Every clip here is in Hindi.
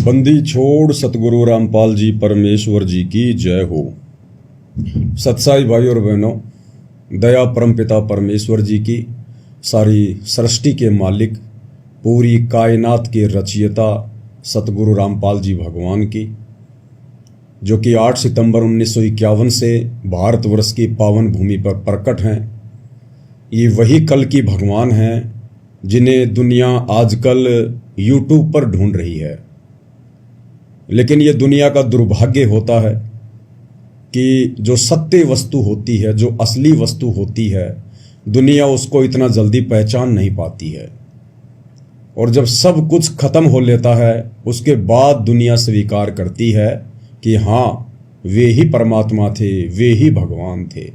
बंदी छोड़ सतगुरु रामपाल जी परमेश्वर जी की जय हो। सत्साई भाई और बहनों, दया परमपिता परमेश्वर जी की, सारी सृष्टि के मालिक, पूरी कायनात के रचयिता सतगुरु रामपाल जी भगवान की, जो कि 8 सितंबर 1951 से भारतवर्ष की पावन भूमि पर प्रकट हैं। ये वही कल की भगवान हैं जिन्हें दुनिया आजकल यूट्यूब पर ढूंढ रही है। लेकिन ये दुनिया का दुर्भाग्य होता है कि जो सत्य वस्तु होती है, जो असली वस्तु होती है, दुनिया उसको इतना जल्दी पहचान नहीं पाती है। और जब सब कुछ खत्म हो लेता है, उसके बाद दुनिया स्वीकार करती है कि हाँ, वे ही परमात्मा थे, वे ही भगवान थे।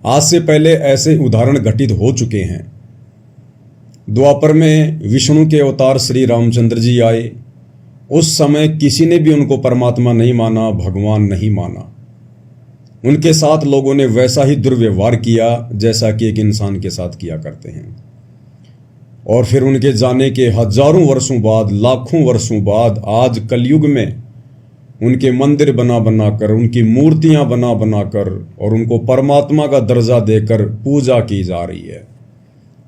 आज से पहले ऐसे उदाहरण घटित हो चुके हैं। द्वापर में विष्णु के अवतार श्री रामचंद्र जी आए। उस समय किसी ने भी उनको परमात्मा नहीं माना, भगवान नहीं माना। उनके साथ लोगों ने वैसा ही दुर्व्यवहार किया जैसा कि एक इंसान के साथ किया करते हैं। और फिर उनके जाने के हजारों वर्षों बाद, लाखों वर्षों बाद, आज कलयुग में उनके मंदिर बना बनाकर, उनकी मूर्तियां बना बनाकर और उनको परमात्मा का दर्जा देकर पूजा की जा रही है।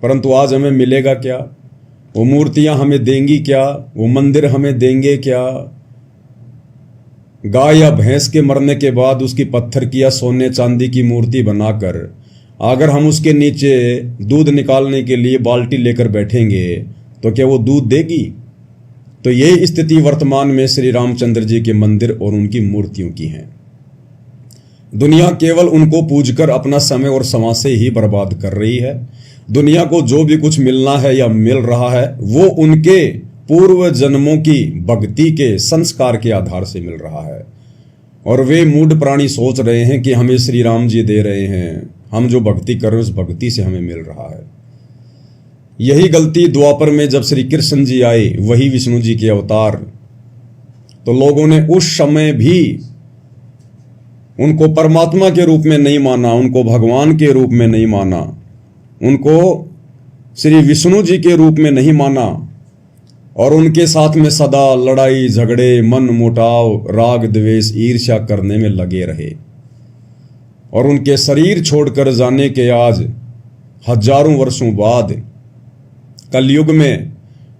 परंतु आज हमें मिलेगा क्या? वो मूर्तियां हमें देंगी क्या? वो मंदिर हमें देंगे क्या? गाय या भैंस के मरने के बाद उसकी पत्थर की या सोने चांदी की मूर्ति बनाकर अगर हम उसके नीचे दूध निकालने के लिए बाल्टी लेकर बैठेंगे तो क्या वो दूध देगी? तो यही स्थिति वर्तमान में श्री रामचंद्र जी के मंदिर और उनकी मूर्तियों की है। दुनिया केवल उनको पूजकर अपना समय और समाज से ही बर्बाद कर रही है। दुनिया को जो भी कुछ मिलना है या मिल रहा है वो उनके पूर्व जन्मों की भक्ति के संस्कार के आधार से मिल रहा है। और वे मूढ़ प्राणी सोच रहे हैं कि हमें श्री राम जी दे रहे हैं, हम जो भक्ति कर रहे हैं उस भक्ति से हमें मिल रहा है। यही गलती द्वापर में जब श्री कृष्ण जी आए, वही विष्णु जी के अवतार, तो लोगों ने उस समय भी उनको परमात्मा के रूप में नहीं माना, उनको भगवान के रूप में नहीं माना, उनको श्री विष्णु जी के रूप में नहीं माना और उनके साथ में सदा लड़ाई झगड़े, मन मुटाव, राग द्वेष, ईर्ष्या करने में लगे रहे। और उनके शरीर छोड़कर जाने के आज हजारों वर्षों बाद कलयुग में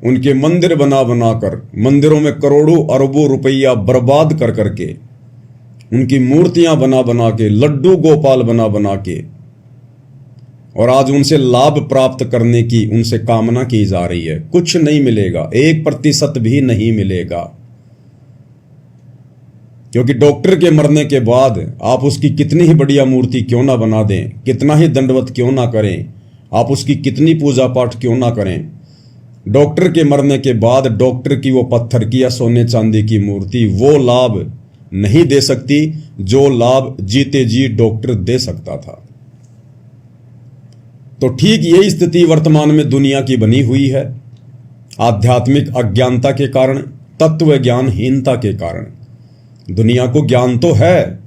उनके मंदिर बना बनाकर, मंदिरों में करोड़ों अरबों रुपया बर्बाद कर करके, उनकी मूर्तियां बना बना के, लड्डू गोपाल बना बना के, और आज उनसे लाभ प्राप्त करने की उनसे कामना की जा रही है। कुछ नहीं मिलेगा, 1% भी नहीं मिलेगा। क्योंकि डॉक्टर के मरने के बाद आप उसकी कितनी ही बढ़िया मूर्ति क्यों ना बना दें, कितना ही दंडवत क्यों ना करें, आप उसकी कितनी पूजा पाठ क्यों ना करें, डॉक्टर के मरने के बाद डॉक्टर की वो पत्थर की या सोने चांदी की मूर्ति वो लाभ नहीं दे सकती जो लाभ जीते जी डॉक्टर दे सकता था। तो ठीक यही स्थिति वर्तमान में दुनिया की बनी हुई है। आध्यात्मिक अज्ञानता के कारण, तत्व ज्ञानहीनता के कारण। दुनिया को ज्ञान तो है,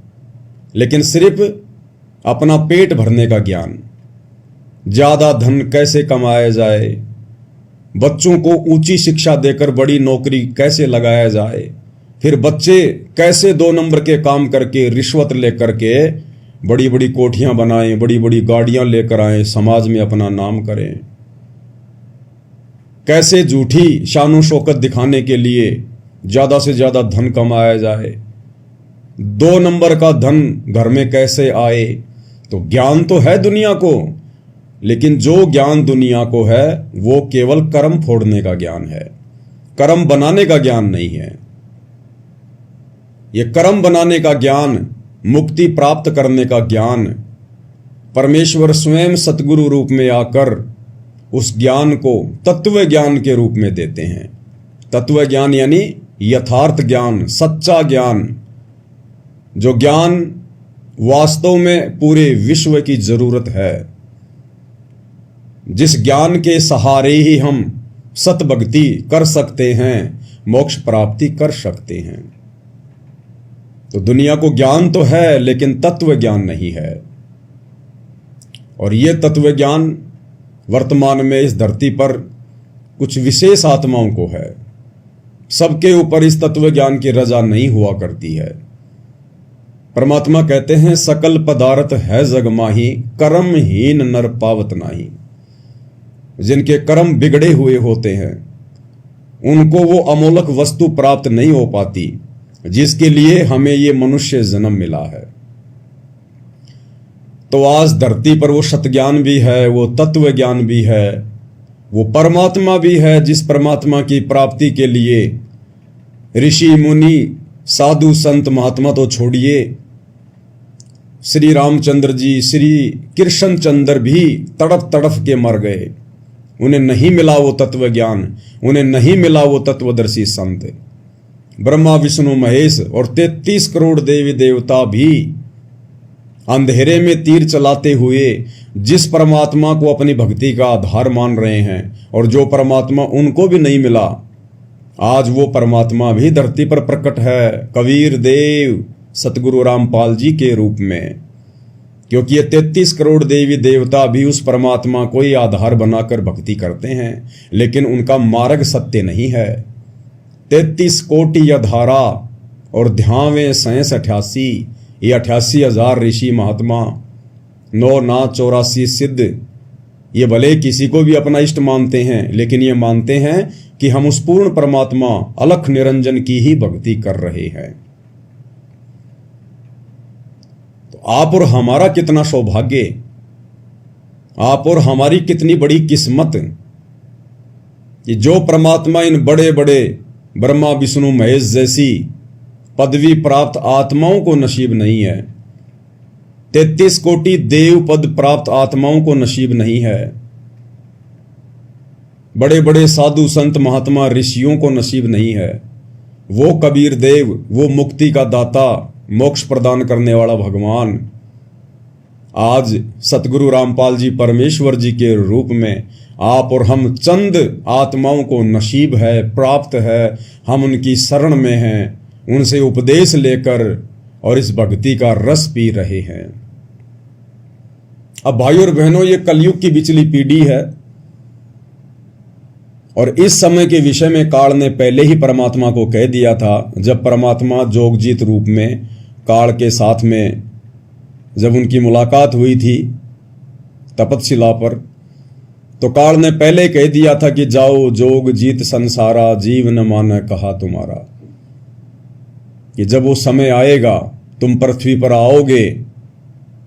लेकिन सिर्फ अपना पेट भरने का ज्ञान, ज्यादा धन कैसे कमाया जाए, बच्चों को ऊंची शिक्षा देकर बड़ी नौकरी कैसे लगाया जाए, फिर बच्चे कैसे 2 नंबर के काम करके रिश्वत लेकर के बड़ी बड़ी कोठियां बनाएं, बड़ी बड़ी गाड़ियां लेकर आएं, समाज में अपना नाम करें, कैसे झूठी शानो शौकत दिखाने के लिए ज्यादा से ज्यादा धन कमाया जाए, 2 नंबर का धन घर में कैसे आए। तो ज्ञान तो है दुनिया को, लेकिन जो ज्ञान दुनिया को है वो केवल कर्म फोड़ने का ज्ञान है, कर्म बनाने का ज्ञान नहीं है। ये कर्म बनाने का ज्ञान, मुक्ति प्राप्त करने का ज्ञान, परमेश्वर स्वयं सतगुरु रूप में आकर उस ज्ञान को तत्व ज्ञान के रूप में देते हैं। तत्व ज्ञान यानी यथार्थ ज्ञान, सच्चा ज्ञान, जो ज्ञान वास्तव में पूरे विश्व की जरूरत है, जिस ज्ञान के सहारे ही हम सत भक्ति कर सकते हैं, मोक्ष प्राप्ति कर सकते हैं। तो दुनिया को ज्ञान तो है, लेकिन तत्व ज्ञान नहीं है। और यह तत्व ज्ञान वर्तमान में इस धरती पर कुछ विशेष आत्माओं को है। सबके ऊपर इस तत्व ज्ञान की रजा नहीं हुआ करती है। परमात्मा कहते हैं सकल पदार्थ है जग माही, कर्महीन नर पावत नाही। जिनके कर्म बिगड़े हुए होते हैं उनको वो अमोलक वस्तु प्राप्त नहीं हो पाती जिसके लिए हमें ये मनुष्य जन्म मिला है। तो आज धरती पर वो सतज्ञान भी है, वो तत्व ज्ञान भी है, वो परमात्मा भी है, जिस परमात्मा की प्राप्ति के लिए ऋषि मुनि साधु संत महात्मा तो छोड़िए, श्री रामचंद्र जी, श्री कृष्ण चंद्र भी तड़प तड़प के मर गए। उन्हें नहीं मिला वो तत्व ज्ञान, उन्हें नहीं मिला वो तत्वदर्शी संत। ब्रह्मा विष्णु महेश और 33 करोड़ देवी देवता भी अंधेरे में तीर चलाते हुए जिस परमात्मा को अपनी भक्ति का आधार मान रहे हैं, और जो परमात्मा उनको भी नहीं मिला, आज वो परमात्मा भी धरती पर प्रकट है कबीर देव सतगुरु रामपाल जी के रूप में। क्योंकि ये 33 करोड़ देवी देवता भी उस परमात्मा को ही आधार बनाकर भक्ति करते हैं, लेकिन उनका मार्ग सत्य नहीं है। 33 कोटि अधारा और ध्यावे 88, ये 88,000 ऋषि महात्मा, 9 नाथ 84 सिद्ध, ये भले किसी को भी अपना इष्ट मानते हैं, लेकिन ये मानते हैं कि हम उस पूर्ण परमात्मा अलख निरंजन की ही भक्ति कर रहे हैं। तो आप और हमारा कितना सौभाग्य, आप और हमारी कितनी बड़ी किस्मत कि जो परमात्मा इन बड़े बड़े ब्रह्मा विष्णु महेश जैसी पदवी प्राप्त आत्माओं को नसीब नहीं है, 33 कोटि देव पद प्राप्त आत्माओं को नसीब नहीं है, बड़े बड़े साधु संत महात्मा ऋषियों को नसीब नहीं है। वो कबीर देव, वो मुक्ति का दाता, मोक्ष प्रदान करने वाला भगवान आज सतगुरु रामपाल जी परमेश्वर जी के रूप में आप और हम चंद आत्माओं को नसीब है, प्राप्त है, हम उनकी शरण में हैं, उनसे उपदेश लेकर और इस भक्ति का रस पी रहे हैं। अब भाइयों और बहनों, ये कलयुग की बिचली पीढ़ी है और इस समय के विषय में काल ने पहले ही परमात्मा को कह दिया था। जब परमात्मा जोगजीत रूप में काल के साथ में जब उनकी मुलाकात हुई थी तपतशिला पर, तो काल ने पहले कह दिया था कि जाओ जोग जीत संसारा, जीव न माने कहा तुम्हारा। कि जब वो समय आएगा, तुम पृथ्वी पर आओगे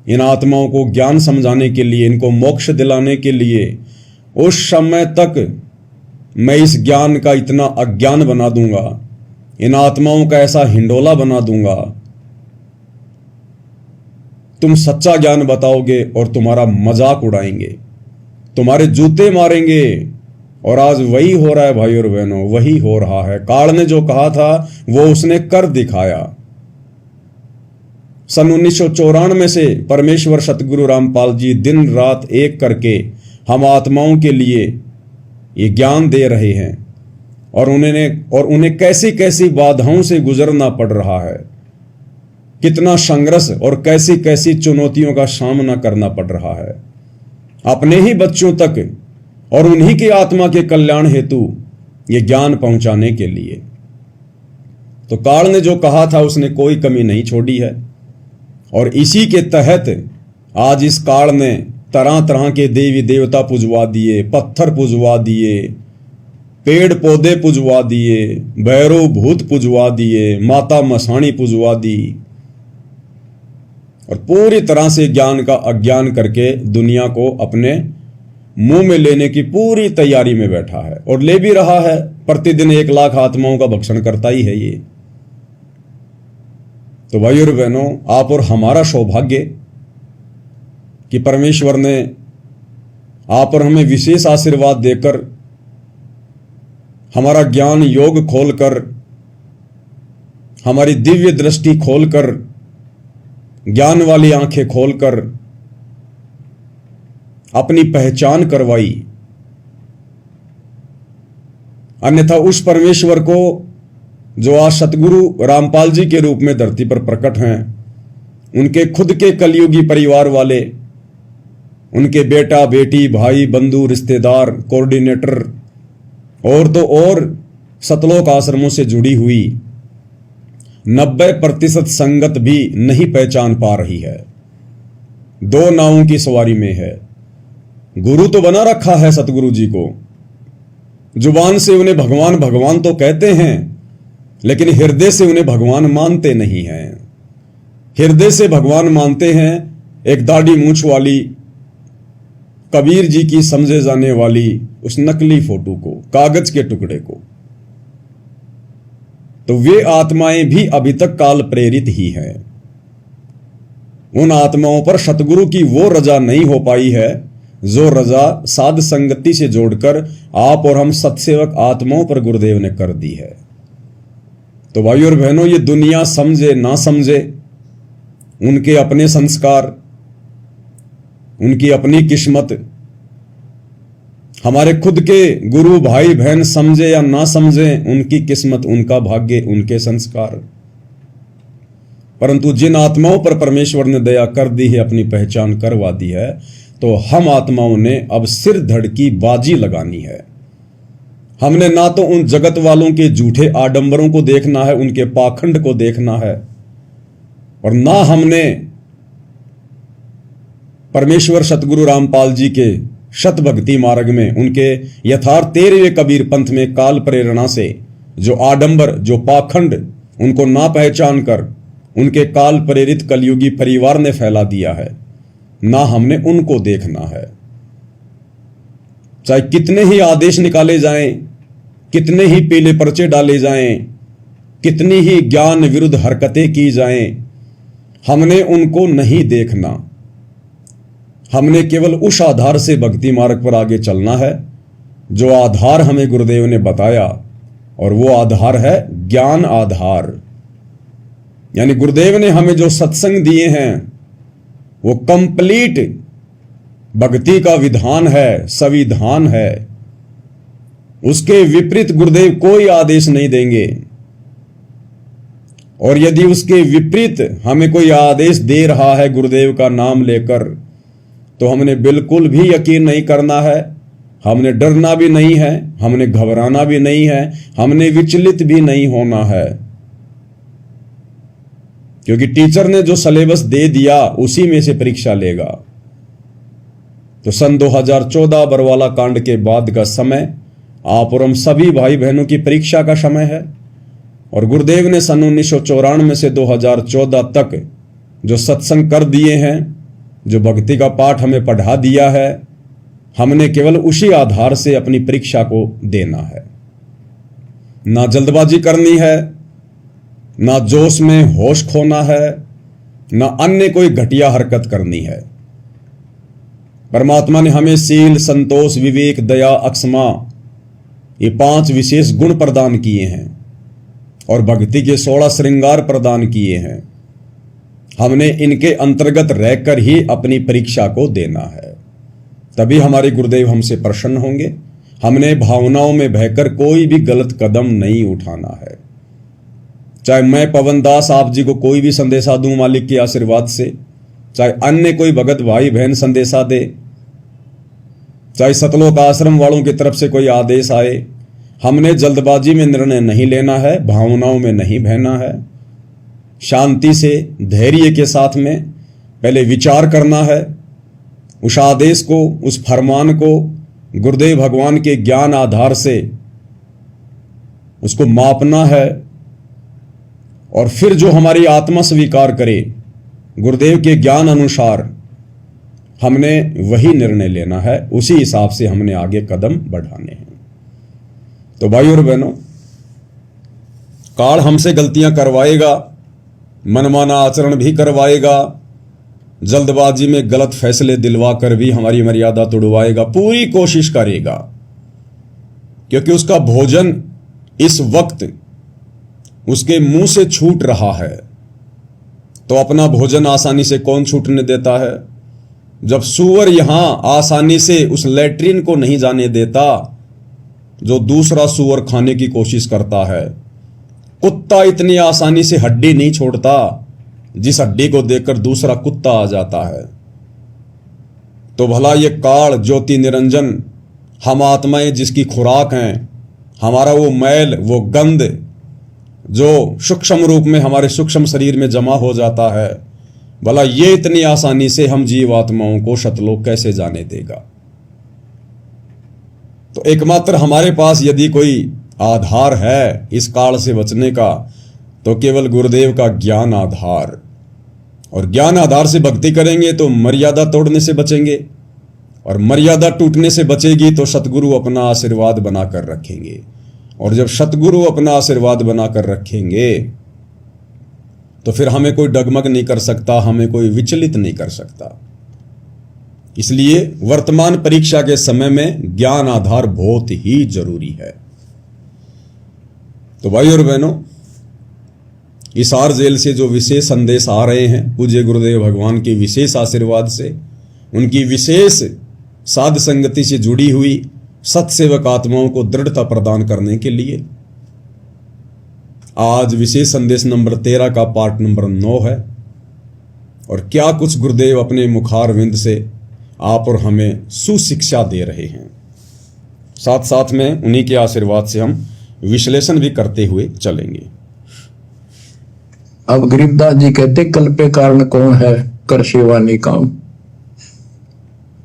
इन आत्माओं को ज्ञान समझाने के लिए, इनको मोक्ष दिलाने के लिए, उस समय तक मैं इस ज्ञान का इतना अज्ञान बना दूंगा, इन आत्माओं का ऐसा हिंडोला बना दूंगा, तुम सच्चा ज्ञान बताओगे और तुम्हारा मजाक उड़ाएंगे, तुम्हारे जूते मारेंगे। और आज वही हो रहा है भाइयों और बहनों, वही हो रहा है। काल ने जो कहा था वो उसने कर दिखाया। सन 1994 से परमेश्वर सतगुरु रामपाल जी दिन रात एक करके हम आत्माओं के लिए ये ज्ञान दे रहे हैं, और उन्हें कैसी कैसी बाधाओं से गुजरना पड़ रहा है, कितना संघर्ष और कैसी कैसी चुनौतियों का सामना करना पड़ रहा है अपने ही बच्चों तक और उन्हीं की आत्मा के कल्याण हेतु ये ज्ञान पहुंचाने के लिए। तो काल ने जो कहा था उसने कोई कमी नहीं छोड़ी है, और इसी के तहत आज इस काल ने तरह तरह के देवी देवता पुजवा दिए, पत्थर पुजवा दिए, पेड़ पौधे पुजवा दिए, भैरव भूत पुजवा दिए, माता मसाणी पुजवा दी, और पूरी तरह से ज्ञान का अज्ञान करके दुनिया को अपने मुंह में लेने की पूरी तैयारी में बैठा है, और ले भी रहा है। प्रतिदिन 1 लाख आत्माओं का भक्षण करता ही है ये। तो भाइयों और बहनों, आप और हमारा सौभाग्य कि परमेश्वर ने आप और हमें विशेष आशीर्वाद देकर, हमारा ज्ञान योग खोलकर, हमारी दिव्य दृष्टि खोलकर, ज्ञान वाली आंखें खोलकर अपनी पहचान करवाई। अन्यथा उस परमेश्वर को जो आज सतगुरु रामपाल जी के रूप में धरती पर प्रकट हैं, उनके खुद के कलयुगी परिवार वाले, उनके बेटा बेटी भाई बंधु रिश्तेदार कोऑर्डिनेटर और तो और सतलोक आश्रमों से जुड़ी हुई 90% संगत भी नहीं पहचान पा रही है। दो नावों की सवारी में है। गुरु तो बना रखा है सतगुरु जी को, जुबान से उन्हें भगवान भगवान तो कहते हैं, लेकिन हृदय से उन्हें भगवान मानते नहीं हैं। हृदय से भगवान मानते हैं एक दाढ़ी मूंछ वाली, कबीर जी की समझे जाने वाली उस नकली फोटो को, कागज के टुकड़े को। तो वे आत्माएं भी अभी तक काल प्रेरित ही हैं। उन आत्माओं पर सतगुरु की वो रजा नहीं हो पाई है जो रजा साध संगति से जोड़कर आप और हम सत्सेवक आत्माओं पर गुरुदेव ने कर दी है। तो भाइयों और बहनों, ये दुनिया समझे ना समझे, उनके अपने संस्कार, उनकी अपनी किस्मत, हमारे खुद के गुरु भाई बहन समझे या ना समझे, उनकी किस्मत, उनका भाग्य, उनके संस्कार। परंतु जिन आत्माओं पर परमेश्वर ने दया कर दी है, अपनी पहचान करवा दी है, तो हम आत्माओं ने अब सिर धड़ की बाजी लगानी है। हमने ना तो उन जगत वालों के झूठे आडंबरों को देखना है, उनके पाखंड को देखना है, और ना हमने परमेश्वर सतगुरु रामपाल जी के शत भक्ति मार्ग में, उनके यथार्थ 13वें कबीर पंथ में काल प्रेरणा से जो आडंबर, जो पाखंड, उनको ना पहचान कर उनके काल प्रेरित कलयुगी परिवार ने फैला दिया है, ना हमने उनको देखना है। चाहे कितने ही आदेश निकाले जाएं, कितने ही पीले पर्चे डाले जाएं, कितनी ही ज्ञान विरुद्ध हरकतें की जाएं, हमने उनको नहीं देखना। हमने केवल उस आधार से भक्ति मार्ग पर आगे चलना है जो आधार हमें गुरुदेव ने बताया, और वो आधार है ज्ञान आधार। यानी गुरुदेव ने हमें जो सत्संग दिए हैं वो कंप्लीट भक्ति का विधान है, संविधान है। उसके विपरीत गुरुदेव कोई आदेश नहीं देंगे, और यदि उसके विपरीत हमें कोई आदेश दे रहा है गुरुदेव का नाम लेकर, तो हमने बिल्कुल भी यकीन नहीं करना है, हमने डरना भी नहीं है, हमने घबराना भी नहीं है, हमने विचलित भी नहीं होना है। क्योंकि टीचर ने जो सिलेबस दे दिया उसी में से परीक्षा लेगा। तो सन 2014 बरवाला कांड के बाद का समय आप और हम सभी भाई बहनों की परीक्षा का समय है, और गुरुदेव ने सन 1994 से 2014 तक जो सत्संग कर दिए हैं, जो भक्ति का पाठ हमें पढ़ा दिया है, हमने केवल उसी आधार से अपनी परीक्षा को देना है। ना जल्दबाजी करनी है, ना जोश में होश खोना है, ना अन्य कोई घटिया हरकत करनी है। परमात्मा ने हमें सील, संतोष, विवेक, दया, अक्षमा, ये 5 विशेष गुण प्रदान किए हैं, और भक्ति के 16 श्रृंगार प्रदान किए हैं। हमने इनके अंतर्गत रहकर ही अपनी परीक्षा को देना है, तभी हमारे गुरुदेव हमसे प्रसन्न होंगे। हमने भावनाओं में बहकर कोई भी गलत कदम नहीं उठाना है। चाहे मैं पवन दास आप जी को कोई भी संदेशा दूं मालिक के आशीर्वाद से, चाहे अन्य कोई भगत भाई बहन संदेशा दे, चाहे सतलोक आश्रम वालों की तरफ से कोई आदेश आए, हमने जल्दबाजी में निर्णय नहीं लेना है, भावनाओं में नहीं बहना है। शांति से, धैर्य के साथ में पहले विचार करना है, उस आदेश को, उस फरमान को गुरुदेव भगवान के ज्ञान आधार से उसको मापना है, और फिर जो हमारी आत्मा स्वीकार करे गुरुदेव के ज्ञान अनुसार, हमने वही निर्णय लेना है, उसी हिसाब से हमने आगे कदम बढ़ाने हैं। तो भाई और बहनों, काल हमसे गलतियां करवाएगा, मनमाना आचरण भी करवाएगा, जल्दबाजी में गलत फैसले दिलवा कर भी हमारी मर्यादा तोड़वाएगा, पूरी कोशिश करेगा, क्योंकि उसका भोजन इस वक्त उसके मुंह से छूट रहा है। तो अपना भोजन आसानी से कौन छूटने देता है? जब सूअर यहां आसानी से उस लैट्रिन को नहीं जाने देता जो दूसरा सूअर खाने की कोशिश करता है, कुत्ता इतनी आसानी से हड्डी नहीं छोड़ता जिस हड्डी को देखकर दूसरा कुत्ता आ जाता है। तो भला ये काल ज्योति निरंजन हम आत्माएं जिसकी खुराक हैं, हमारा वो मैल, वो गंध जो सूक्ष्म रूप में हमारे सूक्ष्म शरीर में जमा हो जाता है, भला ये इतनी आसानी से हम जीवात्माओं को सतलोक कैसे जाने देगा। तो एकमात्र हमारे पास यदि कोई आधार है इस काल से बचने का, तो केवल गुरुदेव का ज्ञान आधार, और ज्ञान आधार से भक्ति करेंगे तो मर्यादा तोड़ने से बचेंगे, और मर्यादा टूटने से बचेगी तो सतगुरु अपना आशीर्वाद बनाकर रखेंगे, और जब सतगुरु अपना आशीर्वाद बनाकर रखेंगे तो फिर हमें कोई डगमग नहीं कर सकता, हमें कोई विचलित नहीं कर सकता। इसलिए वर्तमान परीक्षा के समय में ज्ञान आधार बहुत ही जरूरी है। तो भाई और बहनों, हिसार जेल से जो विशेष संदेश आ रहे हैं पूज्य गुरुदेव भगवान के विशेष आशीर्वाद से, उनकी विशेष साध संगति से जुड़ी हुई सत्सेवक आत्माओं को दृढ़ता प्रदान करने के लिए आज विशेष संदेश नंबर 13 का पार्ट नंबर 9 है। और क्या कुछ गुरुदेव अपने मुखार विंद से आप और हमें सुशिक्षा दे रहे हैं, साथ साथ में उन्हीं के आशीर्वाद से हम विश्लेषण भी करते हुए चलेंगे। अब गरीबदास जी कहते, कल पे कारण कौन है, कर सेवा निकाम।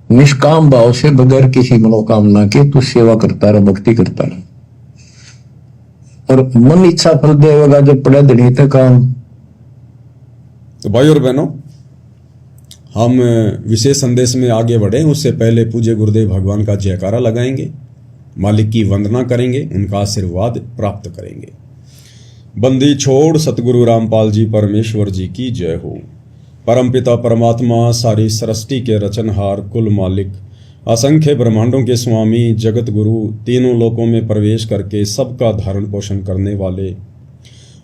निष्काम भाव से बगैर किसी मनोकामना के तू सेवा करता रह, भक्ति करता रह, और मन इच्छा फल देगा जो पड़े धनी तक काम। तो भाई और बहनों, हम विशेष संदेश में आगे बढ़े उससे पहले पूज्य गुरुदेव भगवान का जयकारा लगाएंगे, मालिक की वंदना करेंगे, उनका आशीर्वाद प्राप्त करेंगे। बंदी छोड़ सतगुरु रामपाल जी परमेश्वर जी की जय हो। परमपिता परमात्मा सारी सृष्टि के रचनहार, कुल मालिक, असंख्य ब्रह्मांडों के स्वामी, जगत गुरु, तीनों लोकों में प्रवेश करके सबका धारण पोषण करने वाले,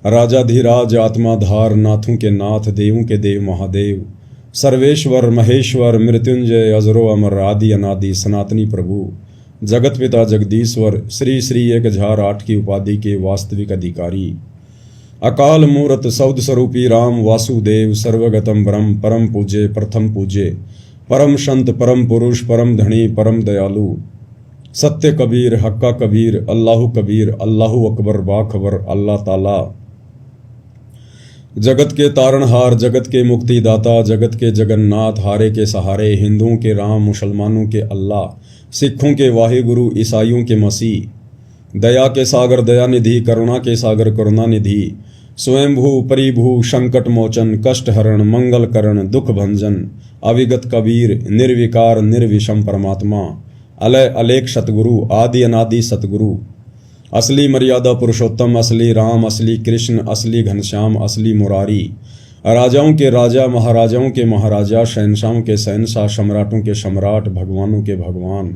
राजाधिराज, आत्माधार, नाथों के नाथ, देवों के देव महादेव, सर्वेश्वर, महेश्वर, मृत्युंजय, अजरो अमर, आदि अनादि, सनातनी प्रभु, जगत पिता जगदीश्वर, श्री श्री 1008 की उपाधि के वास्तविक अधिकारी, अकाल मूर्त सौद स्वरूपी राम वासुदेव, सर्वगतम ब्रह्म, परम पूज्य, प्रथम पूज्य, परम संत, परम पुरुष, परम धनी, परम दयालु, सत्य कबीर, हक्का कबीर, अल्लाहु कबीर, अल्लाहु अकबर, बाखबर, अल्लाह ताला, जगत के तारणहार, जगत के मुक्तिदाता, जगत के जगन्नाथ, हारे के सहारे, हिंदुओं के राम, मुसलमानों के अल्लाह, सिखों के वाहिगुरु, ईसाइयों के मसीह, दया के सागर दयानिधि, करुणा के सागर करुणानिधि, स्वयंभू परिभू, संकट मोचन, कष्ट हरण, मंगल करण, दुख भंजन, अविगत कबीर, निर्विकार निर्विषम परमात्मा, अलय अलेख सतगुरु, आदि अनादि सतगुरु, असली मर्यादा पुरुषोत्तम, असली राम, असली कृष्ण, असली घनश्याम, असली मुरारी, राजाओं के राजा, महाराजाओं के महाराजा, शहनशाहों के शहनशाह, सम्राटों के सम्राट, भगवानों के भगवान,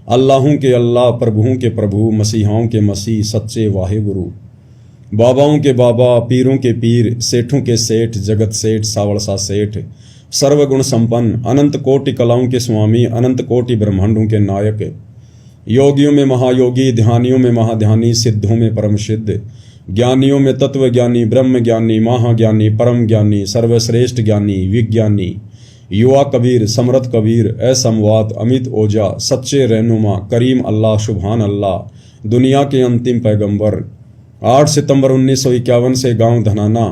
अल्लाहों के अल्लाह, प्रभुओं के प्रभु, मसीहाओं के मसीह, सच्चे वाहिगुरु, बाबाओं के बाबा, पीरों के पीर, सेठों के सेठ, जगत सेठ, सावड़सा सेठ, सर्वगुण संपन्न, अनंत कोटि कलाओं के स्वामी, अनंत कोटि ब्रह्मांडों के नायक, योगियों में महायोगी, ध्यानियों में महाध्यानी, सिद्धों में परम सिद्ध, ज्ञानियों में तत्व ज्ञानी, ब्रह्म ज्ञानी, महाज्ञानी, परम ज्ञानी, सर्वश्रेष्ठ ज्ञानी, विज्ञानी, युवा कबीर, समर्थ कबीर, असमवात, अमित ओजा, सच्चे रहनुमा, करीम अल्लाह, सुभान अल्लाह, दुनिया के अंतिम पैगंबर। 8 सितंबर 1951 से गांव धनाना,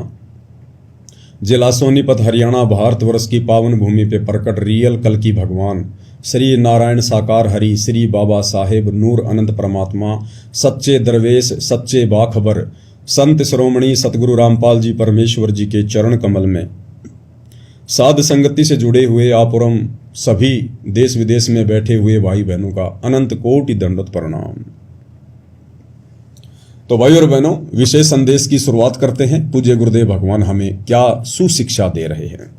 जिला सोनीपत, हरियाणा, भारतवर्ष की पावन भूमि पे प्रकट रियल कल की भगवान श्री नारायण साकार हरि, श्री बाबा साहेब नूर अनंत परमात्मा, सच्चे दरवेश, सच्चे बाखबर, संत श्रोमणी सतगुरु रामपाल जी परमेश्वर जी के चरण कमल में साध संगति से जुड़े हुए आप और हम सभी देश विदेश में बैठे हुए भाई बहनों का अनंत कोटि दंडवत प्रणाम। तो भाई और बहनों, विशेष संदेश की शुरुआत करते हैं। पूज्य गुरुदेव भगवान हमें क्या सुशिक्षा दे रहे हैं।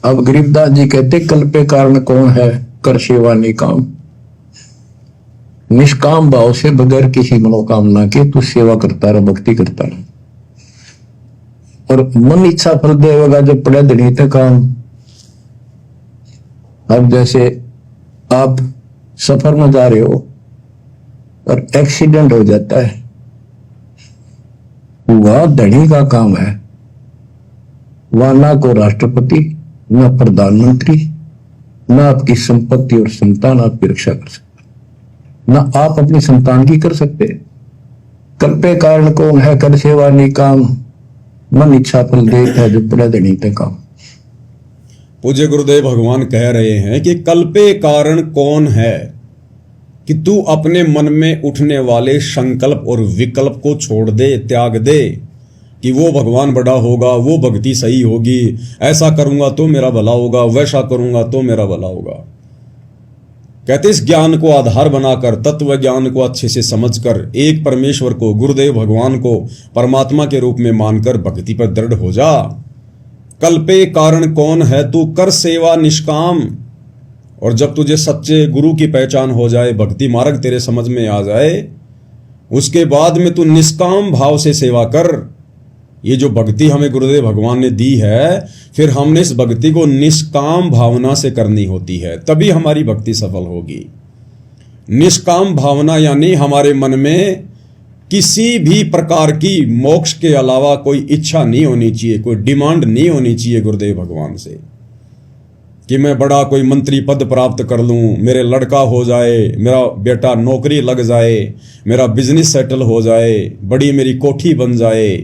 अब गरीबदास जी कहते, कल पे कारण कौन है, कर सेवा निकाम। निष्काम भाव से बगैर किसी मनोकामना के तू सेवा करता रह, भक्ति करता रह, और मन इच्छा फल देगा जो पड़े धनी तक काम। अब जैसे आप सफर में जा रहे हो और एक्सीडेंट हो जाता है, वह धनी का काम है, वह ना को राष्ट्रपति, न प्रधानमंत्री, न आपकी संपत्ति और संतान आपकी रक्षा कर सकता। ना आप अपनी संतान की कर सकते। कल्पे कारण कौन है, कर सेवा निकाम, मन इच्छा फल देत है, जो पड़े धनी ते काम। पूज्य गुरुदेव भगवान कह रहे हैं कि कल्पे कारण कौन है, कि तू अपने मन में उठने वाले संकल्प और विकल्प को छोड़ दे, त्याग दे, कि वो भगवान बड़ा होगा, वो भक्ति सही होगी, ऐसा करूंगा तो मेरा भला होगा, वैसा करूंगा तो मेरा भला होगा। कहते इस ज्ञान को आधार बनाकर, तत्व ज्ञान को अच्छे से समझकर, एक परमेश्वर को, गुरुदेव भगवान को परमात्मा के रूप में मानकर भक्ति पर दृढ़ हो जा। कल्पे कारण कौन है, तू कर सेवा निष्काम। और जब तुझे सच्चे गुरु की पहचान हो जाए, भक्ति मार्ग तेरे समझ में आ जाए, उसके बाद में तू निष्काम भाव से सेवा कर। ये जो भक्ति हमें गुरुदेव भगवान ने दी है, फिर हमने इस भक्ति को निष्काम भावना से करनी होती है, तभी हमारी भक्ति सफल होगी। निष्काम भावना यानी हमारे मन में किसी भी प्रकार की मोक्ष के अलावा कोई इच्छा नहीं होनी चाहिए, कोई डिमांड नहीं होनी चाहिए गुरुदेव भगवान से, कि मैं बड़ा कोई मंत्री पद प्राप्त कर लूं, मेरे लड़का हो जाए, मेरा बेटा नौकरी लग जाए, मेरा बिजनेस सेटल हो जाए, बड़ी मेरी कोठी बन जाए,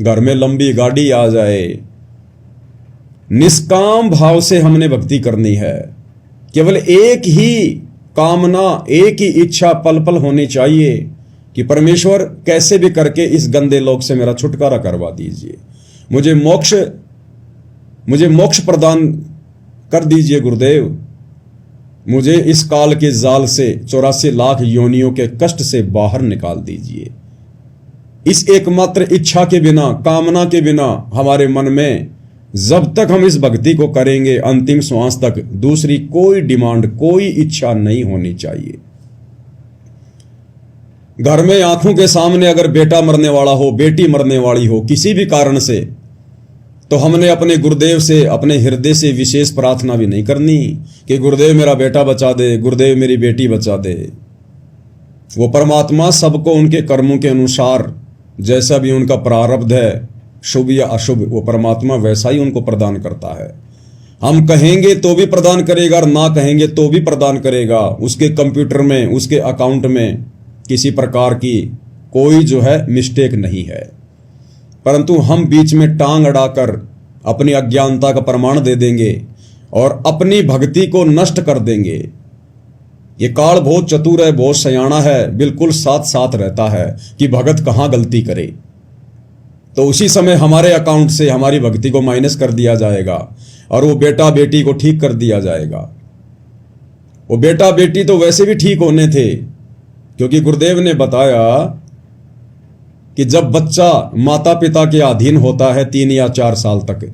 घर में लंबी गाड़ी आ जाए। निष्काम भाव से हमने भक्ति करनी है। केवल एक ही कामना, एक ही इच्छा पल पल होनी चाहिए कि परमेश्वर कैसे भी करके इस गंदे लोक से मेरा छुटकारा करवा दीजिए, मुझे मोक्ष प्रदान कर दीजिए गुरुदेव, मुझे इस काल के जाल से, 84 लाख योनियों के कष्ट से बाहर निकाल दीजिए। इस एकमात्र इच्छा के बिना, कामना के बिना हमारे मन में जब तक हम इस भक्ति को करेंगे अंतिम श्वास तक, दूसरी कोई डिमांड, कोई इच्छा नहीं होनी चाहिए। घर में आंखों के सामने अगर बेटा मरने वाला हो, बेटी मरने वाली हो किसी भी कारण से, तो हमने अपने गुरुदेव से, अपने हृदय से विशेष प्रार्थना भी नहीं करनी कि गुरुदेव मेरा बेटा बचा दे, गुरुदेव मेरी बेटी बचा दे। वो परमात्मा सबको उनके कर्मों के अनुसार, जैसा भी उनका प्रारब्ध है, शुभ या अशुभ, वो परमात्मा वैसा ही उनको प्रदान करता है। हम कहेंगे तो भी प्रदान करेगा और ना कहेंगे तो भी प्रदान करेगा। उसके कंप्यूटर में, उसके अकाउंट में किसी प्रकार की कोई जो है मिस्टेक नहीं है। परंतु हम बीच में टांग अड़ाकर अपनी अज्ञानता का प्रमाण दे देंगे और अपनी भक्ति को नष्ट कर देंगे। ये काल बहुत चतुर है, बहुत सयाना है, बिल्कुल साथ साथ रहता है कि भगत कहाँ गलती करे, तो उसी समय हमारे अकाउंट से हमारी भक्ति को माइनस कर दिया जाएगा और वो बेटा बेटी को ठीक कर दिया जाएगा। वो बेटा बेटी तो वैसे भी ठीक होने थे, क्योंकि गुरुदेव ने बताया कि जब बच्चा माता पिता के अधीन होता है 3 या 4 साल तक,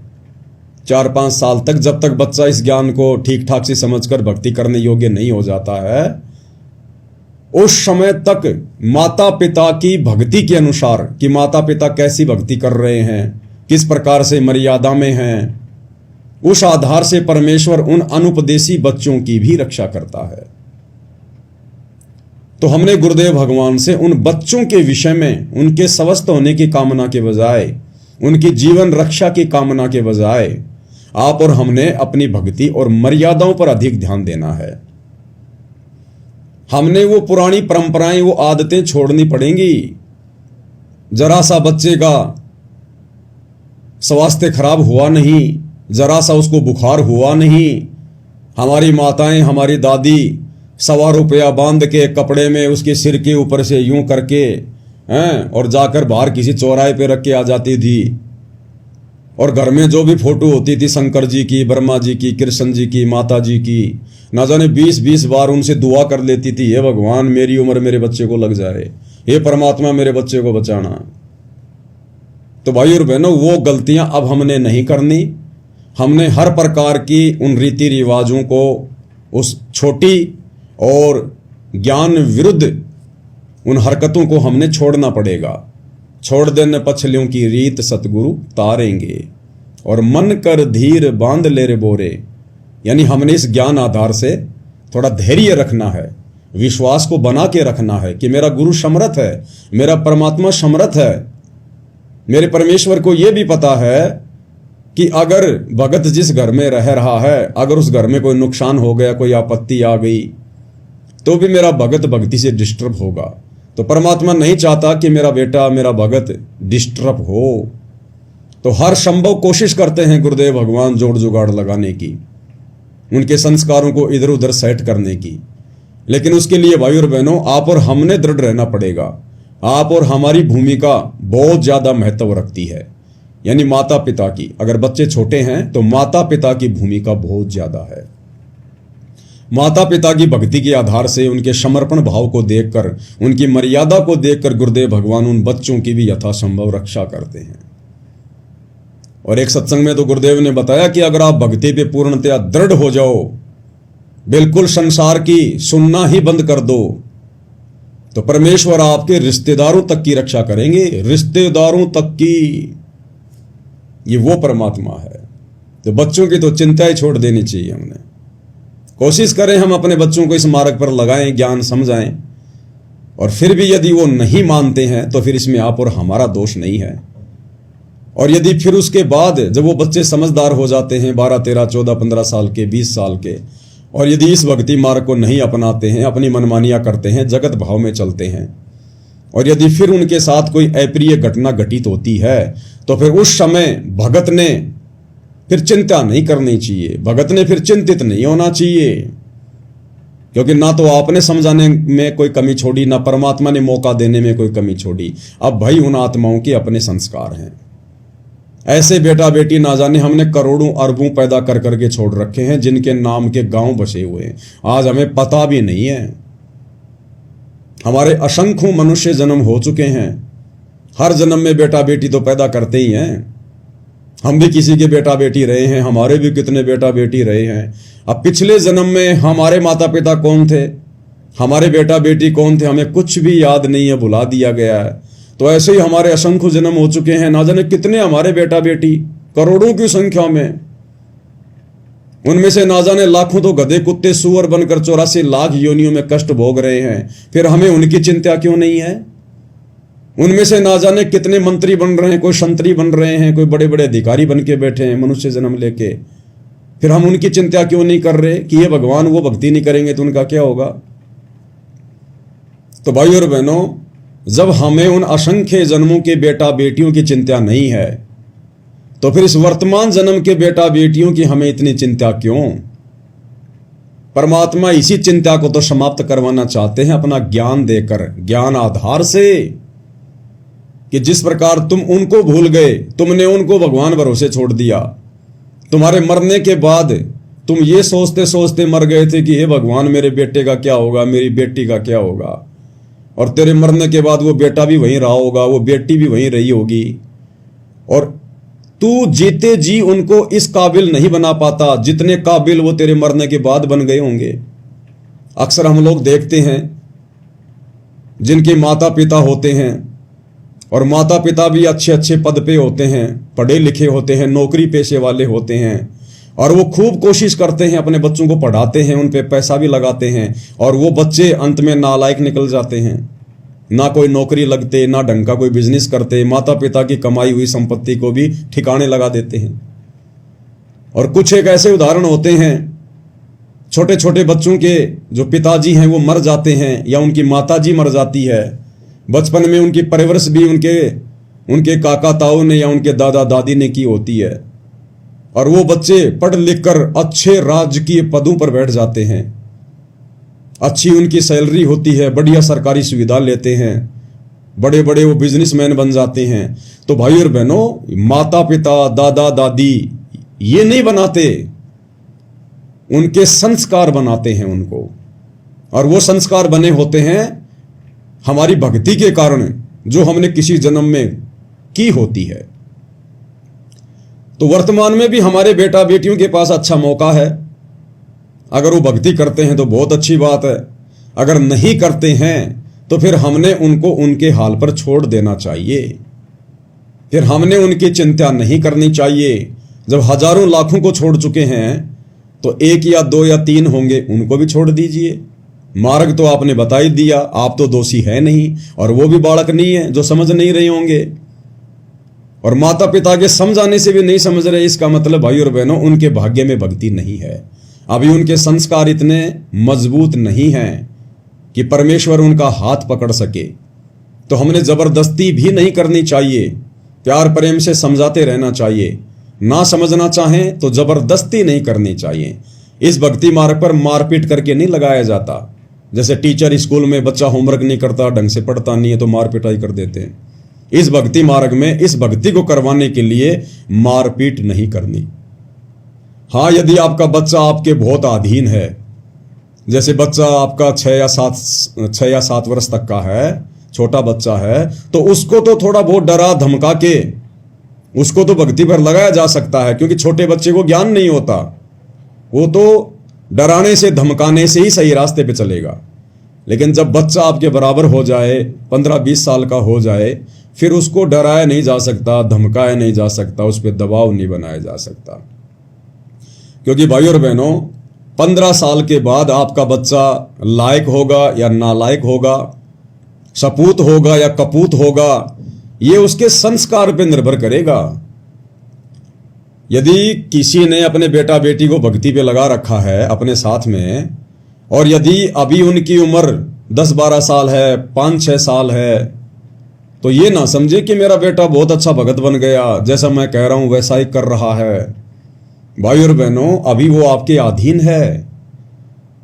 4-5 साल तक, जब तक बच्चा इस ज्ञान को ठीक ठाक से समझकर भक्ति करने योग्य नहीं हो जाता है, उस समय तक माता पिता की भक्ति के अनुसार कि माता पिता कैसी भक्ति कर रहे हैं, किस प्रकार से मर्यादा में हैं, उस आधार से परमेश्वर उन अनुपदेशी बच्चों की भी रक्षा करता है। तो हमने गुरुदेव भगवान से उन बच्चों के विषय में उनके स्वस्थ होने की कामना के बजाय, उनकी जीवन रक्षा की कामना के बजाय आप और हमने अपनी भक्ति और मर्यादाओं पर अधिक ध्यान देना है। हमने वो पुरानी परंपराएं, वो आदतें छोड़नी पड़ेंगी। जरा सा बच्चे का स्वास्थ्य खराब हुआ नहीं, जरा सा उसको बुखार हुआ नहीं, हमारी माताएं, हमारी दादी 1.25 रुपया बांध के कपड़े में उसके सिर के ऊपर से यूं करके और जाकर बाहर किसी चौराहे पे रख के आ जाती थी। और घर में जो भी फोटो होती थी शंकर जी की, ब्रह्मा जी की, कृष्ण जी की, माता जी की, ना जाने 20-20 बार उनसे दुआ कर लेती थी, हे भगवान मेरी उम्र मेरे बच्चे को लग जाए, हे परमात्मा मेरे बच्चे को बचाना। तो भाई और बहनों, वो गलतियां अब हमने नहीं करनी। हमने हर प्रकार की उन रीति रिवाजों को, उस छोटी और ज्ञान विरुद्ध उन हरकतों को हमने छोड़ना पड़ेगा। छोड़ देने पछलियों की रीत सतगुरु तारेंगे, और मन कर धीर बांध ले रे बोरे, यानी हमने इस ज्ञान आधार से थोड़ा धैर्य रखना है, विश्वास को बना के रखना है कि मेरा गुरु समर्थ है, मेरा परमात्मा समर्थ है। मेरे परमेश्वर को यह भी पता है कि अगर भगत जिस घर में रह रहा है, अगर उस घर में कोई नुकसान हो गया, कोई आपत्ति आ गई, तो भी मेरा भगत भक्ति से डिस्टर्ब होगा। तो परमात्मा नहीं चाहता कि मेरा बेटा, मेरा भगत डिस्टर्ब हो। तो हर संभव कोशिश करते हैं गुरुदेव भगवान जोड़ जुगाड़ लगाने की, उनके संस्कारों को इधर उधर सेट करने की। लेकिन उसके लिए भाई और बहनों, आप और हमने दृढ़ रहना पड़ेगा। आप और हमारी भूमिका बहुत ज्यादा महत्व रखती है, यानी माता पिता की। अगर बच्चे छोटे हैं तो माता पिता की भूमिका बहुत ज्यादा है। माता पिता की भक्ति के आधार से, उनके समर्पण भाव को देखकर, उनकी मर्यादा को देखकर गुरुदेव भगवान उन बच्चों की भी यथासंभव रक्षा करते हैं। और एक सत्संग में तो गुरुदेव ने बताया कि अगर आप भक्ति पे पूर्णतया दृढ़ हो जाओ, बिल्कुल संसार की सुनना ही बंद कर दो, तो परमेश्वर आपके रिश्तेदारों तक की रक्षा करेंगे। रिश्तेदारों तक की, ये वो परमात्मा है। तो बच्चों की तो चिंता ही छोड़ देनी चाहिए। हमने कोशिश करें हम अपने बच्चों को इस मार्ग पर लगाएं, ज्ञान समझाएं, और फिर भी यदि वो नहीं मानते हैं तो फिर इसमें आप और हमारा दोष नहीं है। और यदि फिर उसके बाद जब वो बच्चे समझदार हो जाते हैं, 12, 13, 14, 15 साल के, 20 साल के, और यदि इस भक्ति मार्ग को नहीं अपनाते हैं, अपनी मनमानियां करते हैं, जगत भाव में चलते हैं, और यदि फिर उनके साथ कोई अप्रिय घटना घटित होती है, तो फिर उस समय भगत ने फिर चिंता नहीं करनी चाहिए। भगत ने फिर चिंतित नहीं होना चाहिए, क्योंकि ना तो आपने समझाने में कोई कमी छोड़ी, ना परमात्मा ने मौका देने में कोई कमी छोड़ी। अब भाई उन आत्माओं के अपने संस्कार हैं। ऐसे बेटा बेटी ना जाने हमने करोड़ों अरबों पैदा कर करके छोड़ रखे हैं, जिनके नाम के गांव बसे हुए हैं, आज हमें पता भी नहीं है। हमारे असंख्यों मनुष्य जन्म हो चुके हैं। हर जन्म में बेटा बेटी तो पैदा करते ही हैं। हम भी किसी के बेटा बेटी रहे हैं, हमारे भी कितने बेटा बेटी रहे हैं। अब पिछले जन्म में हमारे माता पिता कौन थे, हमारे बेटा बेटी कौन थे, हमें कुछ भी याद नहीं है, भुला दिया गया है। तो ऐसे ही हमारे असंख्य जन्म हो चुके हैं, ना जाने कितने हमारे बेटा बेटी, करोड़ों की संख्या में। उनमें से ना जाने लाखों तो गधे कुत्ते सूअर बनकर 84 लाख योनियों में कष्ट भोग रहे हैं। फिर हमें उनकी चिंता क्यों नहीं है? उनमें से ना जाने कितने मंत्री बन रहे हैं, कोई संतरी बन रहे हैं, कोई बड़े बड़े अधिकारी बन के बैठे हैं मनुष्य जन्म लेके। फिर हम उनकी चिंता क्यों नहीं कर रहे कि ये भगवान वो भक्ति नहीं करेंगे तो उनका क्या होगा? तो भाई और बहनों, जब हमें उन असंख्य जन्मों के बेटा बेटियों की चिंता नहीं है, तो फिर इस वर्तमान जन्म के बेटा बेटियों की हमें इतनी चिंता क्यों? परमात्मा इसी चिंता को तो समाप्त करवाना चाहते हैं अपना ज्ञान देकर, ज्ञान आधार से, कि जिस प्रकार तुम उनको भूल गए, तुमने उनको भगवान भरोसे छोड़ दिया। तुम्हारे मरने के बाद तुम ये सोचते सोचते मर गए थे कि हे भगवान मेरे बेटे का क्या होगा, मेरी बेटी का क्या होगा। और तेरे मरने के बाद वो बेटा भी वहीं रहा होगा, वो बेटी भी वहीं रही होगी, और तू जीते जी उनको इस काबिल नहीं बना पाता जितने काबिल वो तेरे मरने के बाद बन गए होंगे। अक्सर हम लोग देखते हैं जिनके माता पिता होते हैं, और माता पिता भी अच्छे अच्छे पद पे होते हैं, पढ़े लिखे होते हैं, नौकरी पेशे वाले होते हैं, और वो खूब कोशिश करते हैं, अपने बच्चों को पढ़ाते हैं, उन पे पैसा भी लगाते हैं, और वो बच्चे अंत में नालायक निकल जाते हैं। ना कोई नौकरी लगते, ना ढंग का कोई बिजनेस करते, माता पिता की कमाई हुई संपत्ति को भी ठिकाने लगा देते हैं। और कुछ एक ऐसे उदाहरण होते हैं, छोटे छोटे बच्चों के जो पिताजी हैं वो मर जाते हैं, या उनकी माताजी मर जाती है। बचपन में उनकी परवरिश भी उनके काका ताऊ ने या उनके दादा दादी ने की होती है, और वो बच्चे पढ़ लिख कर अच्छे राजकीय पदों पर बैठ जाते हैं, अच्छी उनकी सैलरी होती है, बढ़िया सरकारी सुविधा लेते हैं, बड़े बड़े वो बिजनेसमैन बन जाते हैं। तो भाई और बहनों, माता पिता दादा दादी ये नहीं बनाते, उनके संस्कार बनाते हैं उनको, और वो संस्कार बने होते हैं हमारी भक्ति के कारण, जो हमने किसी जन्म में की होती है। तो वर्तमान में भी हमारे बेटा बेटियों के पास अच्छा मौका है। अगर वो भक्ति करते हैं तो बहुत अच्छी बात है, अगर नहीं करते हैं तो फिर हमने उनको उनके हाल पर छोड़ देना चाहिए। फिर हमने उनकी चिंता नहीं करनी चाहिए। जब हजारों लाखों को छोड़ चुके हैं तो 1 या 2 या 3 होंगे, उनको भी छोड़ दीजिए। मार्ग तो आपने बता ही दिया, आप तो दोषी है नहीं, और वो भी बालक नहीं है जो समझ नहीं रहे होंगे, और माता पिता के समझाने से भी नहीं समझ रहे। इसका मतलब भाई और बहनों, उनके भाग्य में भक्ति नहीं है, अभी उनके संस्कार इतने मजबूत नहीं हैं कि परमेश्वर उनका हाथ पकड़ सके। तो हमने जबरदस्ती भी नहीं करनी चाहिए, प्यार प्रेम से समझाते रहना चाहिए। ना समझना चाहें तो जबरदस्ती नहीं करनी चाहिए। इस भक्ति मार्ग पर मारपीट करके नहीं लगाया जाता। जैसे टीचर स्कूल में बच्चा होमवर्क नहीं करता, ढंग से पढ़ता नहीं है तो मार पिटाई कर देते हैं। इस भक्ति मार्ग में इस भक्ति को करवाने के लिए मारपीट नहीं करनी। हाँ, यदि आपका बच्चा आपके बहुत अधीन है, जैसे बच्चा आपका 6 या 7 वर्ष तक का है, छोटा बच्चा है, तो उसको तो थोड़ा बहुत डरा धमका के उसको तो भक्ति पर लगाया जा सकता है, क्योंकि छोटे बच्चे को ज्ञान नहीं होता। वो तो डराने से धमकाने से ही सही रास्ते पे चलेगा। लेकिन जब बच्चा आपके बराबर हो जाए, 15-20 साल का हो जाए, फिर उसको डराया नहीं जा सकता, धमकाया नहीं जा सकता, उस पर दबाव नहीं बनाया जा सकता। क्योंकि भाइयों और बहनों, 15 साल के बाद आपका बच्चा लायक होगा या नालायक होगा, सपूत होगा या कपूत होगा, ये उसके संस्कार पे निर्भर करेगा। यदि किसी ने अपने बेटा बेटी को भक्ति पे लगा रखा है अपने साथ में, और यदि अभी उनकी उम्र 10-12 साल है, 5-6 साल है, तो ये ना समझे कि मेरा बेटा बहुत अच्छा भगत बन गया, जैसा मैं कह रहा हूं वैसा ही कर रहा है। भाई और बहनों, अभी वो आपके अधीन है।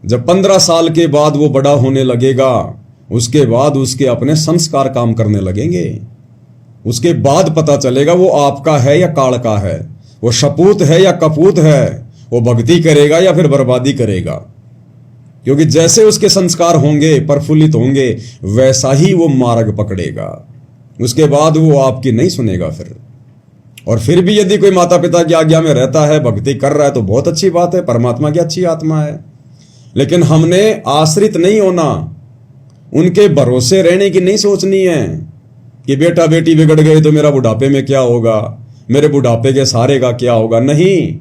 जब 15 साल के बाद वो बड़ा होने लगेगा, उसके बाद उसके अपने संस्कार काम करने लगेंगे। उसके बाद पता चलेगा वो आपका है या काल का है, वो सपूत है या कपूत है, वो भक्ति करेगा या फिर बर्बादी करेगा। क्योंकि जैसे उसके संस्कार होंगे, प्रफुल्लित होंगे, वैसा ही वो मार्ग पकड़ेगा। उसके बाद वो आपकी नहीं सुनेगा फिर। और फिर भी यदि कोई माता पिता की आज्ञा में रहता है, भक्ति कर रहा है, तो बहुत अच्छी बात है, परमात्मा की अच्छी आत्मा है। लेकिन हमने आश्रित नहीं होना, उनके भरोसे रहने की नहीं सोचनी है कि बेटा बेटी बिगड़ गए तो मेरा बुढ़ापे में क्या होगा, मेरे बुढ़ापे के सहारे का क्या होगा। नहीं,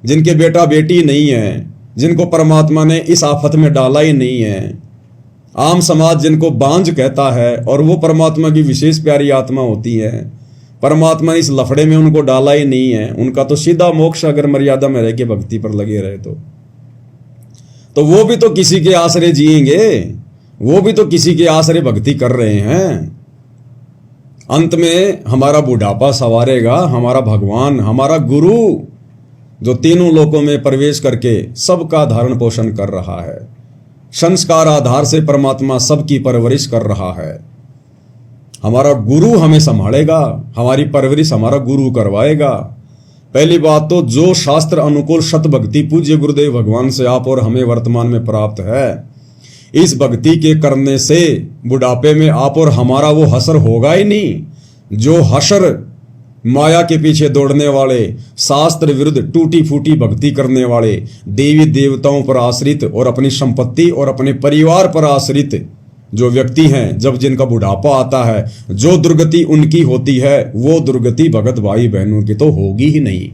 जिनके बेटा बेटी नहीं है, जिनको परमात्मा ने इस आफत में डाला ही नहीं है, आम समाज जिनको बांझ कहता है, और वो परमात्मा की विशेष प्यारी आत्मा होती है, परमात्मा इस लफड़े में उनको डाला ही नहीं है, उनका तो सीधा मोक्ष अगर मर्यादा में रह के भक्ति पर लगे रहे तो वो भी तो किसी के आसरे जिएंगे, वो भी तो किसी के आसरे भक्ति कर रहे हैं। अंत में हमारा बुढ़ापा संवारेगा हमारा भगवान, हमारा गुरु, जो तीनों लोकों में प्रवेश करके सबका धारण पोषण कर रहा है। संस्कार आधार से परमात्मा सबकी परवरिश कर रहा है। हमारा गुरु हमें संभालेगा, हमारी परवरिश हमारा गुरु करवाएगा। पहली बात तो जो शास्त्र अनुकूल शत भक्ति पूज्य गुरुदेव भगवान से आप और हमें वर्तमान में प्राप्त है, इस भक्ति के करने से बुढ़ापे में आप और हमारा वो हसर होगा ही नहीं। जो हसर माया के पीछे दौड़ने वाले, शास्त्र विरुद्ध टूटी फूटी भक्ति करने वाले, देवी देवताओं पर आश्रित और अपनी संपत्ति और अपने परिवार पर आश्रित जो व्यक्ति हैं, जब जिनका बुढ़ापा आता है, जो दुर्गति उनकी होती है, वो दुर्गति भगत भाई बहनों की तो होगी ही नहीं।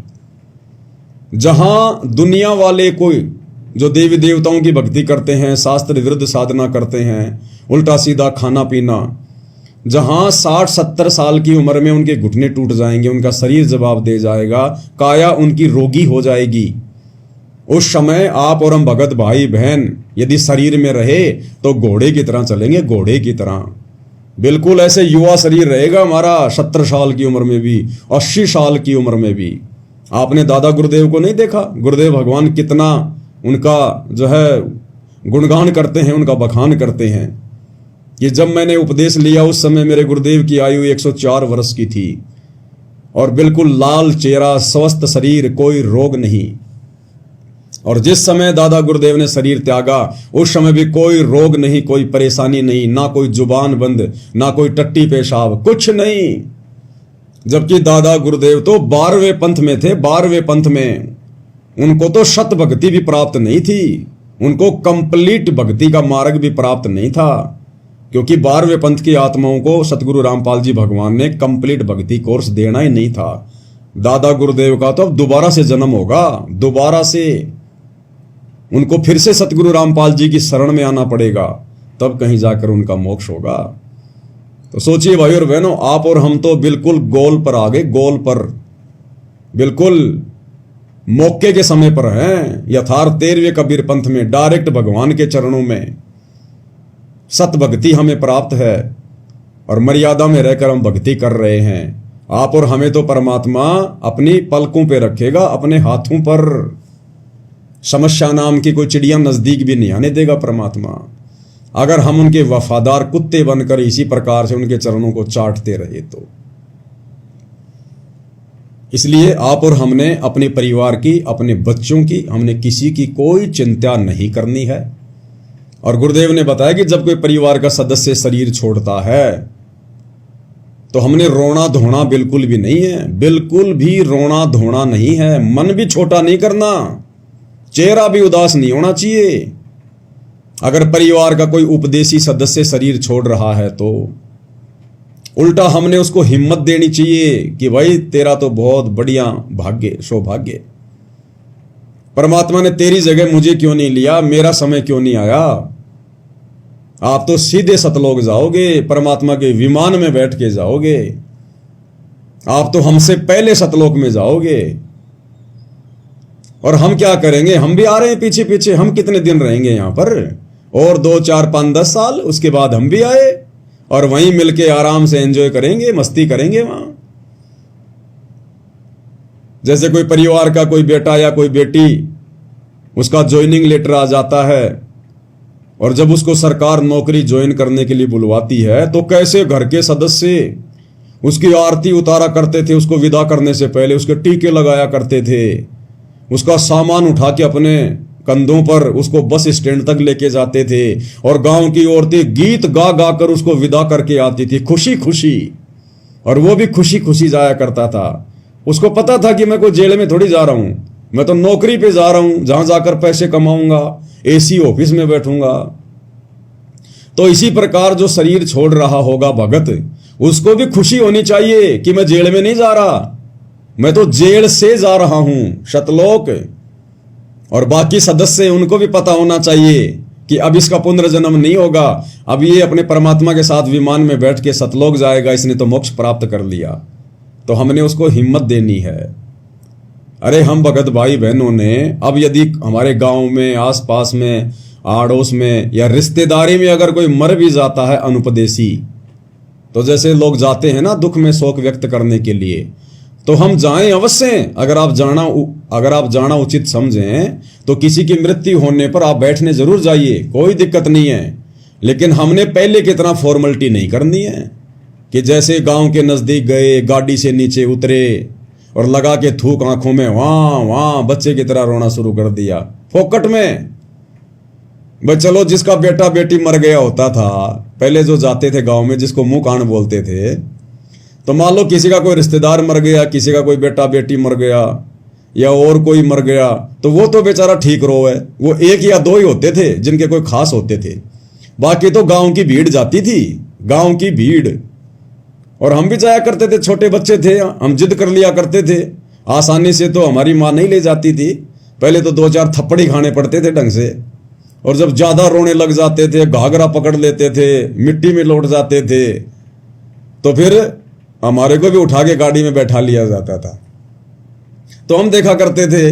जहां दुनिया वाले कोई जो देवी देवताओं की भक्ति करते हैं, शास्त्र विरुद्ध साधना करते हैं, उल्टा सीधा खाना पीना, जहां 60-70 साल की उम्र में उनके घुटने टूट जाएंगे, उनका शरीर जवाब दे जाएगा, काया उनकी रोगी हो जाएगी, उस समय आप और हम भगत भाई बहन यदि शरीर में रहे तो घोड़े की तरह चलेंगे, घोड़े की तरह। बिल्कुल ऐसे युवा शरीर रहेगा हमारा, 70 साल की उम्र में भी, 80 साल की उम्र में भी। आपने दादा गुरुदेव को नहीं देखा? गुरुदेव भगवान कितना उनका जो है गुणगान करते हैं, उनका बखान करते हैं कि जब मैंने उपदेश लिया उस समय मेरे गुरुदेव की आयु 104 वर्ष की थी और बिल्कुल लाल चेहरा, स्वस्थ शरीर, कोई रोग नहीं। और जिस समय दादा गुरुदेव ने शरीर त्यागा उस समय भी कोई रोग नहीं, कोई परेशानी नहीं, ना कोई जुबान बंद, ना कोई टट्टी पेशाब, कुछ नहीं। जबकि दादा गुरुदेव तो 12वें पंथ में थे, 12वें पंथ में। उनको तो शत भक्ति भी प्राप्त नहीं थी, उनको कंप्लीट भक्ति का मार्ग भी प्राप्त नहीं था, क्योंकि 12वें पंथ की आत्माओं को सतगुरु रामपाल जी भगवान ने कंप्लीट भक्ति कोर्स देना ही नहीं था। दादा गुरुदेव का तो अब दोबारा से जन्म होगा, दोबारा से उनको फिर से सतगुरु रामपाल जी की शरण में आना पड़ेगा, तब कहीं जाकर उनका मोक्ष होगा। तो सोचिए भाई और बहनों, आप और हम तो बिल्कुल गोल पर आ गए, गोल पर, बिल्कुल मौके के समय पर हैं, यथार्थ 13वें कबीर पंथ में, डायरेक्ट भगवान के चरणों में। सत भक्ति हमें प्राप्त है और मर्यादा में रहकर हम भक्ति कर रहे हैं। आप और हमें तो परमात्मा अपनी पलकों पे रखेगा, अपने हाथों पर। समस्या नाम की कोई चिड़िया नजदीक भी नहीं आने देगा परमात्मा, अगर हम उनके वफादार कुत्ते बनकर इसी प्रकार से उनके चरणों को चाटते रहे तो। इसलिए आप और हमने अपने परिवार की, अपने बच्चों की, हमने किसी की कोई चिंता नहीं करनी है। और गुरुदेव ने बताया कि जब कोई परिवार का सदस्य शरीर छोड़ता है तो हमने रोना धोना बिल्कुल भी नहीं है, बिल्कुल भी रोना धोना नहीं है। मन भी छोटा नहीं करना, चेहरा भी उदास नहीं होना चाहिए। अगर परिवार का कोई उपदेशी सदस्य शरीर छोड़ रहा है तो उल्टा हमने उसको हिम्मत देनी चाहिए कि भाई तेरा तो बहुत बढ़िया भाग्य, सौभाग्य, परमात्मा ने तेरी जगह मुझे क्यों नहीं लिया, मेरा समय क्यों नहीं आया। आप तो सीधे सतलोक जाओगे, परमात्मा के विमान में बैठ के जाओगे, आप तो हमसे पहले सतलोक में जाओगे। और हम क्या करेंगे, हम भी आ रहे हैं पीछे पीछे। हम कितने दिन रहेंगे यहां पर, और 2, 4, 5, 10 साल, उसके बाद हम भी आए और वहीं मिलके आराम से एंजॉय करेंगे, मस्ती करेंगे वहां। जैसे कोई परिवार का कोई बेटा या कोई बेटी, उसका ज्वाइनिंग लेटर आ जाता है और जब उसको सरकार नौकरी ज्वाइन करने के लिए बुलवाती है तो कैसे घर के सदस्य उसकी आरती उतारा करते थे, उसको विदा करने से पहले उसके टीके लगाया करते थे, उसका सामान उठा के अपने कंधों पर उसको बस स्टैंड तक लेके जाते थे और गांव की औरतें गीत गा गा कर उसको विदा करके आती थी खुशी खुशी, और वो भी खुशी खुशी जाया करता था। उसको पता था कि मैं कोई जेल में थोड़ी जा रहा हूं, मैं तो नौकरी पे जा रहा हूं, जहां जाकर पैसे कमाऊंगा, एसी ऑफिस में बैठूंगा। तो इसी प्रकार जो शरीर छोड़ रहा होगा भगत, उसको भी खुशी होनी चाहिए कि मैं जेल में नहीं जा रहा, मैं तो जेल से जा रहा हूं सतलोक। और बाकी सदस्य, उनको भी पता होना चाहिए कि अब इसका पुनर्जन्म नहीं होगा, अब ये अपने परमात्मा के साथ विमान में बैठ के सतलोक जाएगा, इसने तो मोक्ष प्राप्त कर लिया। तो हमने उसको हिम्मत देनी है। अरे हम भगत भाई बहनों ने, अब यदि हमारे गांव में, आसपास में, आड़ोस में या रिश्तेदारी में अगर कोई मर भी जाता है अनुपदेशी, तो जैसे लोग जाते हैं ना दुख में शोक व्यक्त करने के लिए, तो हम जाएं अवश्य। अगर आप जाना उचित समझें तो किसी की मृत्यु होने पर आप बैठने जरूर जाइए, कोई दिक्कत नहीं है। लेकिन हमने पहले की तरह फॉर्मेलिटी नहीं करनी है कि जैसे गांव के नजदीक गए, गाड़ी से नीचे उतरे और लगा के थूक आंखों में, वहां बच्चे की तरह रोना शुरू कर दिया फोकट में। भाई चलो, जिसका बेटा बेटी मर गया होता था, पहले जो जाते थे गांव में, जिसको मुंह कान बोलते थे, तो मान लो किसी का कोई रिश्तेदार मर गया, किसी का कोई बेटा बेटी मर गया या और कोई मर गया, तो वो तो बेचारा ठीक रोए। वो 1 या 2 ही होते थे जिनके कोई खास होते थे, बाकी तो गांव की भीड़ जाती थी, गांव की भीड़। और हम भी जाया करते थे, छोटे बच्चे थे, हम जिद कर लिया करते थे। आसानी से तो हमारी माँ नहीं ले जाती थी, पहले तो 2-4 थप्पड़ ही खाने पड़ते थे ढंग से। और जब ज्यादा रोने लग जाते थे, घाघरा पकड़ लेते थे, मिट्टी में लौट जाते थे, तो फिर हमारे को भी उठा के गाड़ी में बैठा लिया जाता था। तो हम देखा करते थे,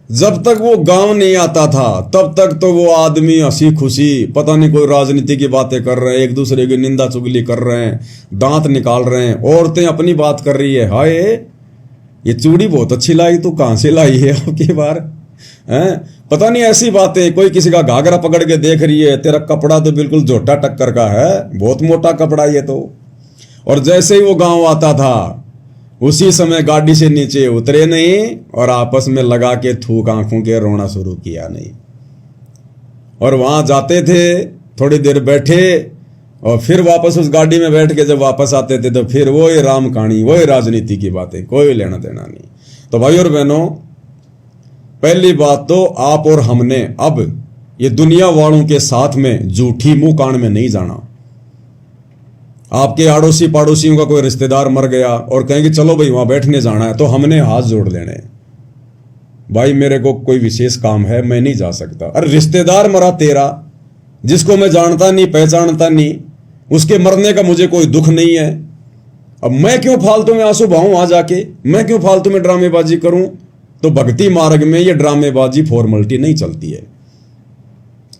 जब तक वो गांव नहीं आता था तब तक तो वो आदमी हंसी खुशी, पता नहीं कोई राजनीति की बातें कर रहे हैं, एक दूसरे की निंदा चुगली कर रहे हैं, दांत निकाल रहे हैं, औरतें अपनी बात कर रही है, हाय ये चूड़ी बहुत अच्छी लाई, तू कहां से लाई है आपकी बार, हैं? पता नहीं ऐसी बातें। कोई किसी का घाघरा पकड़ के देख रही है, तेरा कपड़ा तो बिल्कुल झोटा टक्कर का है, बहुत मोटा कपड़ा ये तो। और जैसे ही वो गांव आता था, उसी समय गाड़ी से नीचे उतरे नहीं और आपस में लगा के थूक आंखों के रोना शुरू किया नहीं। और वहां जाते थे, थोड़ी देर बैठे और फिर वापस उस गाड़ी में बैठ के जब वापस आते थे तो फिर वही राम कहानी, वही राजनीति की बातें, कोई लेना देना नहीं। तो भाई और बहनों, पहली बात तो आप और हमने अब ये दुनिया वालों के साथ में झूठी मुंह कान में नहीं जाना। आपके आड़ोसी पड़ोसियों का कोई रिश्तेदार मर गया और कहेंगे चलो भाई वहां बैठने जाना है, तो हमने हाथ जोड़ लेने, भाई मेरे को कोई विशेष काम है, मैं नहीं जा सकता। अरे रिश्तेदार मरा तेरा, जिसको मैं जानता नहीं पहचानता नहीं, उसके मरने का मुझे कोई दुख नहीं है। अब मैं क्यों फालतू में आंसू बहाऊं वहां जाके, मैं क्यों फालतू में ड्रामेबाजी करूं। तो भक्ति मार्ग में ये ड्रामेबाजी फॉर्मेलिटी नहीं चलती है।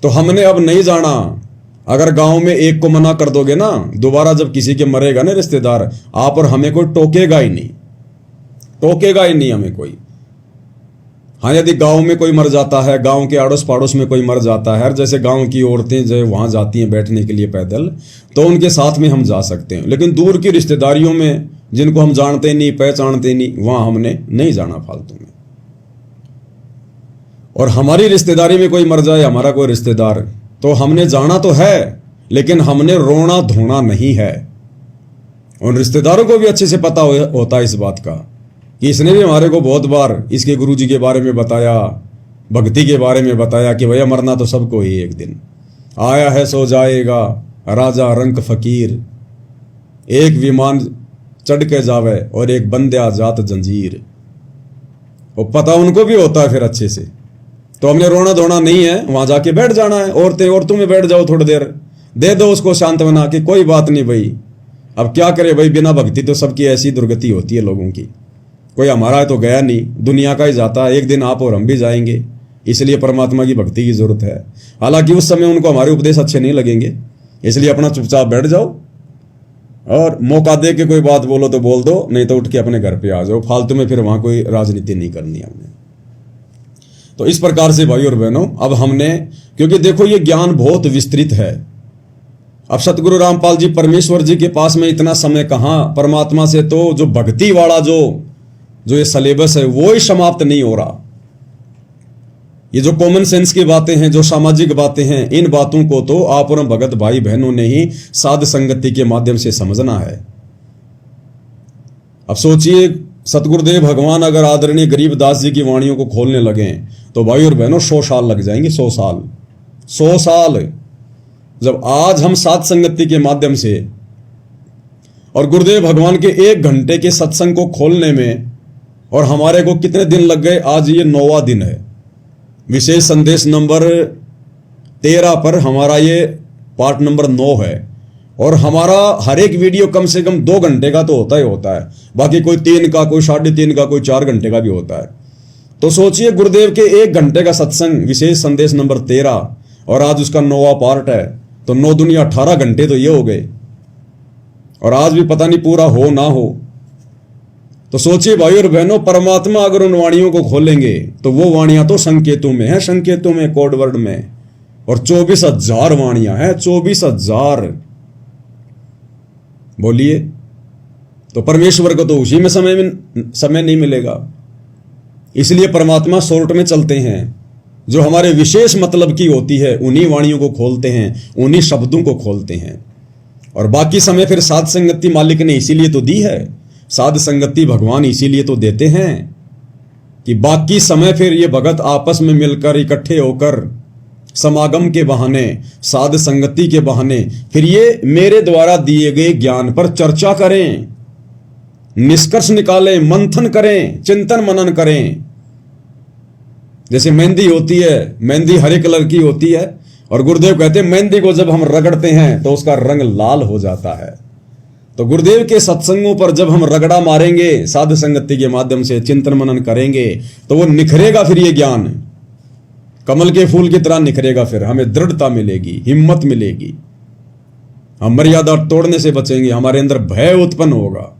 तो हमने अब नहीं जाना, अगर गांव में एक को मना कर दोगे ना, दोबारा जब किसी के मरेगा ना रिश्तेदार, आप और हमें कोई टोकेगा ही नहीं, टोकेगा ही नहीं हमें कोई। हाँ, यदि गांव में कोई मर जाता है, गांव के आड़ोस पाड़ोस में कोई मर जाता है, जैसे गांव की औरतें जो वहां जाती हैं बैठने के लिए पैदल, तो उनके साथ में हम जा सकते हैं। लेकिन दूर की रिश्तेदारियों में जिनको हम जानते नहीं, पहचानते नहीं, वहां हमने नहीं जाना फालतू में। और हमारी रिश्तेदारी में कोई मर जाए, हमारा कोई रिश्तेदार, तो हमने जाना तो है, लेकिन हमने रोना धोना नहीं है। उन रिश्तेदारों को भी अच्छे से पता होता है इस बात का कि इसने भी हमारे को बहुत बार इसके गुरुजी के बारे में बताया, भक्ति के बारे में बताया कि भैया मरना तो सबको ही एक दिन, आया है सो जाएगा, राजा रंक फकीर, एक विमान चढ़ के जावे और एक बंदे जात जंजीर। वो पता उनको भी होता है फिर अच्छे से। तो हमने रोना धोना नहीं है, वहां जाके बैठ जाना है। औरतों में बैठ जाओ, थोड़ी देर दे दो उसको सांत्वना कि कोई बात नहीं भाई, अब क्या करे भाई, बिना भक्ति तो सबकी ऐसी दुर्गति होती है लोगों की। कोई हमारा तो गया नहीं, दुनिया का ही जाता है, एक दिन आप और हम भी जाएंगे, इसलिए परमात्मा की भक्ति की जरूरत है। हालांकि उस समय उनको हमारे उपदेश अच्छे नहीं लगेंगे, इसलिए अपना चुपचाप बैठ जाओ और मौका दे के कोई बात बोलो तो बोल दो, नहीं तो उठ के अपने घर पे आ जाओ। फालतू में फिर वहां कोई राजनीति नहीं करनी है हमने। तो इस प्रकार से भाई और बहनों, अब हमने, क्योंकि देखो ये ज्ञान बहुत विस्तृत है। अब सतगुरु रामपाल जी परमेश्वर जी के पास में इतना समय कहां, परमात्मा से तो जो भक्ति वाला जो ये सिलेबस है वो ही समाप्त नहीं हो रहा। ये जो कॉमन सेंस की बातें हैं, जो सामाजिक बातें हैं, इन बातों को तो आप और भगत भाई बहनों ने ही साध संगति के माध्यम से समझना है। अब सोचिए, सतगुरुदेव भगवान अगर आदरणीय गरीबदास जी की वाणियों को खोलने लगे तो भाई और बहनों 100 साल लग जाएंगे। 100 साल, 100 साल। जब आज हम साध संगति के माध्यम से और गुरुदेव भगवान के 1 घंटे के सत्संग को खोलने में, और हमारे को कितने दिन लग गए, आज ये 9वां दिन है। विशेष संदेश नंबर 13 पर हमारा ये पार्ट नंबर 9 है। और हमारा हर एक वीडियो कम से कम 2 घंटे का तो होता ही होता है, बाकी कोई 3 का, कोई 3.5 का, कोई 4 घंटे का भी होता है। तो सोचिए, गुरुदेव के 1 घंटे का सत्संग विशेष संदेश नंबर 13, और आज उसका 9वां पार्ट है, तो 9 दुनिया 18 घंटे तो ये हो गए, और आज भी पता नहीं पूरा हो ना हो। तो सोचिए भाई और बहनों, परमात्मा अगर उन वाणियों को खोलेंगे तो वो वाणियां तो संकेतों में है, संकेतों में, कोड वर्ड में, और 24,000 वाणियां हैं, 24,000। बोलिए, तो परमेश्वर को तो उसी में समय नहीं मिलेगा। इसलिए परमात्मा शॉर्ट में चलते हैं, जो हमारे विशेष मतलब की होती है उन्हीं वाणियों को खोलते हैं, उन्हीं शब्दों को खोलते हैं। और बाकी समय फिर साध संगति मालिक ने इसीलिए तो दी है, साध संगति भगवान इसीलिए तो देते हैं कि बाकी समय फिर ये भगत आपस में मिलकर इकट्ठे होकर समागम के बहाने, साध संगति के बहाने फिर ये मेरे द्वारा दिए गए ज्ञान पर चर्चा करें, निष्कर्ष निकालें, मंथन करें, चिंतन मनन करें। जैसे मेहंदी होती है, मेहंदी हरे कलर की होती है, और गुरुदेव कहते हैं मेहंदी को जब हम रगड़ते हैं तो उसका रंग लाल हो जाता है। तो गुरुदेव के सत्संगों पर जब हम रगड़ा मारेंगे, साध संगति के माध्यम से चिंतन मनन करेंगे, तो वो निखरेगा, फिर ये ज्ञान कमल के फूल की तरह निखरेगा। फिर हमें दृढ़ता मिलेगी, हिम्मत मिलेगी, हम मर्यादा तोड़ने से बचेंगे, हमारे अंदर भय उत्पन्न होगा।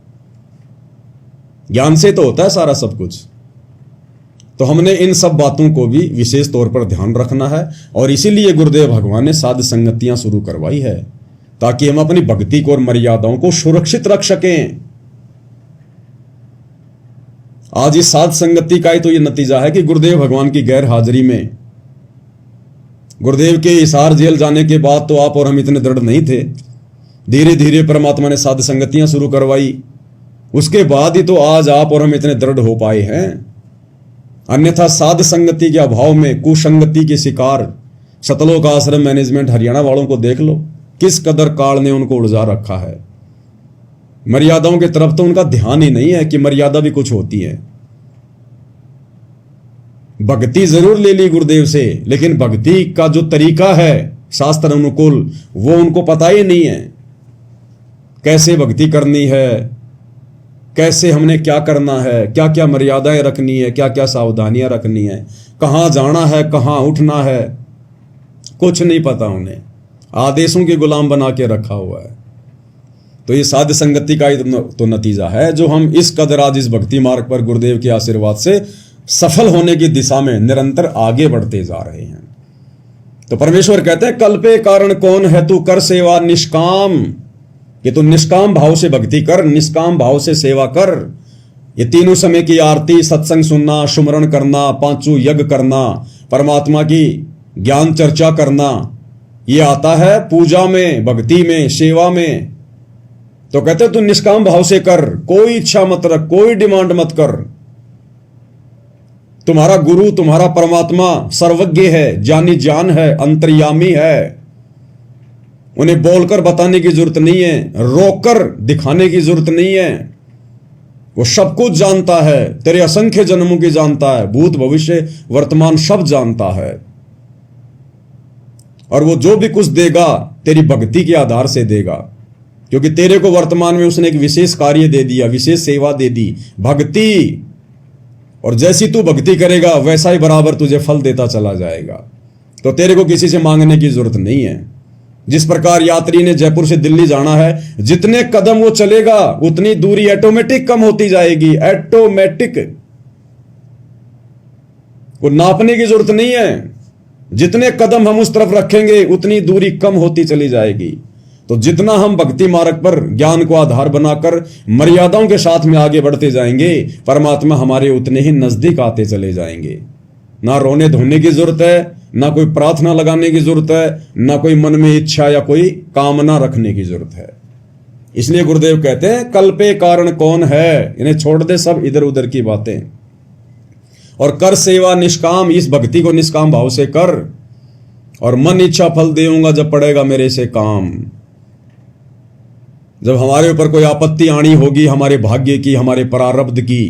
ज्ञान से तो होता है सारा सब कुछ। तो हमने इन सब बातों को भी विशेष तौर पर ध्यान रखना है, और इसीलिए गुरुदेव भगवान ने साध संगतियां शुरू करवाई है, ताकि हम अपनी भक्ति को और मर्यादाओं को सुरक्षित रख सकें। आज इस साध संगति का ही तो ये नतीजा है कि गुरुदेव भगवान की गैर हाजिरी में, गुरुदेव के हिसार जेल जाने के बाद तो आप और हम इतने दृढ़ नहीं थे। धीरे धीरे परमात्मा ने साध संगतियां शुरू करवाई, उसके बाद ही तो आज आप और हम इतने दृढ़ हो पाए हैं। अन्यथा साध संगति के अभाव में कुसंगति के शिकार सतलोक आश्रम मैनेजमेंट हरियाणा वालों को देख लो, किस कदर काल ने उनको उलझा रखा है। मर्यादाओं की तरफ तो उनका ध्यान ही नहीं है कि मर्यादा भी कुछ होती है। भक्ति जरूर ले ली गुरुदेव से, लेकिन भक्ति का जो तरीका है शास्त्र अनुकूल, वो उनको पता ही नहीं है। कैसे भक्ति करनी है, कैसे हमने क्या करना है, क्या क्या मर्यादाएं रखनी है, क्या क्या सावधानियां रखनी है, कहां जाना है, कहां उठना है, कुछ नहीं पता उन्हें। आदेशों के गुलाम बना के रखा हुआ है। तो ये साध संगति का ही तो नतीजा है जो हम इस कदर आज इस भक्ति मार्ग पर गुरुदेव के आशीर्वाद से सफल होने की दिशा में निरंतर आगे बढ़ते जा रहे हैं। तो परमेश्वर कहते हैं कल्पे कारण कौन है तू कर सेवा निष्काम, कि तू निष्काम भाव से भक्ति कर, निष्काम भाव से सेवा कर। ये तीनों समय की आरती, सत्संग सुनना, सुमरण करना, पांचों यज्ञ करना, परमात्मा की ज्ञान चर्चा करना, ये आता है पूजा में, भक्ति में, सेवा में। तो कहते तू निष्काम भाव से कर, कोई इच्छा मत रख, कोई डिमांड मत कर। तुम्हारा गुरु, तुम्हारा परमात्मा सर्वज्ञ है, जानी जान है, अंतर्यामी है। उन्हें बोलकर बताने की जरूरत नहीं है, रोककर दिखाने की जरूरत नहीं है। वो सब कुछ जानता है, तेरे असंख्य जन्मों की जानता है, भूत भविष्य वर्तमान सब जानता है। और वो जो भी कुछ देगा तेरी भक्ति के आधार से देगा, क्योंकि तेरे को वर्तमान में उसने एक विशेष कार्य दे दिया, विशेष सेवा दे दी, भक्ति। और जैसी तू भक्ति करेगा वैसा ही बराबर तुझे फल देता चला जाएगा। तो तेरे को किसी से मांगने की जरूरत नहीं है। जिस प्रकार यात्री ने जयपुर से दिल्ली जाना है, जितने कदम वो चलेगा उतनी दूरी ऑटोमेटिक कम होती जाएगी, ऑटोमेटिक। को नापने की जरूरत नहीं है। जितने कदम हम उस तरफ रखेंगे उतनी दूरी कम होती चली जाएगी। तो जितना हम भक्ति मार्ग पर ज्ञान को आधार बनाकर मर्यादाओं के साथ में आगे बढ़ते जाएंगे, परमात्मा हमारे उतने ही नजदीक आते चले जाएंगे। ना रोने धोने की जरूरत है, ना कोई प्रार्थना लगाने की जरूरत है, ना कोई मन में इच्छा या कोई कामना रखने की जरूरत है। इसलिए गुरुदेव कहते हैं कल्पे कारण कौन है, इन्हें छोड़ दे सब इधर उधर की बातें और कर सेवा निष्काम। इस भक्ति को निष्काम भाव से कर और मन इच्छा फल देऊंगा जब पड़ेगा मेरे से काम। जब हमारे ऊपर कोई आपत्ति आनी होगी, हमारे भाग्य की, हमारे प्रारब्ध की,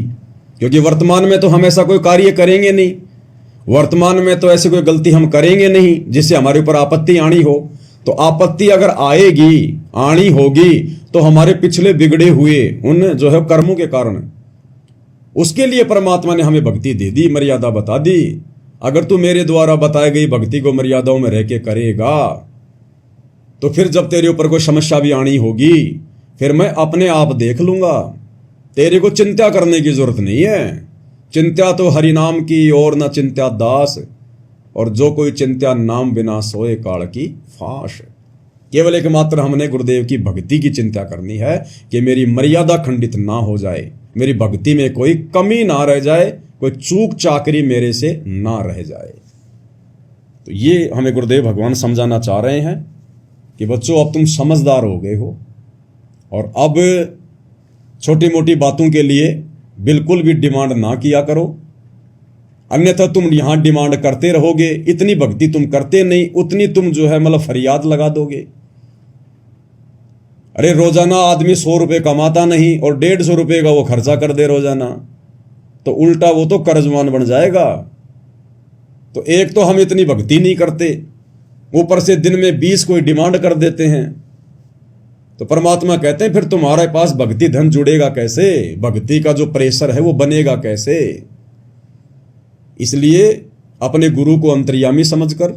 क्योंकि वर्तमान में तो हम ऐसा कोई कार्य करेंगे नहीं, वर्तमान में तो ऐसी कोई गलती हम करेंगे नहीं जिससे हमारे ऊपर आपत्ति आनी हो। तो आपत्ति अगर आएगी, आनी होगी, तो हमारे पिछले बिगड़े हुए उन जो है कर्मों के कारण, उसके लिए परमात्मा ने हमें भक्ति दे दी, मर्यादा बता दी। अगर तू मेरे द्वारा बताई गई भक्ति को मर्यादाओं में रह के करेगा तो फिर जब तेरे ऊपर कोई समस्या भी आनी होगी, फिर मैं अपने आप देख लूंगा। तेरे को चिंता करने की जरूरत नहीं है। चिंता तो हरि नाम की और न चिंता दास, और जो कोई चिंता नाम बिना सोए काल की फांस। केवल एकमात्र हमने गुरुदेव की भक्ति की चिंता करनी है कि मेरी मर्यादा खंडित ना हो जाए, मेरी भक्ति में कोई कमी ना रह जाए, कोई चूक चाकरी मेरे से ना रह जाए। तो ये हमें गुरुदेव भगवान समझाना चाह रहे हैं कि बच्चों अब तुम समझदार हो गए हो और अब छोटी मोटी बातों के लिए बिल्कुल भी डिमांड ना किया करो, अन्यथा तुम यहां डिमांड करते रहोगे। इतनी भक्ति तुम करते नहीं, उतनी तुम जो है मतलब फरियाद लगा दोगे। अरे रोजाना आदमी 100 रुपये कमाता नहीं और 150 रुपये का वो खर्चा कर दे रोजाना, तो उल्टा वो तो कर्जमान बन जाएगा। तो एक तो हम इतनी भक्ति नहीं करते, ऊपर से दिन में 20 कोई डिमांड कर देते हैं। तो परमात्मा कहते हैं फिर तुम्हारे पास भक्ति धन जुड़ेगा कैसे, भक्ति का जो प्रेशर है वो बनेगा कैसे। इसलिए अपने गुरु को अंतर्यामी समझकर,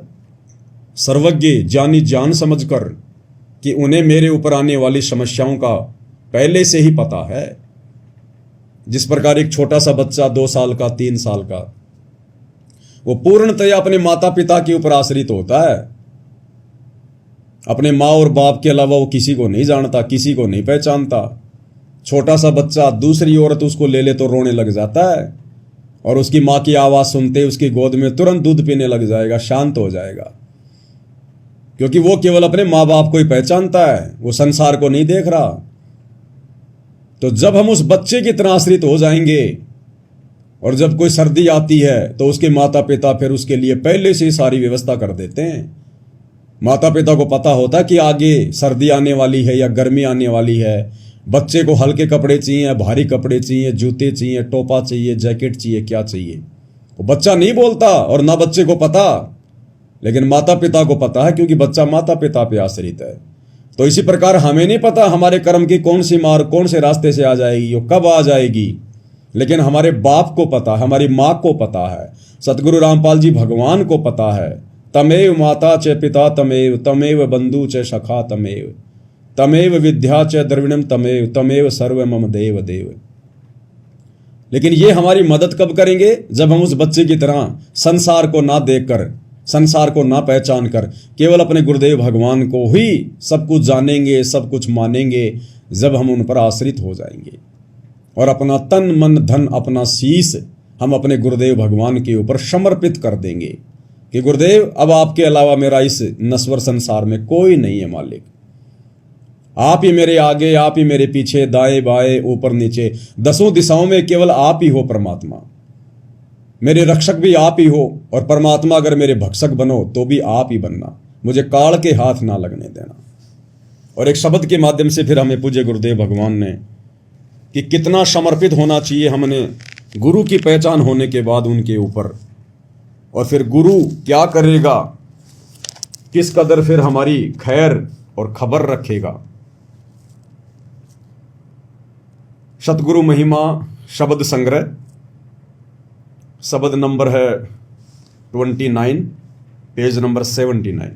सर्वज्ञ जानी जान समझकर कि उन्हें मेरे ऊपर आने वाली समस्याओं का पहले से ही पता है। जिस प्रकार एक छोटा सा बच्चा 2 साल का, 3 साल का, वो पूर्णतया अपने माता पिता के ऊपर आश्रित होता है। अपने माँ और बाप के अलावा वो किसी को नहीं जानता, किसी को नहीं पहचानता। छोटा सा बच्चा दूसरी औरत उसको ले ले तो रोने लग जाता है और उसकी माँ की आवाज़ सुनते उसकी गोद में तुरंत दूध पीने लग जाएगा, शांत हो जाएगा, क्योंकि वो केवल अपने माँ बाप को ही पहचानता है, वो संसार को नहीं देख रहा। तो जब हम उस बच्चे की तरह आश्रित हो जाएंगे और जब कोई सर्दी आती है तो उसके माता पिता फिर उसके लिए पहले से ही सारी व्यवस्था कर देते हैं। माता पिता को पता होता कि आगे सर्दी आने वाली है या गर्मी आने वाली है, बच्चे को हल्के कपड़े चाहिए, भारी कपड़े चाहिए, जूते चाहिए, टोपा चाहिए, जैकेट चाहिए, क्या चाहिए। वो बच्चा नहीं बोलता और ना बच्चे को पता, लेकिन माता पिता को पता है, क्योंकि बच्चा माता पिता पे आश्रित है। तो इसी प्रकार हमें नहीं पता हमारे कर्म की कौन सी मार कौन से रास्ते से आ जाएगी, वो कब आ जाएगी, लेकिन हमारे बाप को पता है, हमारी माँ को पता है, सतगुरु रामपाल जी भगवान को पता है तमेव माता च पिता तमेव, तमेव बंधु च सखा तमेव, तमेव विद्या च द्रविणम तमेव, तमेव सर्व मम देव देव। लेकिन ये हमारी मदद कब करेंगे? जब हम उस बच्चे की तरह संसार को ना देखकर, संसार को ना पहचान कर केवल अपने गुरुदेव भगवान को ही सब कुछ जानेंगे, सब कुछ मानेंगे, जब हम उन पर आश्रित हो जाएंगे और अपना तन मन धन अपना शीश हम अपने गुरुदेव भगवान के ऊपर समर्पित कर देंगे कि गुरुदेव अब आपके अलावा मेरा इस नश्वर संसार में कोई नहीं है मालिक, आप ही मेरे आगे, आप ही मेरे पीछे, दाएं बाएं ऊपर नीचे, दसों दिशाओं में केवल आप ही हो परमात्मा। मेरे रक्षक भी आप ही हो और परमात्मा अगर मेरे भक्षक बनो तो भी आप ही बनना, मुझे काल के हाथ ना लगने देना। और एक शब्द के माध्यम से फिर हमें पूज्य गुरुदेव भगवान ने कि कितना समर्पित होना चाहिए हमने गुरु की पहचान होने के बाद उनके ऊपर, और फिर गुरु क्या करेगा, किस कदर फिर हमारी खैर और खबर रखेगा। सतगुरु महिमा शब्द संग्रह, शब्द नंबर है 29, पेज नंबर 79।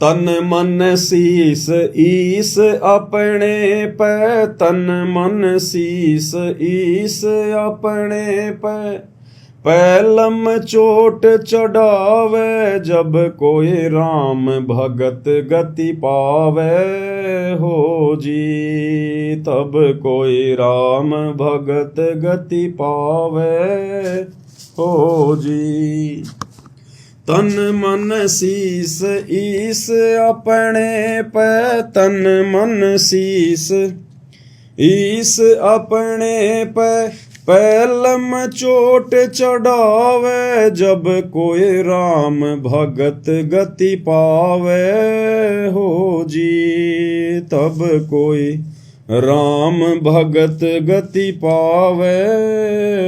तन मन शीस ईस अपने पे, तन मन शीस ईस अपने पे, पैलम चोट चढ़ावे जब कोई राम भगत गति पावे हो जी, तब कोई राम भगत गति पावे हो जी। तन मन शीस ईस अपने पे, तन मन शीस ईस अपने पे, पैलम चोट चढ़ावे जब कोई राम भगत गति पावे हो जी, तब कोई राम भगत गति पावे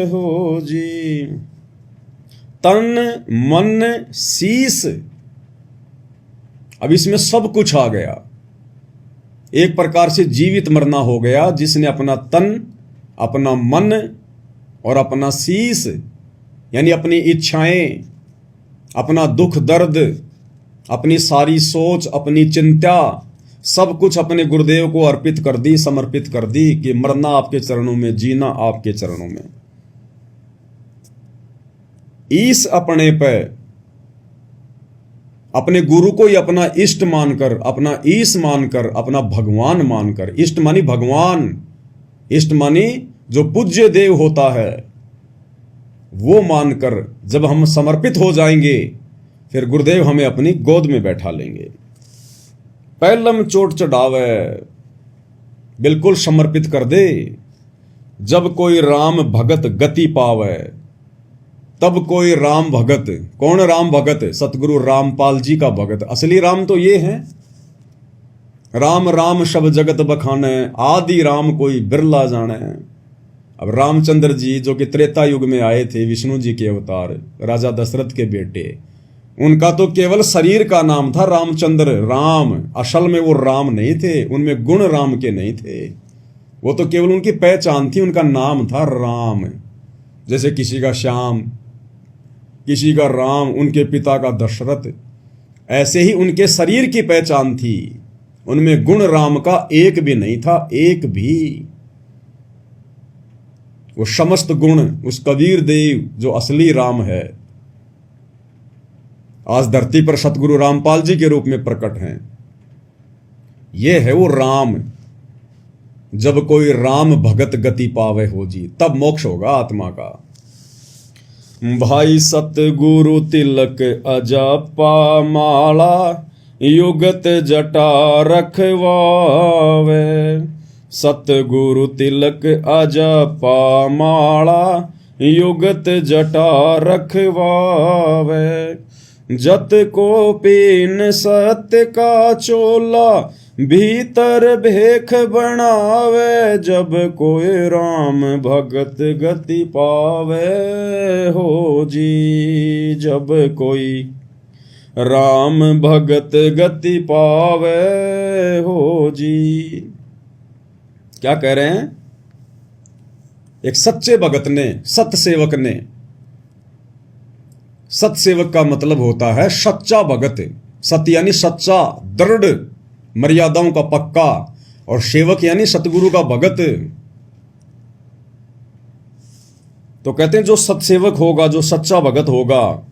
हो जी। तन मन शीस, अब इसमें सब कुछ आ गया, एक प्रकार से जीवित मरना हो गया, जिसने अपना तन, अपना मन और अपना शीस यानी अपनी इच्छाएं, अपना दुख दर्द, अपनी सारी सोच, अपनी चिंता, सब कुछ अपने गुरुदेव को अर्पित कर दी, समर्पित कर दी कि मरना आपके चरणों में, जीना आपके चरणों में। ईस अपने पे, अपने गुरु को ही अपना इष्ट मानकर, अपना ईश मानकर, अपना भगवान मानकर, इष्ट मानी भगवान, इष्ट मानी जो पूज्य देव होता है, वो मानकर जब हम समर्पित हो जाएंगे फिर गुरुदेव हमें अपनी गोद में बैठा लेंगे। पैलम चोट चढ़ावे, बिल्कुल समर्पित कर दे। जब कोई राम भगत गति पावे, तब कोई राम भगत, कौन राम भगत? सतगुरु रामपाल जी का भगत। असली राम तो ये है, राम राम शब जगत बखाने, आदि राम कोई बिरला जाने। अब रामचंद्र जी जो कि त्रेता युग में आए थे, विष्णु जी के अवतार, राजा दशरथ के बेटे, उनका तो केवल शरीर का नाम था रामचंद्र, राम। असल में वो राम नहीं थे, उनमें गुण राम के नहीं थे, वो तो केवल उनकी पहचान थी, उनका नाम था राम। जैसे किसी का श्याम, किसी का राम, उनके पिता का दशरथ, ऐसे ही उनके शरीर की पहचान थी, उनमें गुण राम का एक भी नहीं था, एक भी। वो समस्त गुण उस कबीर देव जो असली राम है, आज धरती पर सतगुरु रामपाल जी के रूप में प्रकट हैं। ये है वो राम। जब कोई राम भगत गति पावे हो जी, तब मोक्ष होगा आत्मा का। भाई सतगुरु तिलक अजपा माला, युगत जटा रखवावे। सतगुरु तिलक अजपा माला, युगत जटा रखवावे। जत को पीन सत्य का चोला, भीतर भेख बनावे। जब कोई राम भगत गति पावे हो जी, जब कोई राम भगत गति पावे हो जी। क्या कह रहे हैं? एक सच्चे भगत ने, सत्य सेवक ने सत्सेवक का मतलब होता है सच्चा भगत। सत्य यानी सच्चा, दृढ़, मर्यादाओं का पक्का, और सेवक यानी सतगुरु का भगत। तो कहते हैं जो सत्सेवक होगा, जो सच्चा भगत होगा,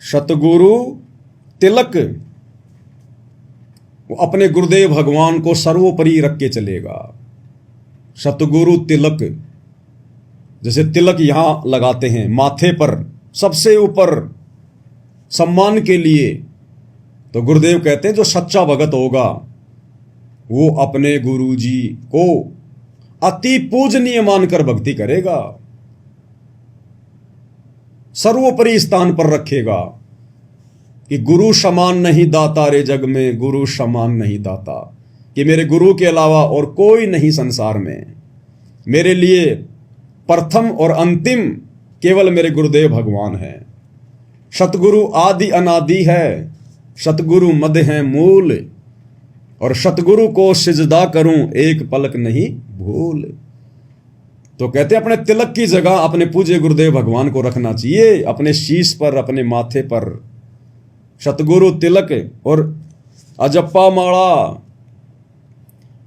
सतगुरु तिलक, वो अपने गुरुदेव भगवान को सर्वोपरि रख के चलेगा। सतगुरु तिलक, जैसे तिलक यहां लगाते हैं माथे पर सबसे ऊपर सम्मान के लिए, तो गुरुदेव कहते हैं जो सच्चा भगत होगा वो अपने गुरु जी को अति पूजनीय मानकर भक्ति करेगा, सर्वोपरि स्थान पर रखेगा कि गुरु समान नहीं दाता रे जग में, गुरु समान नहीं दाता, कि मेरे गुरु के अलावा और कोई नहीं संसार में, मेरे लिए प्रथम और अंतिम केवल मेरे गुरुदेव भगवान हैं। सतगुरु आदि अनादि है, सतगुरु मद है मूल, और सतगुरु को सिजदा करूं एक पलक नहीं भूल। तो कहते हैं अपने तिलक की जगह अपने पूज्य गुरुदेव भगवान को रखना चाहिए, अपने शीश पर, अपने माथे पर सतगुरु तिलक और अजप्पा माला।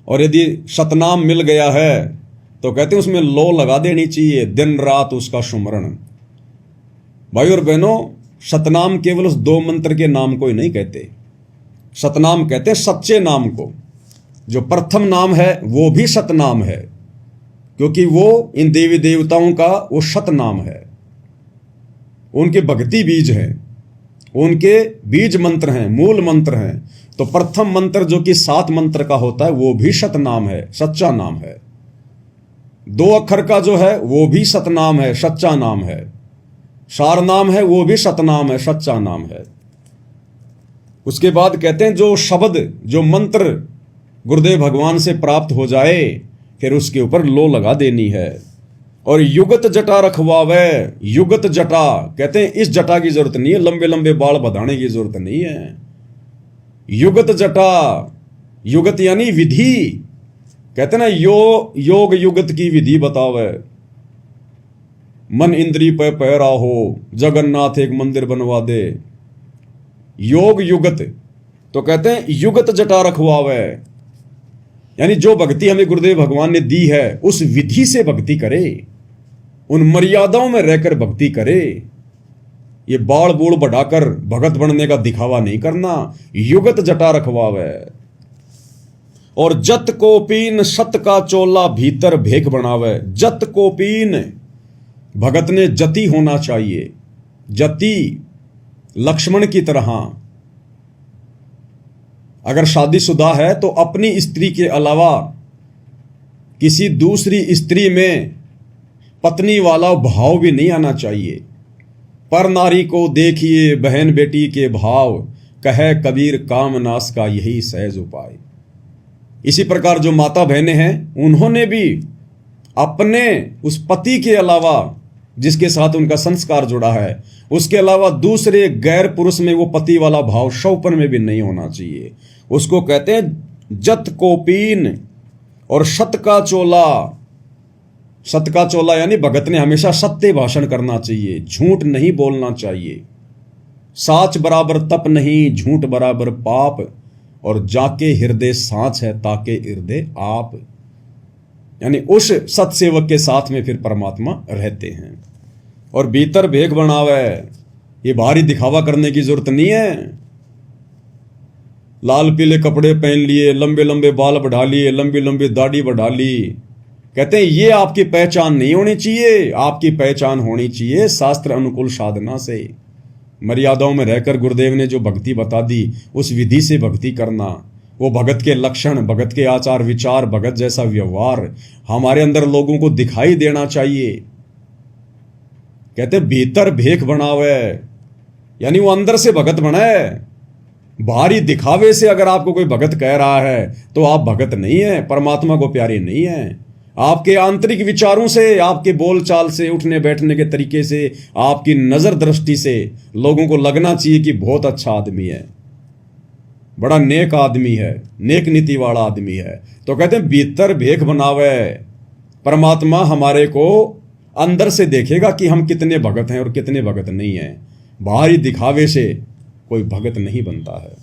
और यदि सतनाम मिल गया है तो कहते हैं उसमें लो लगा देनी चाहिए, दिन रात उसका सुमरण। भाई और बहनों, सतनाम केवल उस 2 मंत्र के नाम को ही नहीं कहते, सतनाम कहते हैं सच्चे नाम को। जो प्रथम नाम है वो भी सतनाम है, क्योंकि वो इन देवी देवताओं का वो सतनाम है, उनके भक्ति बीज हैं, उनके बीज मंत्र हैं, मूल मंत्र हैं। तो प्रथम मंत्र जो कि 7 मंत्र का होता है वो भी सतनाम है, सच्चा नाम है। 2 अक्षर का जो है वो भी सतनाम है, सच्चा नाम है। सार नाम है वो भी सतनाम है, सच्चा नाम है। उसके बाद कहते हैं जो शब्द, जो मंत्र गुरुदेव भगवान से प्राप्त हो जाए फिर उसके ऊपर लो लगा देनी है। और युगत जटा रखवावे, युगत जटा कहते हैं इस जटा की जरूरत नहीं है, लंबे लंबे बाल बधाने की जरूरत नहीं है। युगत जटा, युगत यानी विधि, कहते ना योग युगत की विधि बतावे। मन इंद्री पे पैरा हो, जगन्नाथ एक मंदिर बनवा दे। योग युगत, तो कहते हैं युगत जटा रखवावे, यानी जो भक्ति हमें गुरुदेव भगवान ने दी है उस विधि से भक्ति करे, उन मर्यादाओं में रहकर भक्ति करे। ये बाल बूढ़ बढ़ाकर भगत बनने का दिखावा नहीं करना। युगत जटा रखवावे। और जत को पीन सत का चोला भीतर भेख बनावे। जत को पीन, भगत ने जति होना चाहिए, जति, लक्ष्मण की तरह। अगर शादीशुदा है तो अपनी स्त्री के अलावा किसी दूसरी स्त्री में पत्नी वाला भाव भी नहीं आना चाहिए। पर नारी को देखिए बहन बेटी के भाव, कहे कबीर कामनाश का यही सहज उपाय। इसी प्रकार जो माता बहनें हैं उन्होंने भी अपने उस पति के अलावा जिसके साथ उनका संस्कार जुड़ा है, उसके अलावा दूसरे गैर पुरुष में वो पति वाला भाव शौपन में भी नहीं होना चाहिए। उसको कहते हैं जत को पीन और सत का चोला। सत का चोला यानी भगत ने हमेशा सत्य भाषण करना चाहिए, झूठ नहीं बोलना चाहिए। साच बराबर तप नहीं, झूठ बराबर पाप, और जाके हृदय साच है ताके हृदय आप। यानी उस सत्सेवक के साथ में फिर परमात्मा रहते हैं। और भीतर भेख बनावे, ये बाहरी दिखावा करने की जरूरत नहीं है। लाल पीले कपड़े पहन लिए, लंबे लंबे बाल बढ़ा लिए, लंबी लंबी दाढ़ी बढ़ा ली, कहते हैं ये आपकी पहचान नहीं होनी चाहिए। आपकी पहचान होनी चाहिए शास्त्र अनुकूल साधना से, मर्यादाओं में रहकर गुरुदेव ने जो भक्ति बता दी उस विधि से भक्ति करना। वो भगत के लक्षण, भगत के आचार विचार, भगत जैसा व्यवहार हमारे अंदर लोगों को दिखाई देना चाहिए। कहते भीतर भेख बनावे, यानी वो अंदर से भगत बनाए। बाहरी दिखावे से अगर आपको कोई भगत कह रहा है तो आप भगत नहीं है, परमात्मा को प्यारे नहीं है। आपके आंतरिक विचारों से, आपके बोलचाल से, उठने बैठने के तरीके से, आपकी नजर दृष्टि से लोगों को लगना चाहिए कि बहुत अच्छा आदमी है, बड़ा नेक आदमी है, नेक नीति वाला आदमी है। तो कहते हैं भीतर भेख बनावे। परमात्मा हमारे को अंदर से देखेगा कि हम कितने भगत हैं और कितने भगत नहीं हैं। बाहरी दिखावे से कोई भगत नहीं बनता है।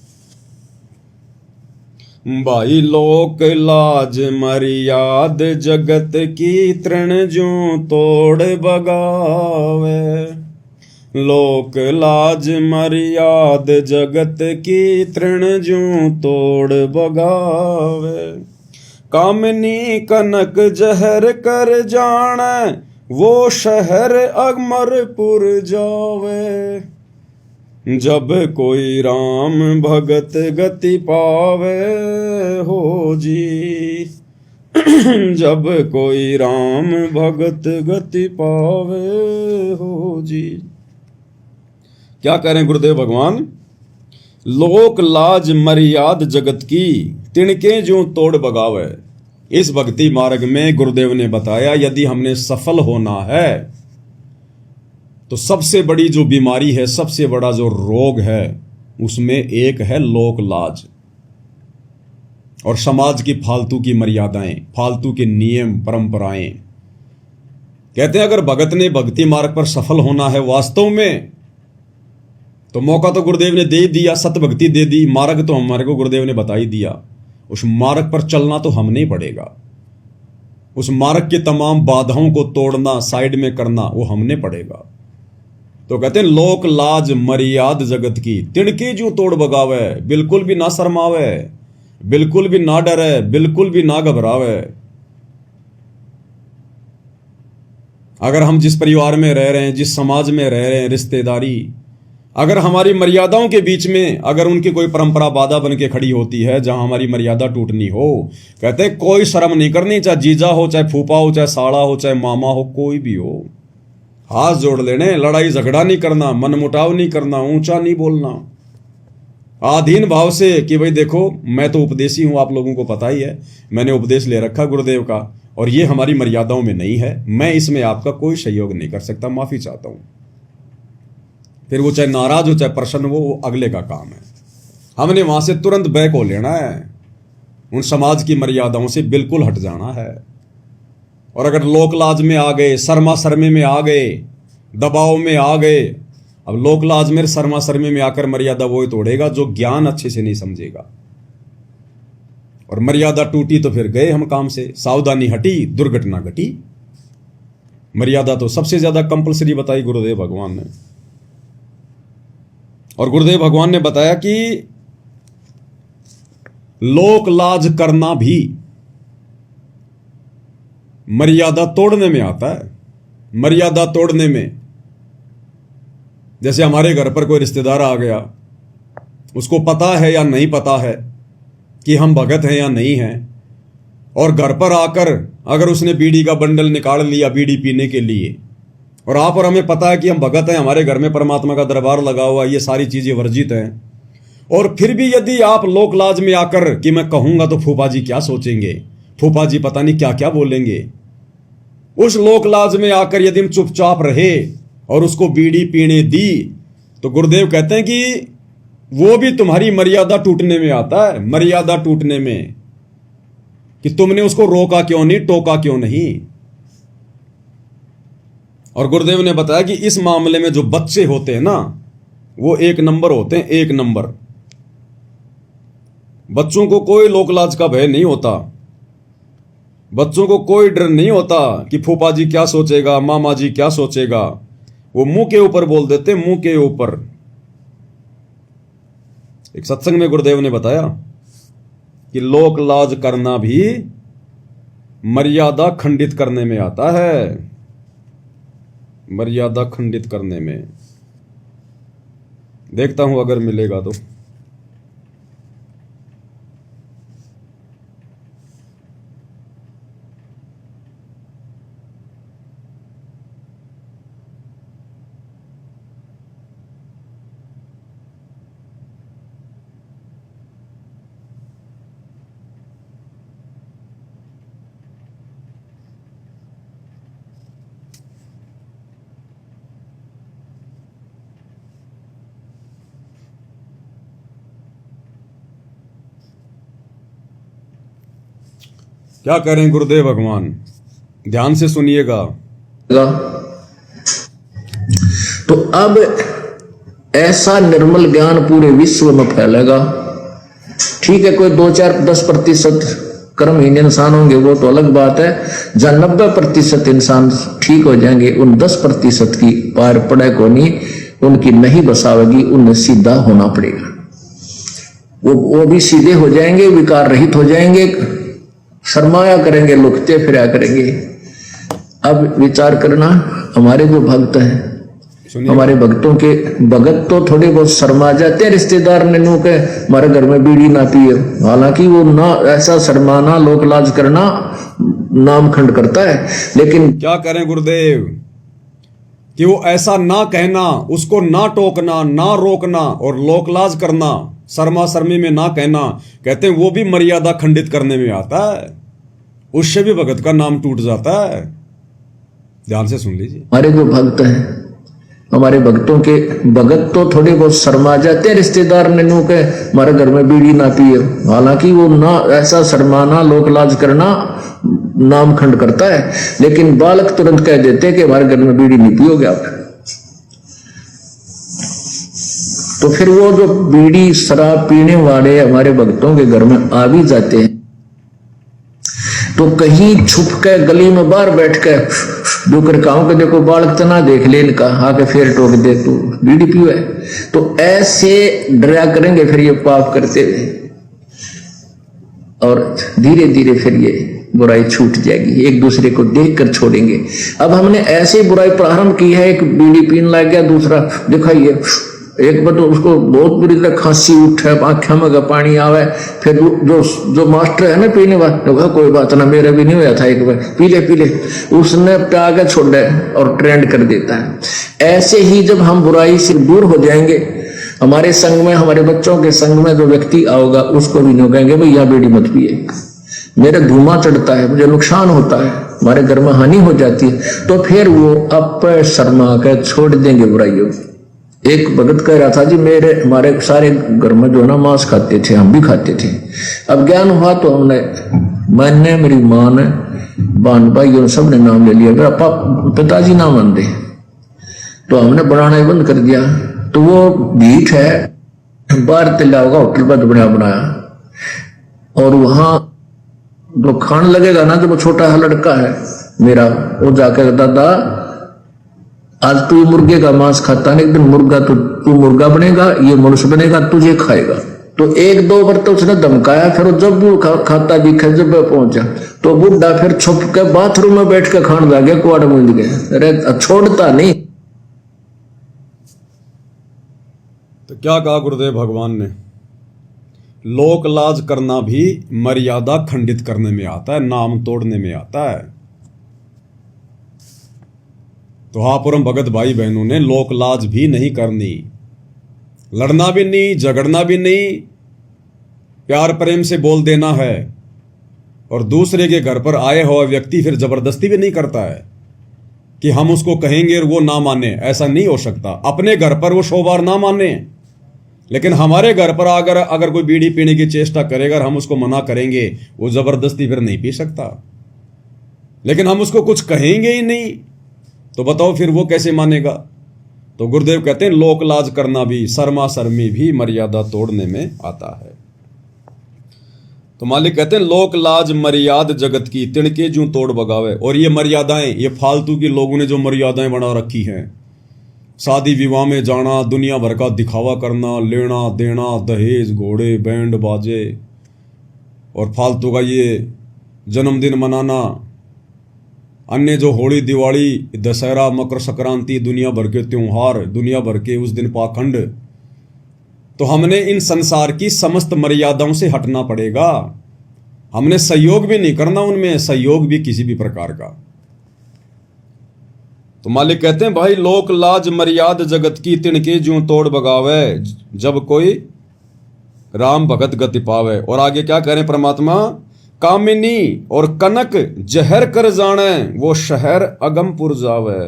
भाई लोक लाज मर्याद जगत की तृण ज्यों तोड़ बगावे। लोक लाज मर्याद जगत की तृण ज्यों तोड़ बगावे। कामनी कनक जहर कर जाने वो शहर अमरपुर जावे। जब कोई राम भगत गति पावे हो जी। जब कोई राम भगत गति पावे हो जी। क्या करें गुरुदेव भगवान? लोक लाज मर्याद जगत की तिणके जो तोड़ बगावे। इस भक्ति मार्ग में गुरुदेव ने बताया यदि हमने सफल होना है तो सबसे बड़ी जो बीमारी है, सबसे बड़ा जो रोग है, उसमें एक है लोक लाज और समाज की फालतू की मर्यादाएं, फालतू के नियम परंपराएं। कहते हैं अगर भगत ने भक्ति मार्ग पर सफल होना है वास्तव में तो मौका तो गुरुदेव ने दे ही दिया, सतभक्ति दे दी, मार्ग तो हमारे को गुरुदेव ने बता ही दिया। उस मार्ग पर चलना तो हमने ही पड़ेगा। उस मार्ग के तमाम बाधाओं को तोड़ना, साइड में करना, वो हमने पड़ेगा। तो कहते हैं लोक लाज मर्याद जगत की तिणके जो तोड़ बगावे। बिल्कुल भी ना शर्मावे, बिल्कुल भी ना डरे, बिल्कुल भी ना घबरावे। अगर हम जिस परिवार में रह रहे हैं, जिस समाज में रह रहे हैं, रिश्तेदारी, अगर हमारी मर्यादाओं के बीच में अगर उनकी कोई परंपरा बाधा बन के खड़ी होती है जहां हमारी मर्यादा टूटनी हो, कहते हैं कोई शर्म नहीं करनी, चाहे जीजा हो, चाहे फूफा हो, चाहे साड़ा हो, चाहे मामा हो, कोई भी हो, हाथ जोड़ लेने। लड़ाई झगड़ा नहीं करना, मनमुटाव नहीं करना, ऊंचा नहीं बोलना, आधीन भाव से कि भाई देखो मैं तो उपदेशी हूं, आप लोगों को पता ही है, मैंने उपदेश ले रखा गुरुदेव का और ये हमारी मर्यादाओं में नहीं है, मैं इसमें आपका कोई सहयोग नहीं कर सकता, माफी चाहता हूं। फिर वो चाहे नाराज हो चाहे प्रसन्न हो, वो अगले का काम है। हमने वहां से तुरंत बैक हो लेना है, उन समाज की मर्यादाओं से बिल्कुल हट जाना है। और अगर लोक लाज में आ गए, शर्मा शर्मे में आ गए, दबाव में आ गए, अब लोक लाज में शर्मा शर्मे में आकर मर्यादा वो ही तोड़ेगा जो ज्ञान अच्छे से नहीं समझेगा। और मर्यादा टूटी तो फिर गए हम काम से, सावधानी हटी दुर्घटना घटी। मर्यादा तो सबसे ज्यादा कंपलसरी बताई गुरुदेव भगवान ने। और गुरुदेव भगवान ने बताया कि लोक लाज करना भी मर्यादा तोड़ने में आता है। मर्यादा तोड़ने में, जैसे हमारे घर पर कोई रिश्तेदार आ गया, उसको पता है या नहीं पता है कि हम भगत हैं या नहीं हैं, और घर पर आकर अगर उसने बीड़ी का बंडल निकाल लिया बीड़ी पीने के लिए, और आप और हमें पता है कि हम भगत हैं, हमारे घर में परमात्मा का दरबार लगा हुआ, ये सारी चीजें वर्जित हैं, और फिर भी यदि आप लोक लाज में आकर कि मैं कहूंगा तो फूफा जी क्या सोचेंगे, फूफा जी पता नहीं क्या क्या बोलेंगे, उस लोक लाज में आकर यदि हम चुपचाप रहे और उसको बीड़ी पीने दी, तो गुरुदेव कहते हैं कि वो भी तुम्हारी मर्यादा टूटने में आता है। मर्यादा टूटने में कि तुमने उसको रोका क्यों नहीं, टोका क्यों नहीं। और गुरुदेव ने बताया कि इस मामले में जो बच्चे होते हैं ना, वो एक नंबर होते हैं, एक नंबर। बच्चों को कोई लोक लाज का भय नहीं होता, बच्चों को कोई डर नहीं होता कि फूफा जी क्या सोचेगा, मामा जी क्या सोचेगा। वो मुंह के ऊपर बोल देते, मुंह के ऊपर। एक सत्संग में गुरुदेव ने बताया कि लोक लाज करना भी मर्यादा खंडित करने में आता है। मर्यादा खंडित करने में। देखता हूं अगर मिलेगा तो। क्या करें गुरुदेव भगवान, ध्यान से सुनिएगा। तो अब ऐसा निर्मल ज्ञान पूरे विश्व में फैलेगा। ठीक है, कोई 2-4-10% कर्महीन इंसान होंगे, वो तो अलग बात है। जहां 90% इंसान ठीक हो जाएंगे, उन 10% की पार पड़े को नहीं, उनकी नहीं बसावेगी, उन्हें सीधा होना पड़ेगा। वो भी सीधे हो जाएंगे, विकार रहित हो जाएंगे, शर्माया करेंगे, लुकते फिरा करेंगे। अब विचार करना, हमारे जो भक्त हैं, हमारे भक्तों के भगत तो थोड़े बहुत शर्मा जाते हैं रिश्तेदार ने नू के हमारे घर में बीड़ी ना पिए, हालांकि वो ना ऐसा शर्माना, लोक लाज करना नामखंड करता है। लेकिन क्या करें गुरुदेव कि वो ऐसा ना कहना, उसको ना टोकना, ना रोकना और लोकलाज करना, शर्मा शर्मी में ना कहना, कहते हैं वो भी मर्यादा खंडित करने में आता है, उससे भी भगत का नाम टूट जाता है। ध्यान से सुन लीजिए। हमारे जो भक्त हैं, हमारे भक्तों के भगत तो थोड़े बहुत शर्मा जाते हैं रिश्तेदार ने नू के हमारे घर में बीड़ी ना पिए, हालांकि वो ना ऐसा शर्माना, लोकलाज करना नामखंड करता है। लेकिन बालक तुरंत कह देते हैं कि हमारे घर में बीड़ी नहीं पियोगे आप। तो फिर वो जो बीड़ी शराब पीने वाले हमारे भक्तों के घर में आ भी जाते हैं, तो कहीं छुप के गली में बाहर बैठ के डूकर कहूं कि देखो बालक तना देख ले इनका, आके फिर टोक दे तू बीड़ी पियो है। तो ऐसे डरा करेंगे फिर ये पाप करते हुए, और धीरे धीरे फिर ये बुराई छूट जाएगी, एक दूसरे को देख कर छोड़ेंगे। अब हमने ऐसे बुराई प्रारंभ की है, एक बीड़ी पीने लग गया, दूसरा दिखाइए, एक बार तो उसको बहुत बुरी तरह खांसी उठे, आंखों में पानी आवे, फिर जो मास्टर है ना पीने वाला, कोई बात ना, मेरा भी नहीं होया था, एक बार पी ले, उसने आगे छोड़े और ट्रेंड कर देता है। ऐसे ही जब हम बुराई से दूर हो जाएंगे, हमारे संग में, हमारे बच्चों के संग में जो व्यक्ति आओगा, उसको भी नहीं कहेंगे भाई यहाँ बीड़ी मत पिए, मेरे धुआं चढ़ता है, मुझे नुकसान होता है, हमारे घर में हानि हो जाती है, तो फिर वो अब शर्मा कर छोड़ देंगे बुराइयों। एक भगत कह रहा था जी, हमारे सारे घर में जो ना मांस खाते थे, हम भी खाते थे। अब ज्ञान हुआ तो मैंने मेरी माँ ने, बहन भाई उन सब ने नाम ले लिया, मेरा पिताजी ना मान दे, तो हमने बनाना ही बंद कर दिया। तो वो बीट है, बाहर तिल्ला होगा, होटल पर बनाया, और वहां जो खाने लगेगा ना, जो छोटा लड़का है मेरा, वो जाकर दादा आज तू मुर्गे का मांस खाता है, एक दिन मुर्गा तो तू मुर्गा बनेगा, ये मनुष्य बनेगा, तुझे खाएगा। तो 1-2 बार तो उसने धमकाया, फिर जब भी खाता दिखा, जब पहुंचा तो बुढ़ा फिर छुप के बाथरूम में बैठ के खाने लगे, कुआड़ मूंद गए, अरे छोड़ता नहीं। तो क्या कहा गुरुदेव भगवान ने, लोक लाज करना भी मर्यादा खंडित करने में आता है, नाम तोड़ने में आता है। तो हाँ परम भगत भाई बहनों ने लोक लाज भी नहीं करनी, लड़ना भी नहीं, झगड़ना भी नहीं, प्यार प्रेम से बोल देना है। और दूसरे के घर पर आए हुआ व्यक्ति फिर जबरदस्ती भी नहीं करता है कि हम उसको कहेंगे और वो ना माने, ऐसा नहीं हो सकता। अपने घर पर वो 100 बार ना माने, लेकिन हमारे घर पर अगर कोई बीड़ी पीने की चेष्टा करेगा और हम उसको मना करेंगे, वो जबरदस्ती फिर नहीं पी सकता। लेकिन हम उसको कुछ कहेंगे ही नहीं, तो बताओ फिर वो कैसे मानेगा। तो गुरुदेव कहते हैं लोक लाज करना भी, शर्मा शर्मी भी मर्यादा तोड़ने में आता है। तो मालिक कहते हैं लोक लाज मर्याद जगत की, तिणके जूं तोड़ बगावे। और ये मर्यादाएं, ये फालतू की लोगों ने जो मर्यादाएं बना रखी हैं, शादी विवाह में जाना, दुनिया भर का दिखावा करना, लेना देना, दहेज, घोड़े, बैंड बाजे, और फालतू का ये जन्मदिन मनाना, अन्य जो होली, दिवाली, दशहरा, मकर संक्रांति, दुनिया भर के त्योहार, दुनिया भर के उस दिन पाखंड। तो हमने इन संसार की समस्त मर्यादाओं से हटना पड़ेगा। हमने सहयोग भी नहीं करना उनमें, सहयोग भी किसी भी प्रकार का। तो मालिक कहते हैं भाई लोक लाज मर्याद जगत की, तिणके ज्यों तोड़ बगावे, जब कोई राम भगत गति पावे। और आगे क्या करें परमात्मा, कामिनी और कनक जहर कर जाने, वो शहर अगमपुर जावे।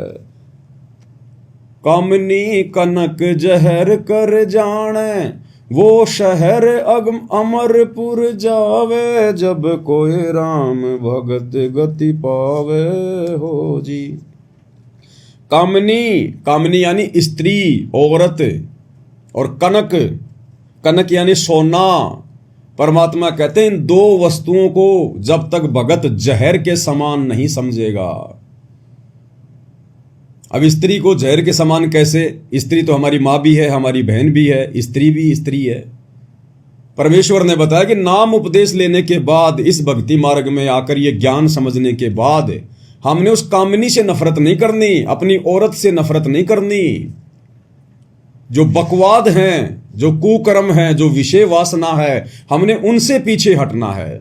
कामिनी कनक जहर कर जाने, वो शहर अगम अमरपुर जावे, जब कोई राम भगत गति पावे हो जी। कामनी, कामनी यानी स्त्री, औरत, और कनक, कनक यानी सोना। परमात्मा कहते हैं इन दो वस्तुओं को जब तक भगत जहर के समान नहीं समझेगा। अब स्त्री को जहर के समान कैसे? स्त्री तो हमारी माँ भी है, हमारी बहन भी है, स्त्री भी स्त्री है। परमेश्वर ने बताया कि नाम उपदेश लेने के बाद, इस भक्ति मार्ग में आकर ये ज्ञान समझने के बाद, हमने उस कामनी से नफरत नहीं करनी, अपनी औरत से नफरत नहीं करनी। जो बकवाद हैं, जो कुकर्म हैं, जो विषय वासना है, हमने उनसे पीछे हटना है।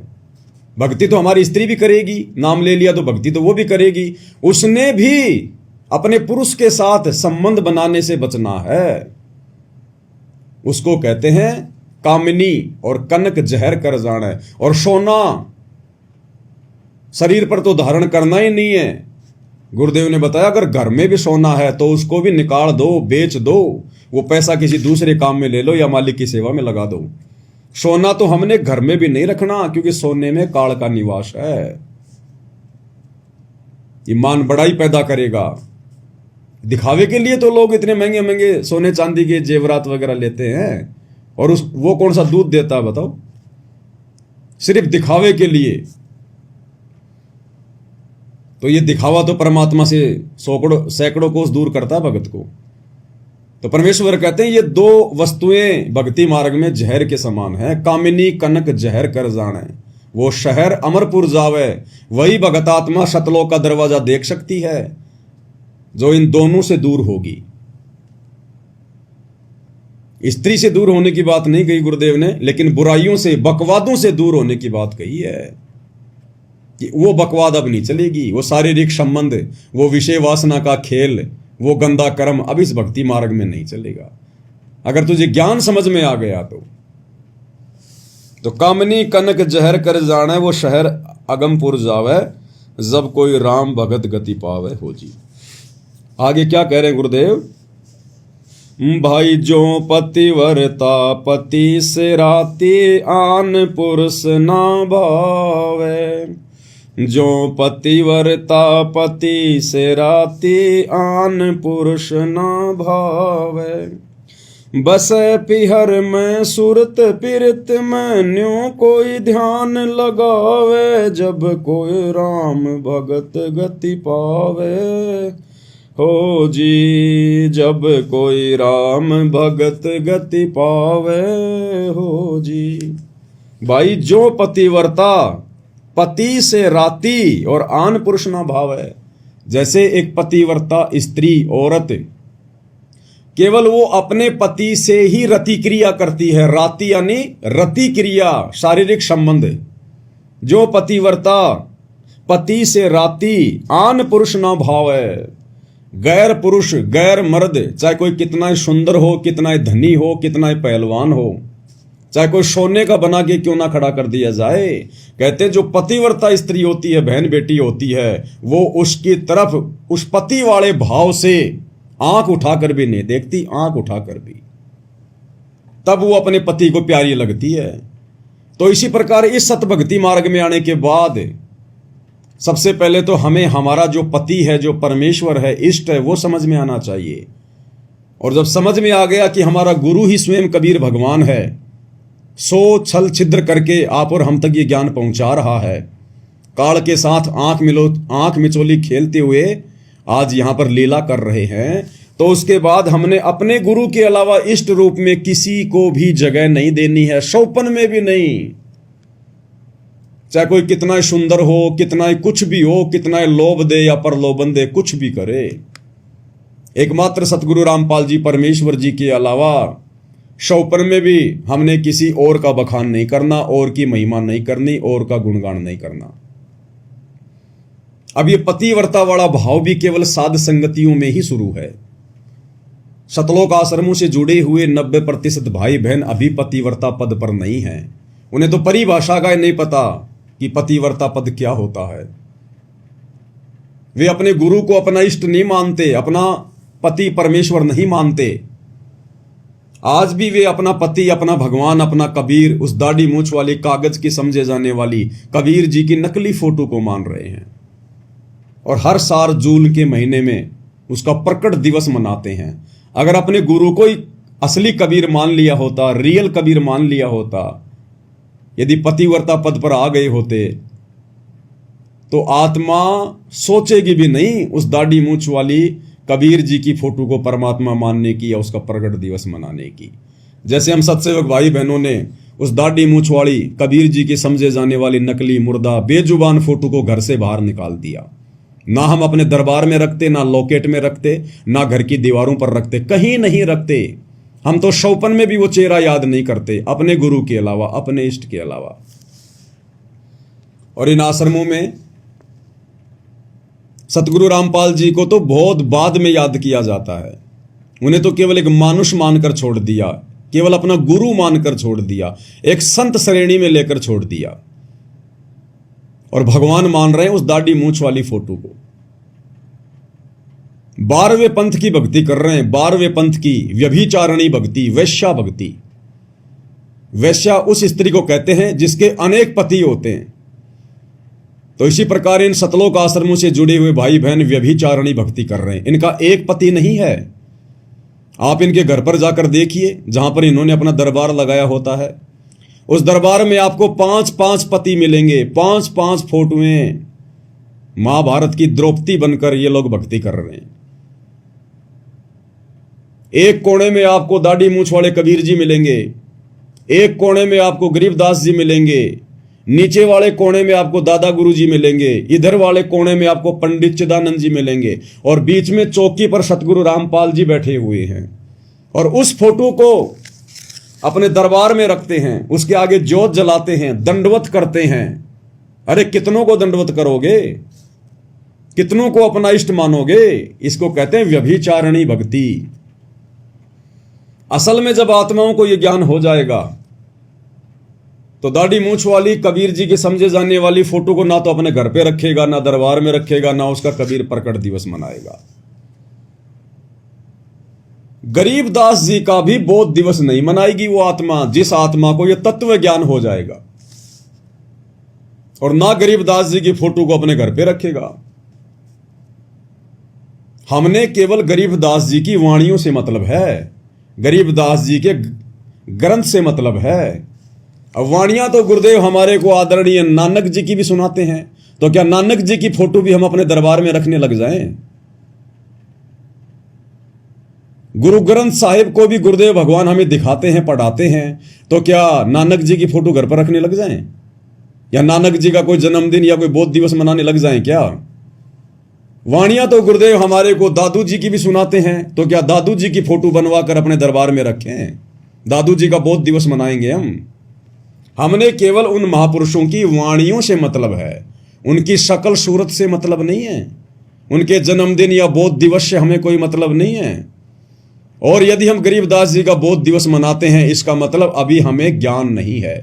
भक्ति तो हमारी स्त्री भी करेगी, नाम ले लिया तो भक्ति तो वो भी करेगी। उसने भी अपने पुरुष के साथ संबंध बनाने से बचना है। उसको कहते हैं कामिनी। और कनक जहर कर जाना, और सोना शरीर पर तो धारण करना ही नहीं है। गुरुदेव ने बताया अगर घर में भी सोना है तो उसको भी निकाल दो, बेच दो, वो पैसा किसी दूसरे काम में ले लो या मालिक की सेवा में लगा दो। सोना तो हमने घर में भी नहीं रखना, क्योंकि सोने में काल का निवास है। ईमान बड़ाई पैदा करेगा। दिखावे के लिए तो लोग इतने महंगे महंगे सोने चांदी के जेवरात वगैरह लेते हैं, और वो कौन सा दूध देता है बताओ? सिर्फ दिखावे के लिए। तो ये दिखावा तो परमात्मा से सैकड़ों कोस दूर करता है भगत को। तो परमेश्वर कहते हैं ये दो वस्तुएं भक्ति मार्ग में जहर के समान है। कामिनी कनक जहर कर जाने, वो शहर अमरपुर जावे, वही भगतात्मा शतलोक का दरवाजा देख सकती है जो इन दोनों से दूर होगी। स्त्री से दूर होने की बात नहीं कही गुरुदेव ने, लेकिन बुराइयों से, बकवादों से दूर होने की बात कही है कि वो बकवाद अब नहीं चलेगी। वो शारीरिक संबंध, वो विषय वासना का खेल, वो गंदा कर्म अब इस भक्ति मार्ग में नहीं चलेगा। अगर तुझे ज्ञान समझ में आ गया तो कामनी कनक जहर कर जाने, वो शहर अगमपुर जावे, जब कोई राम भगत गति पावे हो जी। आगे क्या कह रहे हैं गुरुदेव? भाई जो पतिव्रता पति से राती, आन पुरुष ना भावे। जो पतिव्रता पति से राती, आन पुरुष ना भावे। बस पिहर में सुरत पिरत में, न्यों कोई ध्यान लगावे। जब कोई राम भगत गति पावे हो जी। जब कोई राम भगत गति पावे हो जी। भाई जो पतिव्रता पति से राती, और आन पुरुष ना भाव है। जैसे एक पतिव्रता स्त्री, औरत, केवल वो अपने पति से ही रति क्रिया करती है। राती यानी रति क्रिया, शारीरिक संबंध। जो पतिव्रता पति से राती, आन पुरुष ना भाव है। गैर पुरुष, गैर मर्द, चाहे कोई कितना ही सुंदर हो, कितना ही धनी हो, कितना ही पहलवान हो, चाहे कोई सोने का बना के क्यों ना खड़ा कर दिया जाए, कहते जो पतिव्रता स्त्री होती है, बहन बेटी होती है, वो उसकी तरफ उस पति वाले भाव से आंख उठाकर भी नहीं देखती, आंख उठाकर भी, तब वो अपने पति को प्यारी लगती है। तो इसी प्रकार इस सतभक्ति मार्ग में आने के बाद सबसे पहले तो हमें हमारा जो पति है, जो परमेश्वर है, इष्ट है, वो समझ में आना चाहिए। और जब समझ में आ गया कि हमारा गुरु ही स्वयं कबीर भगवान है, सो छल छिद्र करके आप और हम तक ये ज्ञान पहुंचा रहा है, काल के साथ आंख मिचोली खेलते हुए आज यहां पर लीला कर रहे हैं, तो उसके बाद हमने अपने गुरु के अलावा इष्ट रूप में किसी को भी जगह नहीं देनी है, सौपन में भी नहीं। चाहे कोई कितना सुंदर हो, कितना ही कुछ भी हो, कितना ही लोभ दे या प्रलोभन दे, कुछ भी करे, एकमात्र सतगुरु रामपाल जी परमेश्वर जी के अलावा शौपन में भी हमने किसी और का बखान नहीं करना, और की महिमा नहीं करनी, और का गुणगान नहीं करना। अब ये पतिव्रता वाला भाव भी केवल साध संगतियों में ही शुरू है। सतलोक आश्रमों से जुड़े हुए 90% भाई बहन अभी पतिव्रता पद पर नहीं हैं। उन्हें तो परिभाषा का नहीं पता कि पतिव्रता पद क्या होता है। वे अपने गुरु को अपना इष्ट नहीं मानते, अपना पति परमेश्वर नहीं मानते। आज भी वे अपना पति, अपना भगवान, अपना कबीर, उस दाढ़ी मूंछ वाली कागज की समझे जाने वाली कबीर जी की नकली फोटो को मान रहे हैं। और हर साल जून के महीने में उसका प्रकट दिवस मनाते हैं। अगर अपने गुरु को ही असली कबीर मान लिया होता, रियल कबीर मान लिया होता, यदि पतिव्रता पद पर आ गए होते, तो आत्मा सोचेगी भी नहीं उस दाढ़ी मूंछ वाली कबीर जी की फोटो को परमात्मा मानने की या उसका प्रकट दिवस मनाने की। जैसे हम सत्सेवक भाई बहनों ने उस दाढ़ी मूंछ वाली कबीर जी की समझे जाने वाली नकली मुर्दा बेजुबान फोटो को घर से बाहर निकाल दिया। ना हम अपने दरबार में रखते, ना लॉकेट में रखते, ना घर की दीवारों पर रखते, कहीं नहीं रखते। हम तो शौपन में भी वो चेहरा याद नहीं करते, अपने गुरु के अलावा, अपने इष्ट के अलावा। और इन आश्रमों में सतगुरु रामपाल जी को तो बहुत बाद में याद किया जाता है। उन्हें तो केवल एक मानुष मानकर छोड़ दिया, केवल अपना गुरु मानकर छोड़ दिया, एक संत श्रेणी में लेकर छोड़ दिया, और भगवान मान रहे हैं उस दाढ़ी मूंछ वाली फोटो को। 12वें पंथ की भक्ति कर रहे हैं, 12वें पंथ की व्यभिचारणी भक्ति, वैश्या भक्ति। वैश्या उस स्त्री को कहते हैं जिसके अनेक पति होते हैं। तो इसी प्रकार इन सतलोक आश्रमों से जुड़े हुए भाई बहन व्यभिचारणी भक्ति कर रहे हैं। इनका एक पति नहीं है। आप इनके घर पर जाकर देखिए, जहां पर इन्होंने अपना दरबार लगाया होता है, उस दरबार में आपको 5-5 पति मिलेंगे, 5-5 फोटोएं। महाभारत की द्रौपदी बनकर ये लोग भक्ति कर रहे हैं। एक कोने में आपको दाढ़ी मूंछ वाले कबीर जी मिलेंगे, एक कोने में आपको गरीबदास जी मिलेंगे, नीचे वाले कोने में आपको दादा गुरु जी मिलेंगे, इधर वाले कोने में आपको पंडित चिदानंद जी मिलेंगे, और बीच में चौकी पर सतगुरु रामपाल जी बैठे हुए हैं। और उस फोटो को अपने दरबार में रखते हैं, उसके आगे ज्योत जलाते हैं, दंडवत करते हैं। अरे कितनों को दंडवत करोगे, कितनों को अपना इष्ट मानोगे? इसको कहते हैं व्यभिचारणी भक्ति। असल में जब आत्माओं को यह ज्ञान हो जाएगा तो दाढ़ी मूंछ वाली कबीर जी की समझे जाने वाली फोटो को ना तो अपने घर पे रखेगा, ना दरबार में रखेगा, ना उसका कबीर प्रकट दिवस मनाएगा। गरीबदास जी का भी बोध दिवस नहीं मनाएगी वो आत्मा, जिस आत्मा को यह तत्व ज्ञान हो जाएगा। और ना गरीबदास जी की फोटो को अपने घर पे रखेगा। हमने केवल गरीबदास जी की वाणियों से मतलब है, गरीबदास जी के ग्रंथ से मतलब है। अब वाणियां तो गुरुदेव हमारे को आदरणीय नानक जी की भी सुनाते हैं, तो क्या नानक जी की फोटो भी हम अपने दरबार में रखने लग जाएं? गुरु ग्रंथ साहिब को भी गुरुदेव भगवान हमें दिखाते हैं, पढ़ाते हैं, तो क्या नानक जी की फोटो घर पर रखने लग जाएं? या नानक जी का कोई जन्मदिन या कोई बोध दिवस मनाने लग जाएं क्या? वाणियां तो गुरुदेव हमारे को दादू जी की भी सुनाते हैं, तो क्या दादू जी की फोटो बनवा कर अपने दरबार में रखें? दादू जी का बोध दिवस मनाएंगे हम? हमने केवल उन महापुरुषों की वाणियों से मतलब है, उनकी शक्ल सूरत से मतलब नहीं है, उनके जन्मदिन या बोध दिवस से हमें कोई मतलब नहीं है। और यदि हम गरीबदास जी का बोध दिवस मनाते हैं, इसका मतलब अभी हमें ज्ञान नहीं है,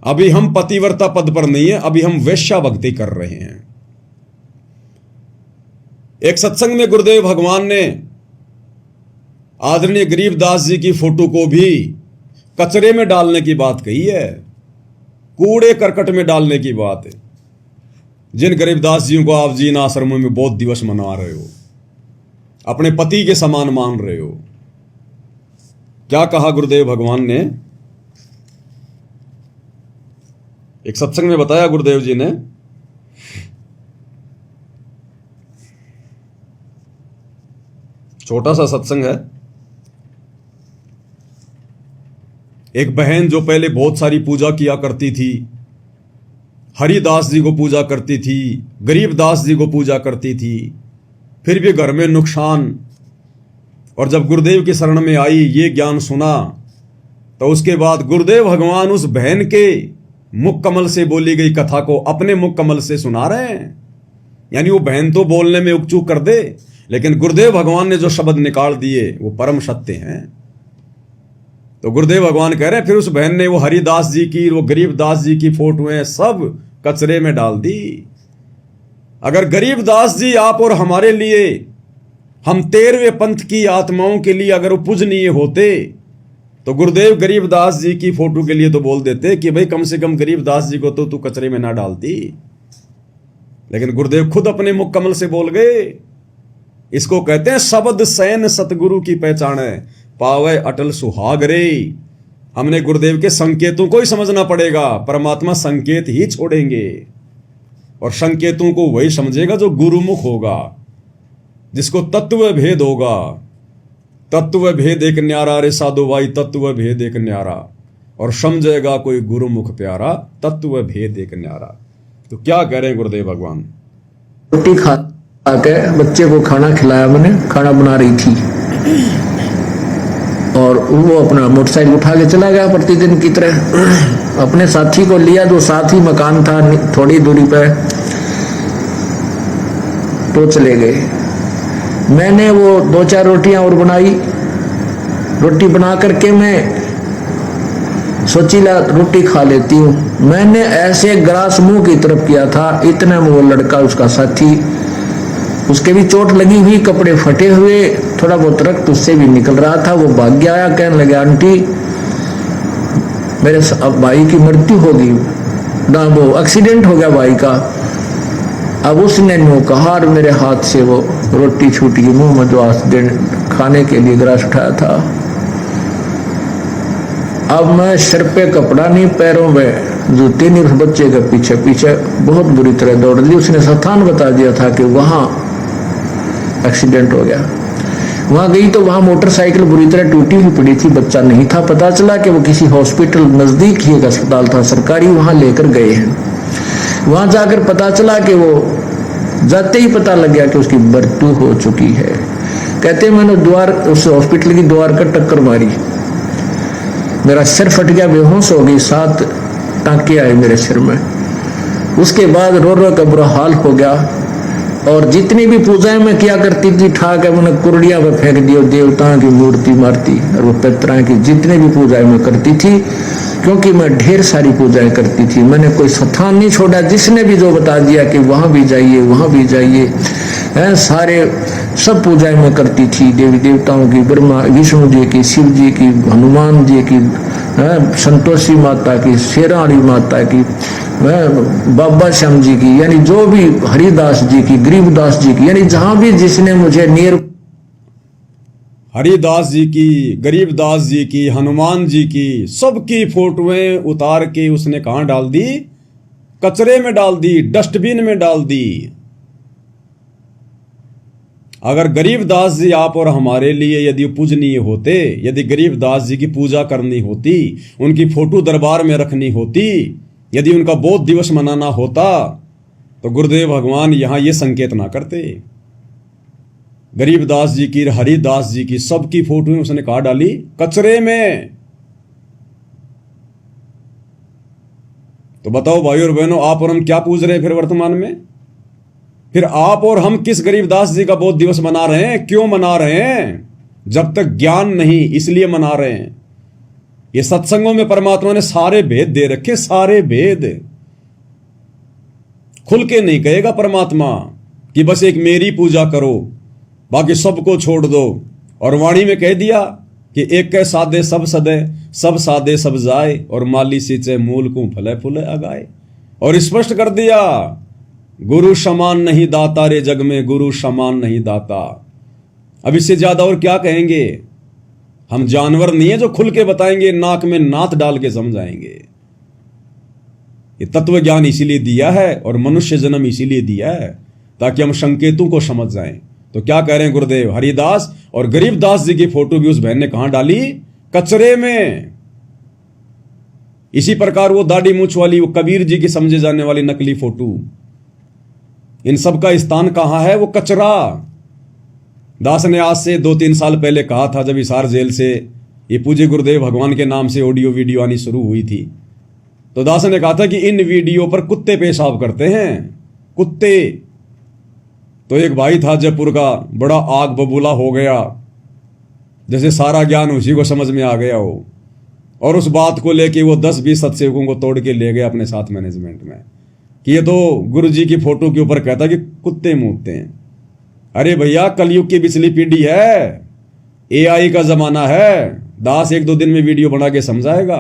अभी हम पतिव्रता पद पर नहीं है, अभी हम वैश्या भक्ति कर रहे हैं। एक सत्संग में गुरुदेव भगवान ने आदरणीय गरीबदास जी की फोटो को भी कचरे में डालने की बात कही है, कूड़े करकट में डालने की बात है। जिन गरीबदास जियों को आप जी इन आश्रमों में बोध दिवस मना रहे हो, अपने पति के समान मान रहे हो, क्या कहा गुरुदेव भगवान ने? एक सत्संग में बताया गुरुदेव जी ने, छोटा सा सत्संग है। एक बहन जो पहले बहुत सारी पूजा किया करती थी, हरिदास जी को पूजा करती थी, गरीबदास जी को पूजा करती थी, फिर भी घर में नुकसान, और जब गुरुदेव की शरण में आई, ये ज्ञान सुना, तो उसके बाद गुरुदेव भगवान उस बहन के मुख कमल से बोली गई कथा को अपने मुख कमल से सुना रहे हैं। यानी वो बहन तो बोलने में उकचूक कर दे, लेकिन गुरुदेव भगवान ने जो शब्द निकाल दिए वो परम सत्य हैं। तो गुरुदेव भगवान कह रहे हैं फिर उस बहन ने वो हरिदास जी की, वो गरीबदास जी की फोटोएं सब कचरे में डाल दी। अगर गरीबदास जी आप और हमारे लिए, हम 13वें पंथ की आत्माओं के लिए अगर वो पूजनीय होते, तो गुरुदेव गरीबदास जी की फोटो के लिए तो बोल देते कि भाई कम से कम गरीबदास जी को तो तू कचरे में ना डालती। लेकिन गुरुदेव खुद अपने मुख कमल से बोल गए इसको कहते हैं शब्द सैन सतगुरु की पहचाने, पावे अटल सुहाग रे। हमने गुरुदेव के संकेतों को ही समझना पड़ेगा। परमात्मा संकेत ही छोड़ेंगे और संकेतों को वही समझेगा जो गुरुमुख होगा, जिसको तत्व भेद होगा। तत्व भेद एक न्यारा रे साधु भाई, तत्व भेद एक न्यारा, और समझेगा कोई गुरुमुख प्यारा, तत्व भेद एक न्यारा। तो क्या कह रहे हैं गुरुदेव भगवान? रोटी खा के बच्चे को खाना खिलाया, मैंने खाना बना रही थी, और वो अपना मोटरसाइकिल उठा के चला गया प्रतिदिन की तरह। अपने साथी को लिया, जो साथ ही मकान था थोड़ी दूरी पे, तो चले गए। मैंने वो 2-4 रोटियां और बनाई। रोटी बना करके मैं सोची ला रोटी खा लेती हूँ। मैंने ऐसे ग्रास मुंह की तरफ किया था, इतने में वो लड़का, उसका साथी, उसके भी चोट लगी हुई, कपड़े फटे हुए, थोड़ा बहुत रक्त उससे भी निकल रहा था। वो भाग गया, आया, कहने लगे आंटी मेरे भाई की मृत्यु हो गई ना, वो एक्सीडेंट हो गया भाई का। अब उसने नो कहा और मेरे हाथ से वो रोटी छूट गई मुंह में, जो आज दिन खाने के लिए ग्रास उठाया था। अब मैं सिर पे कपड़ा नहीं, पैरों में जूते नहीं, उस बच्चे के पीछे पीछे बहुत बुरी तरह दौड़ ली। उसने स्थान बता दिया था कि वहां एक्सीडेंट हो गया। वहां गई तो वहां मोटरसाइकिल बुरी तरह टूटी हुई पड़ी थी, बच्चा नहीं था। पता चला कि वो किसी हॉस्पिटल, नजदीक ही एक अस्पताल था सरकारी, वहां लेकर गए हैं। वहां जाकर पता चला कि वो जाते ही पता लग गया कि उसकी मृत्यु हो चुकी है। कहते मैंने द्वार, उस हॉस्पिटल की द्वार का टक्कर मारी, मेरा सिर फट गया, बेहोश हो गई, 7 टांके आए मेरे सिर में। उसके बाद रो रो का बुरा हाल हो गया। और जितनी भी पूजाएं मैं किया करती थी, ठा के मैंने कुर्डिया पे फेंक दियो, देवताओं की मूर्ति मारती, और वो पितरों की जितनी भी पूजाएं मैं करती थी, क्योंकि मैं ढेर सारी पूजाएं करती थी। मैंने कोई स्थान नहीं छोड़ा, जिसने भी जो बता दिया कि वहां भी जाइए, वहां भी जाइए, सारे सब पूजाएं मैं करती थी, देवी देवताओं की, ब्रह्मा विष्णु जी की, शिव जी की, हनुमान जी की, संतोषी माता की, शेरावाली माता की, बाबा श्याम जी की, यानी जो भी, हरिदास जी की, गरीबदास जी की, यानी जहां भी जिसने मुझे नियर, हरिदास जी की, गरीबदास जी की, हनुमान जी की, सबकी फोटोएं उतार के उसने कहां डाल दी? कचरे में डाल दी, डस्टबिन में डाल दी। अगर गरीबदास जी आप और हमारे लिए यदि पूजनीय होते, यदि गरीबदास जी की पूजा करनी होती, उनकी फोटो दरबार में रखनी होती, यदि उनका बोध दिवस मनाना होता, तो गुरुदेव भगवान यहां ये संकेत ना करते। गरीबदास जी की, हरिदास जी की, सबकी फोटो उसने कहा डाली? कचरे में। तो बताओ भाई और बहनों, आप और हम क्या पूज रहे हैं फिर वर्तमान में? फिर आप और हम किस गरीबदास जी का बोध दिवस मना रहे हैं? क्यों मना रहे हैं? जब तक ज्ञान नहीं, इसलिए मना रहे हैं। ये सत्संगों में परमात्मा ने सारे भेद दे रखे, सारे भेद। खुल के नहीं कहेगा परमात्मा कि बस एक मेरी पूजा करो, बाकी सबको छोड़ दो। और वाणी में कह दिया कि एक के सादे सब सदे, सब सादे सब जाए, और माली सींचे मूल को फले फूले अगाए। और स्पष्ट कर दिया, गुरु समान नहीं दाता रे जग में, गुरु समान नहीं दाता। अब इससे ज्यादा और क्या कहेंगे? हम जानवर नहीं है जो खुल के बताएंगे, नाक में नाथ डाल के समझाएंगे। ये तत्व ज्ञान इसीलिए दिया है और मनुष्य जन्म इसीलिए दिया है ताकि हम संकेतों को समझ जाएं। तो क्या कह रहे हैं गुरुदेव? हरिदास और गरीबदास जी की फोटो भी उस बहन ने कहां डाली? कचरे में। इसी प्रकार वो दाढ़ी मूछ वाली, वो कबीर जी की समझे जाने वाली नकली फोटो, इन सब का स्थान कहां है? वो कचरा। दास ने आज से 2-3 साल पहले कहा था, जब हिसार जेल से ये पूज्य गुरुदेव भगवान के नाम से ऑडियो वीडियो आनी शुरू हुई थी, तो दास ने कहा था कि इन वीडियो पर कुत्ते पेशाब करते हैं, कुत्ते। तो एक भाई था जयपुर का, बड़ा आग बबूला हो गया, जैसे सारा ज्ञान उसी को समझ में आ गया हो, और उस बात को लेके वो 10-20 सत्सेवकों को तोड़ के ले गए अपने साथ मैनेजमेंट में कि ये तो गुरु जी की फोटो के ऊपर कहता कि कुत्ते मूतते हैं। अरे भैया, कलयुग की पिछली पीढ़ी है, एआई का जमाना है। दास 1-2 दिन में वीडियो बना के समझाएगा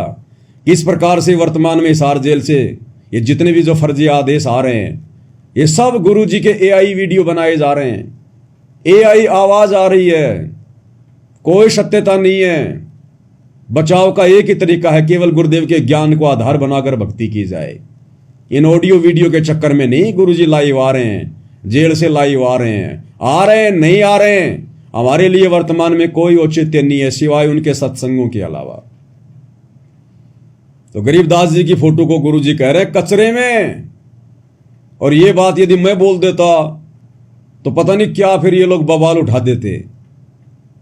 किस प्रकार से वर्तमान में हिसार जेल से ये जितने भी जो फर्जी आदेश आ रहे हैं, ये सब गुरु जी के एआई वीडियो बनाए जा रहे हैं। AI आवाज आ रही है, कोई सत्यता नहीं है। बचाव का एक ही तरीका है, केवल गुरुदेव के ज्ञान को आधार बनाकर भक्ति की जाए। इन ऑडियो वीडियो के चक्कर में नहीं गुरुजी लाइव आ रहे हैं, जेल से लाइव आ रहे हैं, नहीं आ रहे हैं। हमारे लिए वर्तमान में कोई औचित्य नहीं है सिवाय उनके सत्संगों के अलावा। तो गरीबदास जी की फोटो को गुरुजी कह रहे हैं कचरे में, और ये बात यदि मैं बोल देता तो पता नहीं क्या फिर ये लोग बवाल उठा देते।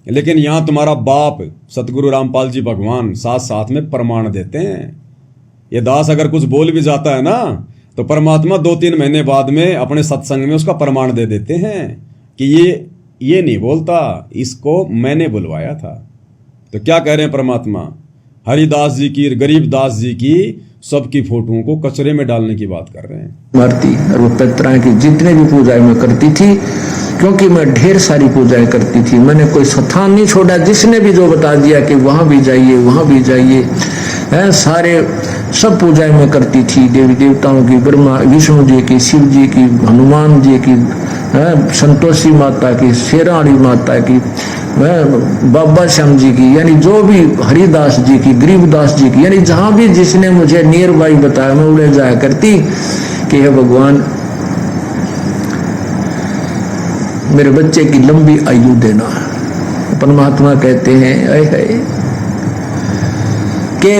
लेकिन यहां तुम्हारा बाप सतगुरु रामपाल जी भगवान साथ साथ में प्रमाण देते हैं। ये दास अगर कुछ बोल भी जाता है ना, तो परमात्मा 2-3 महीने बाद में अपने सत्संग में उसका प्रमाण दे देते हैं कि ये नहीं बोलता, इसको मैंने बुलवाया था। तो क्या कह रहे हैं परमात्मा? हरिदास जी की, गरीबदास जी की, सबकी फोटोओं को कचरे में डालने की बात कर रहे हैं। मरती और वो पितरां की जितने भी पूजाएं मैं करती थी, क्योंकि मैं ढेर सारी पूजाएं करती थी, मैंने कोई स्थान नहीं छोड़ा। जिसने भी जो बता दिया कि वहां भी जाइए, वहां भी जाइए, सारे सब पूजाएं मैं करती थी। देवी देवताओं की, ब्रह्मा विष्णु जी की, शिव जी की, हनुमान जी की, संतोषी माता की, शेराणी माता की, बाबा श्याम जी की, यानी जो भी हरिदास जी की, गरीबदास जी की, यानी जहां भी जिसने मुझे नियर बाई बताया मैं उड़े जाया करती कि हे भगवान मेरे बच्चे की लंबी आयु देना। परमात्मा कहते हैं कि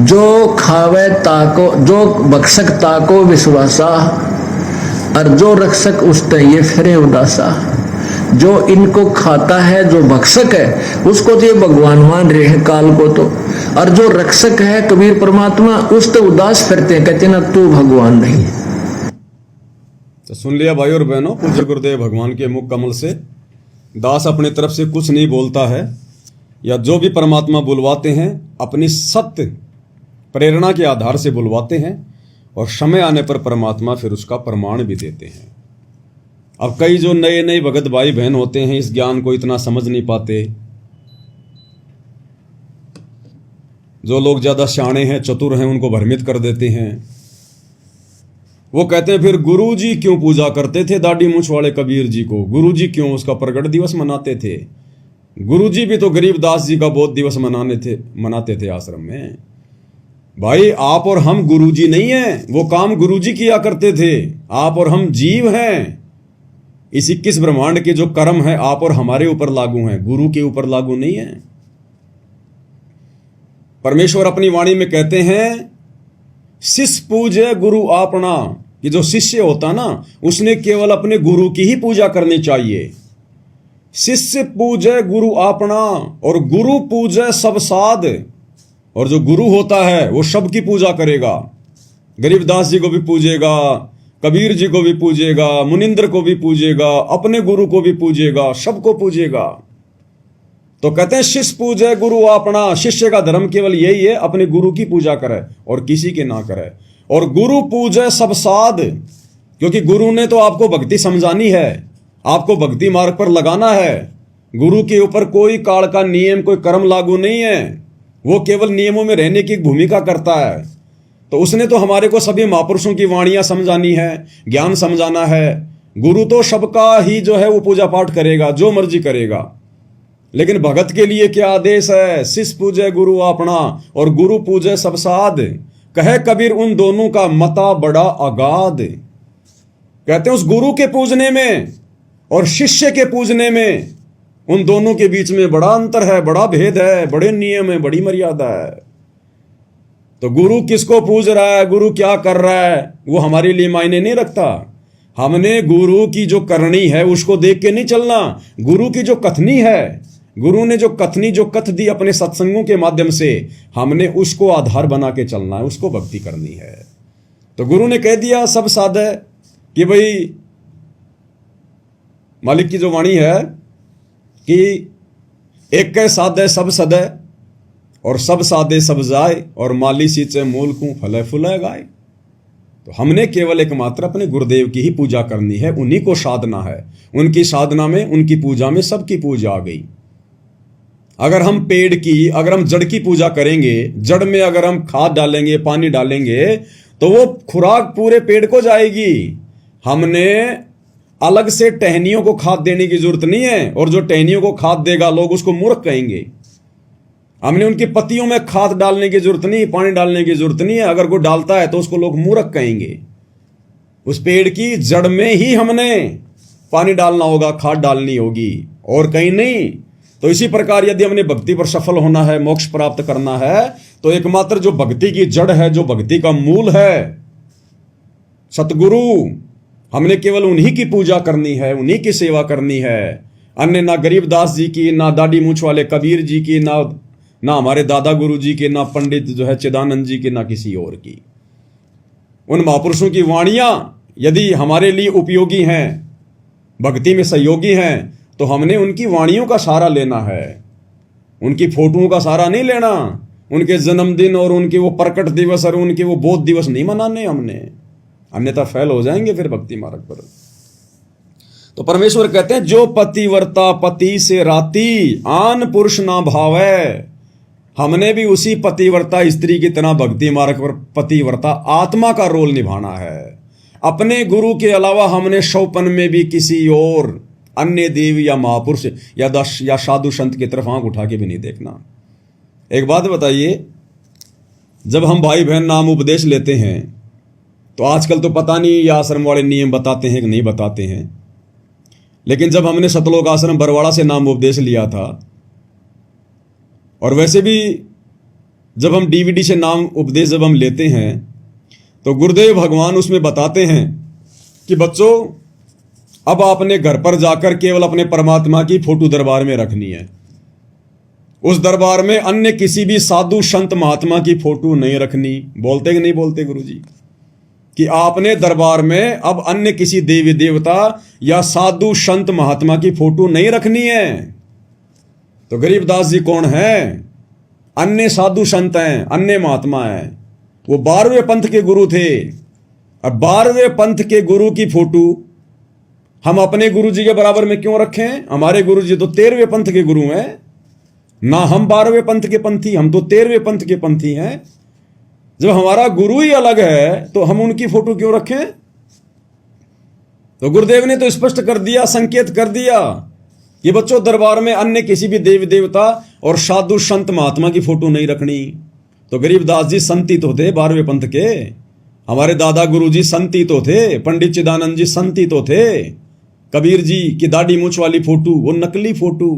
जो खावे ताको, जो बख्शक ताको विश्वासा, और जो रक्षक उसते ये फिरे उदासा। जो इनको खाता है, जो भक्षक है, उसको तो ये भगवान मान रहे हैं काल को तो, और जो रक्षक है कबीर परमात्मा, उस तो उदास फिरते हैं, कहते ना तू भगवान नहीं है। तो सुन लिया भाई और बहनों, पूज्य गुरुदेव भगवान के मुख कमल से दास अपनी तरफ से कुछ नहीं बोलता है, या जो भी परमात्मा बुलवाते हैं अपनी सत्य प्रेरणा के आधार से बुलवाते हैं, और समय आने पर परमात्मा फिर उसका प्रमाण भी देते हैं। अब कई जो नए नए भगत भाई बहन होते हैं इस ज्ञान को इतना समझ नहीं पाते। जो लोग ज्यादा शाणे हैं, चतुर हैं, उनको भ्रमित कर देते हैं। वो कहते हैं फिर गुरुजी क्यों पूजा करते थे दाढ़ी मूंछ वाले कबीर जी को? गुरुजी क्यों उसका प्रगट दिवस मनाते थे? गुरुजी भी तो गरीबदास जी का बोध दिवस मनाते थे आश्रम में। भाई आप और हम गुरुजी नहीं हैं, वो काम गुरुजी किया करते थे। आप और हम जीव हैं। इस 21 ब्रह्मांड के जो कर्म है आप और हमारे ऊपर लागू हैं, गुरु के ऊपर लागू नहीं है। परमेश्वर अपनी वाणी में कहते हैं शिष्य पूजे गुरु आपना, कि जो शिष्य होता ना उसने केवल अपने गुरु की ही पूजा करनी चाहिए। शिष्य पूजे गुरु आपना और गुरु पूजे सब साध। और जो गुरु होता है वो सबकी पूजा करेगा। गरीबदास जी को भी पूजेगा, कबीर जी को भी पूजेगा, मुनिंद्र को भी पूजेगा, अपने गुरु को भी पूजेगा, सबको पूजेगा। तो कहते हैं शिष्य पूजे गुरु अपना। शिष्य का धर्म केवल यही है, अपने गुरु की पूजा करे और किसी के ना करे। और गुरु पूजे सब साध, क्योंकि गुरु ने तो आपको भक्ति समझानी है, आपको भक्ति मार्ग पर लगाना है। गुरु के ऊपर कोई काल का नियम, कोई कर्म लागू नहीं है। वो केवल नियमों में रहने की भूमिका करता है। तो उसने तो हमारे को सभी महापुरुषों की वाणियां समझानी है, ज्ञान समझाना है। गुरु तो सबका ही जो है वो पूजा पाठ करेगा, जो मर्जी करेगा। लेकिन भगत के लिए क्या आदेश है? शिष्य पूजे गुरु अपना और गुरु पूजे सब साध। कहे कबीर उन दोनों का मता बड़ा अगाध। कहते हैं उस गुरु के पूजने में और शिष्य के पूजने में, उन दोनों के बीच में बड़ा अंतर है, बड़ा भेद है, बड़े नियम है, बड़ी मर्यादा है। तो गुरु किसको पूज रहा है, गुरु क्या कर रहा है, वो हमारे लिए मायने नहीं रखता। हमने गुरु की जो करनी है उसको देख के नहीं चलना। गुरु की जो कथनी है, गुरु ने जो कथ दी अपने सत्संगों के माध्यम से, हमने उसको आधार बना के चलना है, उसको भक्ति करनी है। तो गुरु ने कह दिया सब साधे कि भाई मालिक की जो वाणी है कि एक के साधे सब सदे और सब साधे सब जाए और माली सींचे मूल को फले फुले गाए। तो हमने केवल एकमात्र अपने गुरुदेव की ही पूजा करनी है, उन्हीं को साधना है। उनकी साधना में, उनकी पूजा में सबकी पूजा आ गई। अगर हम पेड़ की, अगर हम जड़ की पूजा करेंगे, जड़ में अगर हम खाद डालेंगे, पानी डालेंगे, तो वो खुराक पूरे पेड़ को जाएगी। हमने अलग से टहनियों को खाद देने की जरूरत नहीं है, और जो टहनियों को खाद देगा लोग उसको मूर्ख कहेंगे। हमने उनकी पत्तियों में खाद डालने की जरूरत नहीं, पानी डालने की जरूरत नहीं है। अगर कोई डालता है तो उसको लोग मूर्ख कहेंगे। उस पेड़ की जड़ में ही हमने पानी डालना होगा, खाद डालनी होगी, और कहीं नहीं। तो इसी प्रकार यदि हमने भक्ति पर सफल होना है, मोक्ष प्राप्त करना है, तो एकमात्र जो भक्ति की जड़ है, जो भक्ति का मूल है, सतगुरु, हमने केवल उन्हीं की पूजा करनी है, उन्हीं की सेवा करनी है। अन्य ना गरीबदास जी की, ना दाढ़ी मूछ वाले कबीर जी की, ना हमारे दादा गुरु जी के, ना पंडित जो है चिदानंद जी के, ना किसी और की। उन महापुरुषों की वाणियां यदि हमारे लिए उपयोगी हैं, भक्ति में सहयोगी हैं, तो हमने उनकी वाणियों का सहारा लेना है, उनकी फोटोओं का सहारा नहीं लेना। उनके जन्मदिन और उनके वो प्रकट दिवस और उनके वो बोध दिवस नहीं मनाने हमने, अन्यथा फेल हो जाएंगे फिर भक्ति मार्ग पर। तो परमेश्वर कहते हैं, जो पतिव्रता पति से राती, आन पुरुष ना भावै। हमने भी उसी पतिव्रता स्त्री की तरह भक्ति मार्ग पर पतिव्रता आत्मा का रोल निभाना है। अपने गुरु के अलावा हमने शौपन में भी किसी और अन्य देवी या महापुरुष या साधु संत की तरफ आंख उठा के भी नहीं देखना। एक बात बताइए, जब हम भाई बहन नाम उपदेश लेते हैं, तो आजकल तो पता नहीं ये आश्रम वाले नियम बताते हैं कि नहीं बताते हैं, लेकिन जब हमने सतलोक आश्रम बरवाड़ा से नाम उपदेश लिया था, और वैसे भी जब हम डीवीडी से नाम उपदेश जब हम लेते हैं, तो गुरुदेव भगवान उसमें बताते हैं कि बच्चों, अब आपने घर पर जाकर केवल अपने परमात्मा की फोटो दरबार में रखनी है। उस दरबार में अन्य किसी भी साधु संत महात्मा की फोटो नहीं रखनी। बोलते कि नहीं बोलते गुरुजी कि आपने दरबार में अब अन्य किसी देवी देवता या साधु संत महात्मा की फोटो नहीं रखनी है। तो गरीबदास जी कौन है? अन्य साधु संत हैं, अन्य महात्मा हैं। वो 12वें पंथ के गुरु थे। अब 12वें पंथ के गुरु की फोटो हम अपने गुरु जी के बराबर में क्यों रखें? हमारे गुरु जी तो 13वें पंथ के गुरु हैं ना, हम 12वें पंथ के पंथी, हम तो 13वें पंथ के पंथी हैं। जब हमारा गुरु ही अलग है तो हम उनकी फोटो क्यों रखें? तो गुरुदेव ने तो स्पष्ट कर दिया, संकेत कर दिया कि बच्चों, दरबार में अन्य किसी भी देवी देवता और साधु संत महात्मा की फोटो नहीं रखनी। तो गरीबदास जी संती तो थे 12वें पंथ के, हमारे दादा गुरु जी संती तो थे, पंडित चिदानंद जी संती तो थे, कबीर जी की दाढ़ी मूछ वाली फोटो वो नकली फोटो,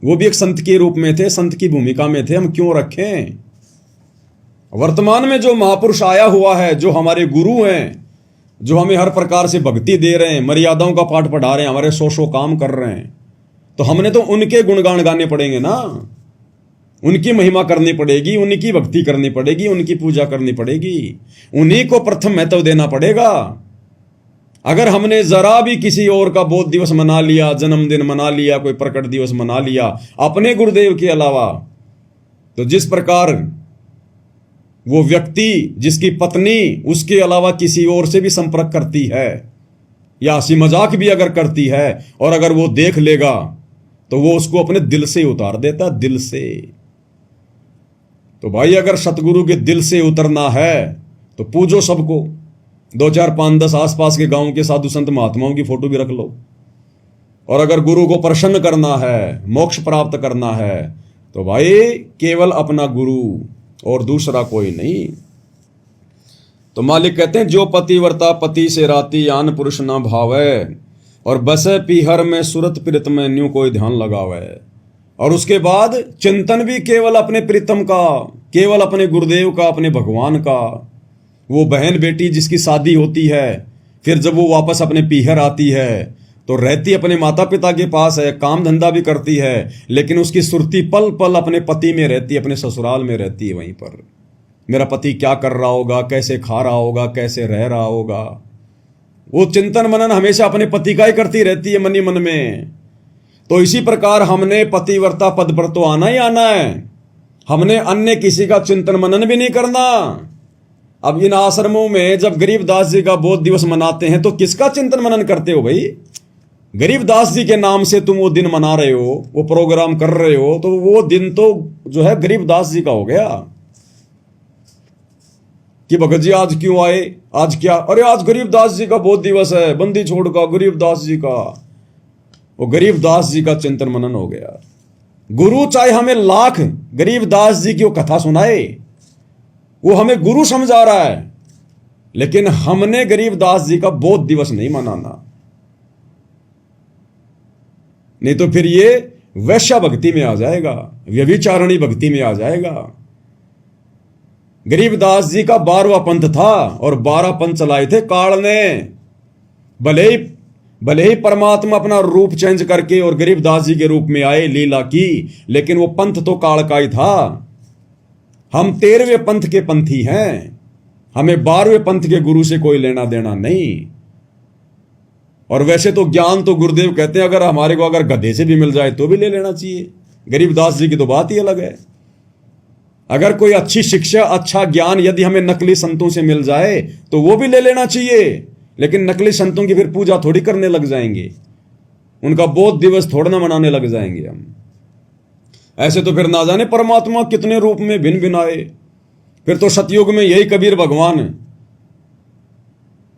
वो भी एक संत के रूप में थे, संत की भूमिका में थे, हम क्यों रखें? वर्तमान में जो महापुरुष आया हुआ है, जो हमारे गुरु हैं, जो हमें हर प्रकार से भक्ति दे रहे हैं, मर्यादाओं का पाठ पढ़ा रहे हैं, हमारे 100 काम कर रहे हैं, तो हमने तो उनके गुणगान गाने पड़ेंगे ना, उनकी महिमा करनी पड़ेगी, उनकी भक्ति करनी पड़ेगी, उनकी पूजा करनी पड़ेगी, उन्हीं को प्रथम महत्व देना पड़ेगा। अगर हमने जरा भी किसी और का बोध दिवस मना लिया, जन्मदिन मना लिया, कोई प्रकट दिवस मना लिया अपने गुरुदेव के अलावा, तो जिस प्रकार वो व्यक्ति जिसकी पत्नी उसके अलावा किसी और से भी संपर्क करती है या हंसी मजाक भी अगर करती है, और अगर वो देख लेगा तो वो उसको अपने दिल से उतार देता, दिल से। तो भाई, अगर सतगुरु के दिल से उतरना है तो पूजो सबको, 2 4 5 10 आसपास के गांव के साधु संत महात्माओं की फोटो भी रख लो। और अगर गुरु को प्रसन्न करना है, मोक्ष प्राप्त करना है, तो भाई केवल अपना गुरु और दूसरा कोई नहीं। तो मालिक कहते हैं, जो पतिव्रता पति से राती, आन पुरुष ना भावै, और बसे पीहर में सुरत प्रीत में न्यू कोई ध्यान लगावे। और उसके बाद चिंतन भी केवल अपने प्रीतम का, केवल अपने गुरुदेव का, अपने भगवान का। वो बहन बेटी जिसकी शादी होती है, फिर जब वो वापस अपने पीहर आती है तो रहती अपने माता पिता के पास है, काम धंधा भी करती है, लेकिन उसकी सुरती पल पल अपने पति में रहती है, अपने ससुराल में रहती है। वहीं पर मेरा पति क्या कर रहा होगा, कैसे खा रहा होगा, कैसे रह रहा होगा, वो चिंतन मनन हमेशा अपने पति का ही करती रहती है मनी मन में। तो इसी प्रकार हमने पतिव्रता पद पर तो आना ही आना है, हमने अन्य किसी का चिंतन मनन भी नहीं करना। अब इन आश्रमों में जब गरीबदास जी का बोध दिवस मनाते हैं तो किसका चिंतन मनन करते हो भाई? गरीबदास जी के नाम से तुम वो दिन मना रहे हो, वो प्रोग्राम कर रहे हो, तो वो दिन तो जो है गरीबदास जी का हो गया। कि भगत जी आज क्यों आए, आज क्या, अरे आज गरीबदास जी का बहुत दिवस है, बंदी छोड़ का गरीबदास जी का। वो गरीबदास जी का चिंतन मनन हो गया। गुरु चाहे हमें लाख गरीबदास जी की वो कथा सुनाए, वो हमें गुरु समझा रहा है, लेकिन हमने गरीबदास जी का बोध दिवस नहीं मनाना। नहीं तो फिर ये वैश्या भक्ति में आ जाएगा, व्यभिचारणी भक्ति में आ जाएगा। गरीबदास जी का 12वां पंथ था और 12 पंथ चलाए थे काल ने। भले ही परमात्मा अपना रूप चेंज करके और गरीबदास जी के रूप में आए, लीला की, लेकिन वो पंथ तो काल का ही था। हम 13वें पंथ के पंथी हैं, हमें 12वें पंथ के गुरु से कोई लेना देना नहीं। और वैसे तो ज्ञान तो गुरुदेव कहते हैं अगर हमारे को अगर गधे से भी मिल जाए तो भी ले लेना चाहिए। गरीबदास जी की तो बात ही अलग है। अगर कोई अच्छी शिक्षा, अच्छा ज्ञान यदि हमें नकली संतों से मिल जाए तो वो भी ले लेना चाहिए, लेकिन नकली संतों की फिर पूजा थोड़ी करने लग जाएंगे, उनका बोध दिवस थोड़ा ना मनाने लग जाएंगे हम। ऐसे तो फिर ना जाने परमात्मा कितने रूप में भिन्न भिन्न आए। फिर तो सतयुग में यही कबीर भगवान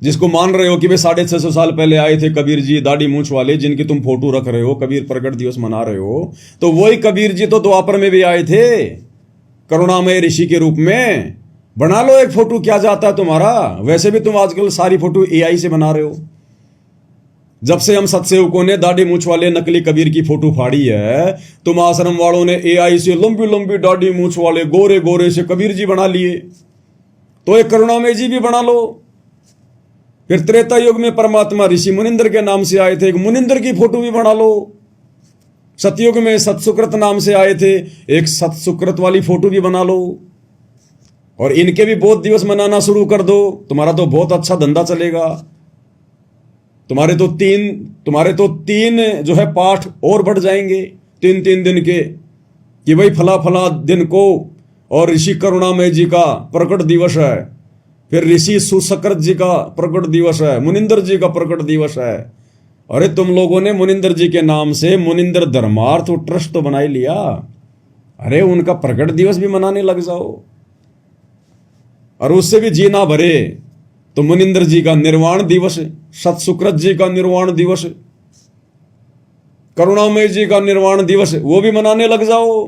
जिसको मान रहे हो कि वे 650 साल पहले आए थे, कबीर जी दाढ़ी मूंछ वाले, जिनकी तुम फोटो रख रहे हो, कबीर प्रकट दिवस मना रहे हो, तो वही कबीर जी तो द्वापर में भी आए थे करुणामय ऋषि के रूप में। बना लो एक फोटो, क्या जाता है तुम्हारा। वैसे भी तुम आजकल सारी फोटो एआई से बना रहे हो। जब से हम सत्सेवकों ने दाढ़ी मूंछ वाले नकली कबीर की फोटो फाड़ी है, तुम आश्रम वालों ने एआई से लंबी लंबी दाढ़ी मूंछ वाले गोरे गोरे से कबीर जी बना लिए, तो एक करुणामय जी भी बना लो। फिर त्रेता युग में परमात्मा ऋषि मुनिंदर के नाम से आए थे, एक मुनिंदर की फोटो भी बना लो। सतयुग में सतसुकृत नाम से आए थे, एक सतसुकृत वाली फोटो भी बना लो। और इनके भी बोध दिवस मनाना शुरू कर दो, तुम्हारा तो बहुत अच्छा धंधा चलेगा। तुम्हारे तो तीन जो है पाठ और बढ़ जाएंगे 3-3 दिन के, कि भाई फला फला दिन को और ऋषि करुणामय जी का प्रकट दिवस है, फिर ऋषि सुसकृत जी का प्रकट दिवस है, मुनिंदर जी का प्रकट दिवस है। अरे तुम लोगों ने मुनिंदर जी के नाम से मुनिंदर धर्मार्थ ट्रस्ट तो बना ही लिया, अरे उनका प्रकट दिवस भी मनाने लग जाओ। और उससे भी जी ना भरे तो मुनिंदर जी का निर्वाण दिवस, सतसुकृत जी का निर्वाण दिवस, करुणामय जी का निर्वाण दिवस, वो भी मनाने लग जाओ।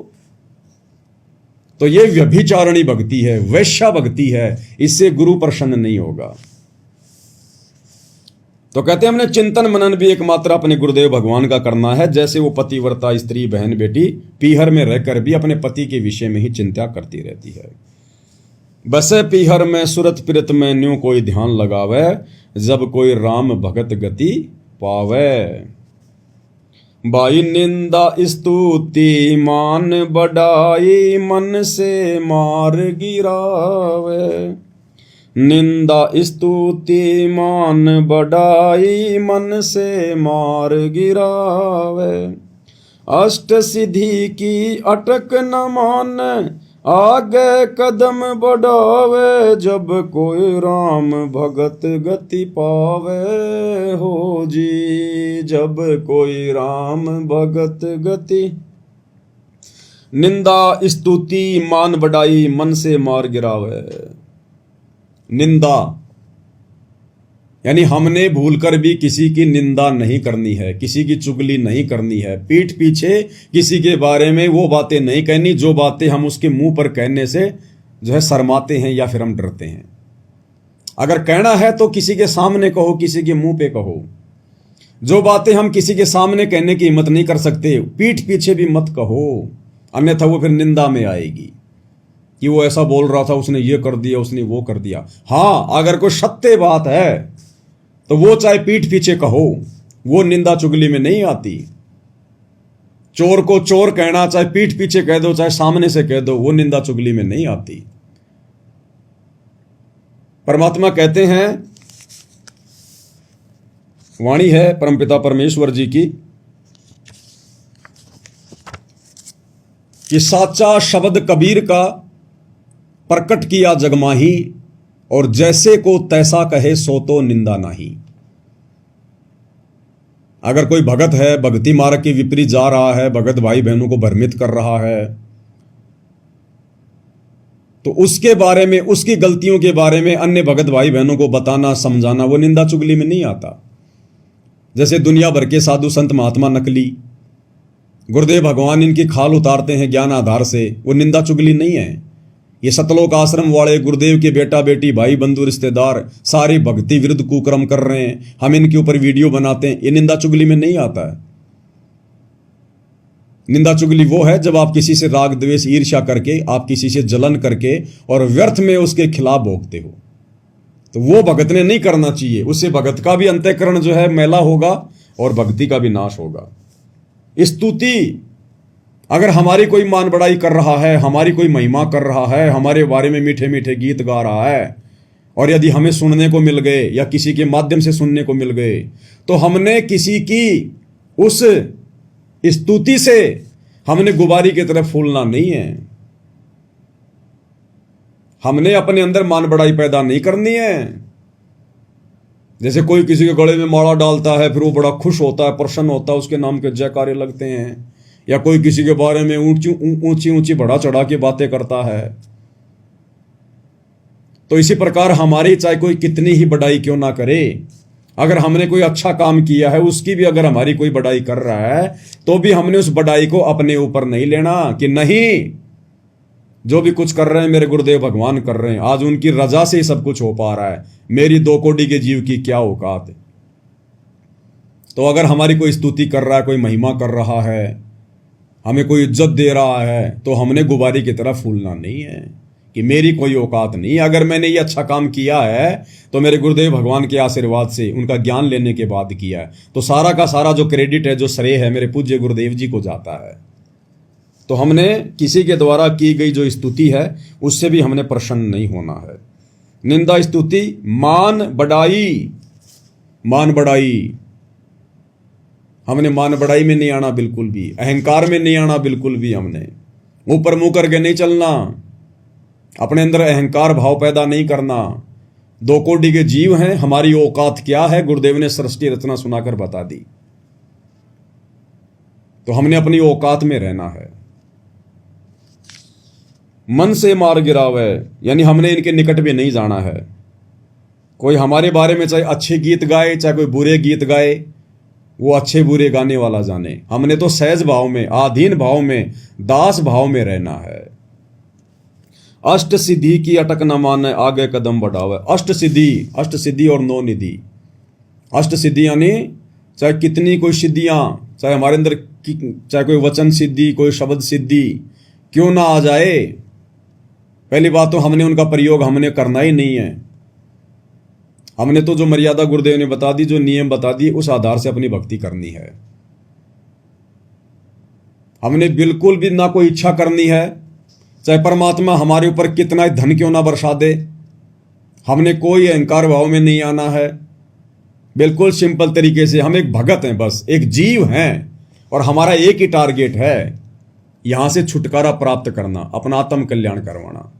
तो ये व्यभिचारणी भक्ति है, वैश्या भक्ति है, इससे गुरु प्रसन्न नहीं होगा। तो कहते हैं हमने चिंतन मनन भी एकमात्र अपने गुरुदेव भगवान का करना है। जैसे वो पतिव्रता स्त्री बहन बेटी पीहर में रहकर भी अपने पति के विषय में ही चिंता करती रहती है। बसे पीहर में सुरत पिरत में न्यू कोई ध्यान लगावे, जब कोई राम भगत गति पावे। बाई निंदा स्तुति मान बढ़ाई, मन से मार गिरावे। निंदा स्तुति मान बढ़ाई, मन से मार गिरावे। अष्ट सिद्धि की अटक न मान, आगे कदम बढ़ावे। जब कोई राम भगत गति पावे हो जी, जब कोई राम भगत गति। निंदा स्तुति मान बढ़ाई, मन से मार गिरावे। निंदा यानी हमने भूलकर भी किसी की निंदा नहीं करनी है, किसी की चुगली नहीं करनी है, पीठ पीछे किसी के बारे में वो बातें नहीं कहनी जो बातें हम उसके मुंह पर कहने से जो है शर्माते हैं या फिर हम डरते हैं। अगर कहना है तो किसी के सामने कहो, किसी के मुंह पे कहो। जो बातें हम किसी के सामने कहने की हिम्मत नहीं कर सकते, पीठ पीछे भी मत कहो, अन्यथा वो फिर निंदा में आएगी कि वो ऐसा बोल रहा था, उसने ये कर दिया, उसने वो कर दिया। हाँ, अगर कोई सत्य बात है तो वो चाहे पीठ पीछे कहो, वो निंदा चुगली में नहीं आती। चोर को चोर कहना चाहे पीठ पीछे कह दो चाहे सामने से कह दो, वो निंदा चुगली में नहीं आती। परमात्मा कहते हैं, वाणी है परमपिता परमेश्वर जी की, कि साचा शब्द कबीर का प्रकट किया जगमाही, और जैसे को तैसा कहे सो तो निंदा नहीं। अगर कोई भगत है, भक्ति मार्ग के विपरीत जा रहा है, भगत भाई बहनों को भ्रमित कर रहा है, तो उसके बारे में, उसकी गलतियों के बारे में अन्य भगत भाई बहनों को बताना, समझाना, वो निंदा चुगली में नहीं आता। जैसे दुनिया भर के साधु संत महात्मा नकली, गुरुदेव भगवान इनकी खाल उतारते हैं ज्ञान आधार से, वो निंदा चुगली नहीं है। ये सतलोक आश्रम वाले गुरुदेव के बेटा बेटी भाई बंधु रिश्तेदार सारे भक्ति विरुद्ध कुकर्म कर रहे हैं, हम इनके ऊपर वीडियो बनाते हैं, ये निंदा चुगली में नहीं आता है। निंदा चुगली वो है जब आप किसी से राग द्वेष ईर्ष्या करके, आप किसी से जलन करके और व्यर्थ में उसके खिलाफ भोगते हो, तो वो भगत ने नहीं करना चाहिए। उससे भगत का भी अंतःकरण जो है मैला होगा और भक्ति का भी नाश होगा। स्तुति, अगर हमारी कोई मान बड़ाई कर रहा है, हमारी कोई महिमा कर रहा है, हमारे बारे में मीठे मीठे गीत गा रहा है, और यदि हमें सुनने को मिल गए या किसी के माध्यम से सुनने को मिल गए, तो हमने किसी की उस स्तुति से हमने गुबारी की तरफ फूलना नहीं है। हमने अपने अंदर मान बड़ाई पैदा नहीं करनी है। जैसे कोई किसी के गले में माला डालता है, फिर वो बड़ा खुश होता है, प्रसन्न होता है, उसके नाम के जयकारे लगते हैं, या कोई किसी के बारे में ऊंची ऊंची बढ़ा चढ़ा के बातें करता है। तो इसी प्रकार हमारी चाहे कोई कितनी ही बड़ाई क्यों ना करे, अगर हमने कोई अच्छा काम किया है, उसकी भी अगर हमारी कोई बड़ाई कर रहा है, तो भी हमने उस बड़ाई को अपने ऊपर नहीं लेना कि नहीं, जो भी कुछ कर रहे हैं मेरे गुरुदेव भगवान कर रहे हैं, आज उनकी रजा से ही सब कुछ हो पा रहा है, मेरी 2 कोटि के जीव की क्या औकात है। तो अगर हमारी कोई स्तुति कर रहा है, कोई महिमा कर रहा है, हमें कोई इज्जत दे रहा है, तो हमने गुबारी की तरफ फूलना नहीं है कि मेरी कोई औकात नहीं। अगर मैंने ये अच्छा काम किया है तो मेरे गुरुदेव भगवान के आशीर्वाद से, उनका ज्ञान लेने के बाद किया है, तो सारा का सारा जो क्रेडिट है, जो श्रेय है, मेरे पूज्य गुरुदेव जी को जाता है। तो हमने किसी के द्वारा की गई जो स्तुति है उससे भी हमने प्रसन्न नहीं होना है। निंदा स्तुति मान बढ़ाई, मान बढ़ाई, हमने मान बढ़ाई में नहीं आना बिल्कुल भी, अहंकार में नहीं आना बिल्कुल भी, हमने ऊपर मुंह करके नहीं चलना, अपने अंदर अहंकार भाव पैदा नहीं करना। 2 कोटि के जीव हैं, हमारी औकात क्या है गुरुदेव ने सृष्टि रचना सुनाकर बता दी। तो हमने अपनी औकात में रहना है। मन से मार गिरावे, यानी हमने इनके निकट भी नहीं जाना है। कोई हमारे बारे में चाहे अच्छे गीत गाए, चाहे कोई बुरे गीत गाए, वो अच्छे बुरे गाने वाला जाने, हमने तो सहज भाव में, आधीन भाव में, दास भाव में रहना है। अष्ट सिद्धि की अटक न माने, आगे कदम बढ़ावे। अष्ट सिद्धि और 9 निधि। अष्ट सिद्धि यानी चाहे कितनी कोई सिद्धियां, चाहे हमारे अंदर चाहे कोई वचन सिद्धि, कोई शब्द सिद्धि क्यों ना आ जाए, पहली बात तो हमने उनका प्रयोग हमने करना ही नहीं है। हमने तो जो मर्यादा गुरुदेव ने बता दी, जो नियम बता दिए, उस आधार से अपनी भक्ति करनी है। हमने बिल्कुल भी ना कोई इच्छा करनी है, चाहे परमात्मा हमारे ऊपर कितना ही धन क्यों ना बरसा दे, हमने कोई अहंकार भाव में नहीं आना है। बिल्कुल सिंपल तरीके से हम एक भगत हैं, बस एक जीव हैं, और हमारा एक ही टारगेट है, यहां से छुटकारा प्राप्त करना, अपना आत्म कल्याण करवाना।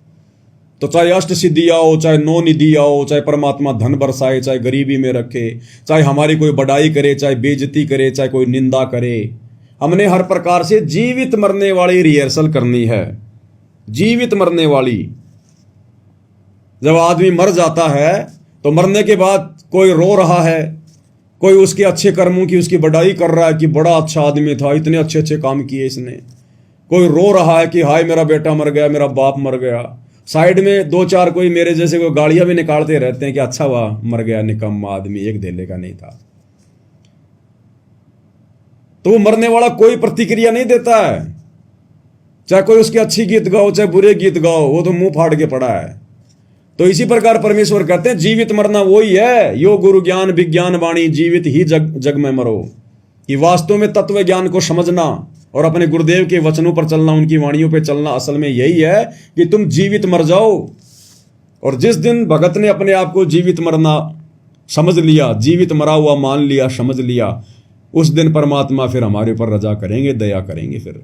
तो चाहे अष्ट सिद्धि आओ, चाहे 9 निधि आओ, चाहे परमात्मा धन बरसाए, चाहे गरीबी में रखे, चाहे हमारी कोई बढ़ाई करे, चाहे बेइज्जती करे, चाहे कोई निंदा करे, हमने हर प्रकार से जीवित मरने वाली रिहर्सल करनी है। जीवित मरने वाली, जब आदमी मर जाता है तो मरने के बाद कोई रो रहा है, कोई उसके अच्छे कर्मों की उसकी बढ़ाई कर रहा है कि बड़ा अच्छा आदमी था, इतने अच्छे अच्छे काम किए इसने। कोई रो रहा है कि हाय मेरा बेटा मर गया, मेरा बाप मर गया। साइड में 2-4 कोई मेरे जैसे कोई गाड़ियां भी निकालते रहते हैं कि अच्छा हुआ मर गया, निकम्मा आदमी, एक धेले का नहीं था। तो वो मरने वाला कोई प्रतिक्रिया नहीं देता है, चाहे कोई उसके अच्छी गीत गाओ, चाहे बुरे गीत गाओ, वो तो मुंह फाड़ के पड़ा है। तो इसी प्रकार परमेश्वर कहते हैं जीवित मरना वही है, यो गुरु ज्ञान विज्ञान वाणी, जीवित ही जग में मरो। कि वास्तव में तत्व ज्ञान को समझना और अपने गुरुदेव के वचनों पर चलना, उनकी वाणियों पर चलना, असल में यही है कि तुम जीवित मर जाओ। और जिस दिन भगत ने अपने आप को जीवित मरना समझ लिया, जीवित मरा हुआ मान लिया, समझ लिया, उस दिन परमात्मा फिर हमारे ऊपर रजा करेंगे, दया करेंगे। फिर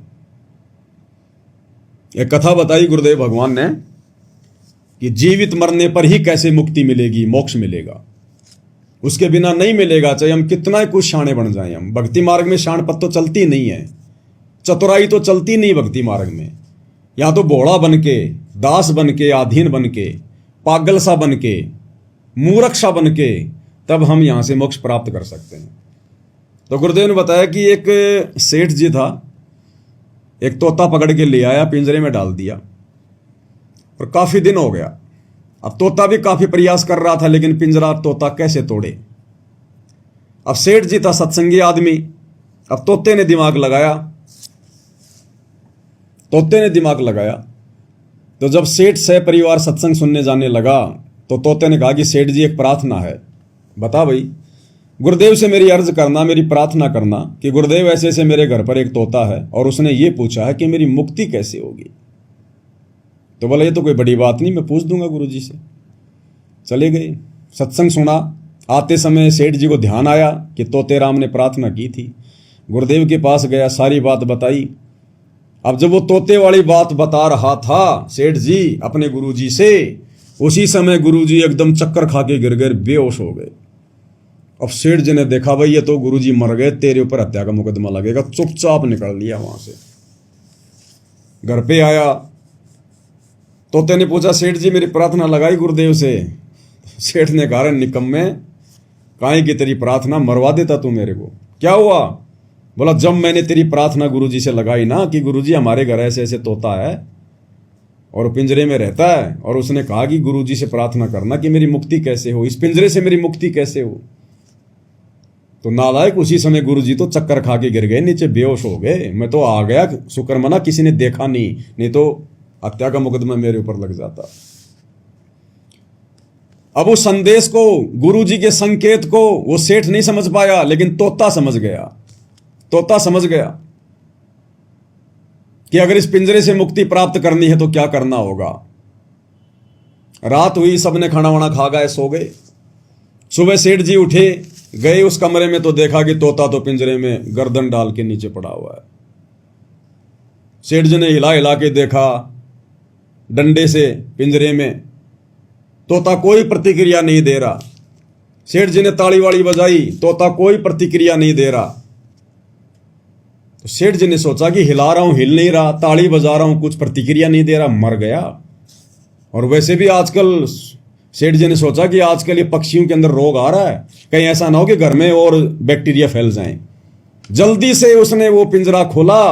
एक कथा बताई गुरुदेव भगवान ने कि जीवित मरने पर ही कैसे मुक्ति मिलेगी, मोक्ष मिलेगा, उसके बिना नहीं मिलेगा। चाहे हम कितना ही कुछ शाणे बन जाएं, हम भक्ति मार्ग में शाणपत तो चलती नहीं है, चतुराई तो चलती नहीं भक्ति मार्ग में। या तो भोला बन के, दास बन के, अधीन बन के, पागल सा बन के, मूर्ख सा बन के, तब हम यहां से मोक्ष प्राप्त कर सकते हैं। तो गुरुदेव ने बताया कि एक सेठ जी था, एक तोता पकड़ के ले आया, पिंजरे में डाल दिया और काफी दिन हो गया। अब तोता भी काफी प्रयास कर रहा था, लेकिन पिंजरा तोता कैसे तोड़े। अब सेठ जी था सत्संगी आदमी, अब तोते ने दिमाग लगाया, तो जब सेठ सह परिवार सत्संग सुनने जाने लगा तो तोते ने कहा कि सेठ जी एक प्रार्थना है, बता भाई। गुरुदेव से मेरी अर्ज करना, मेरी प्रार्थना करना कि गुरुदेव ऐसे ऐसे मेरे घर पर एक तोता है और उसने ये पूछा है कि मेरी मुक्ति कैसे होगी। तो बोला ये तो कोई बड़ी बात नहीं, मैं पूछ दूंगा गुरुजी से। चले गए, सत्संग सुना। आते समय सेठ जी को ध्यान आया कि तोते राम ने प्रार्थना की थी। गुरुदेव के पास गया, सारी बात बताई। अब जब वो तोते वाली बात बता रहा था सेठ जी अपने गुरुजी से, उसी समय गुरुजी एकदम चक्कर खा के गिर गए, बेहोश हो गए। अब सेठ जी ने देखा भाई ये तो गुरुजी मर गए, तेरे ऊपर हत्या का मुकदमा लगेगा। चुपचाप निकल लिया वहां से। घर पे आया, तोते ने पूछा सेठ जी मेरी प्रार्थना लगाई गुरुदेव से। सेठ ने कहा निकम्मे, काहे की तेरी प्रार्थना, मरवा देता तू मेरे को। क्या हुआ? बोला जब मैंने तेरी प्रार्थना गुरुजी से लगाई ना कि गुरुजी हमारे घर ऐसे ऐसे तोता है और पिंजरे में रहता है, और उसने कहा कि गुरुजी से प्रार्थना करना कि मेरी मुक्ति कैसे हो, इस पिंजरे से मेरी मुक्ति कैसे हो। तो नालायक उसी समय गुरुजी तो चक्कर खा के गिर गए, नीचे बेहोश हो गए। मैं तो आ गया, शुक्र मना किसी ने देखा नहीं तो हत्या का मुकदमा मेरे ऊपर लग जाता। अब उस संदेश को, गुरुजी के संकेत को वो सेठ नहीं समझ पाया, लेकिन तोता समझ गया। तोता समझ गया कि अगर इस पिंजरे से मुक्ति प्राप्त करनी है तो क्या करना होगा। रात हुई, सबने खाना वाना खा गए, सो गए। सुबह सेठ जी उठे, गए उस कमरे में तो देखा कि तोता तो पिंजरे में गर्दन डाल के नीचे पड़ा हुआ है। सेठ जी ने हिला हिला के देखा डंडे से पिंजरे में, तोता कोई प्रतिक्रिया नहीं दे रहा। सेठ जी ने ताली वाली बजाई, तोता कोई प्रतिक्रिया नहीं दे रहा। तो सेठ जी ने सोचा कि हिला रहा हूं, हिल नहीं रहा, ताली बजा रहा हूं, कुछ प्रतिक्रिया नहीं दे रहा, मर गया। और वैसे भी आजकल सेठ जी ने सोचा कि आजकल ये पक्षियों के अंदर रोग आ रहा है, कहीं ऐसा ना हो कि घर में और बैक्टीरिया फैल जाएं। जल्दी से उसने वो पिंजरा खोला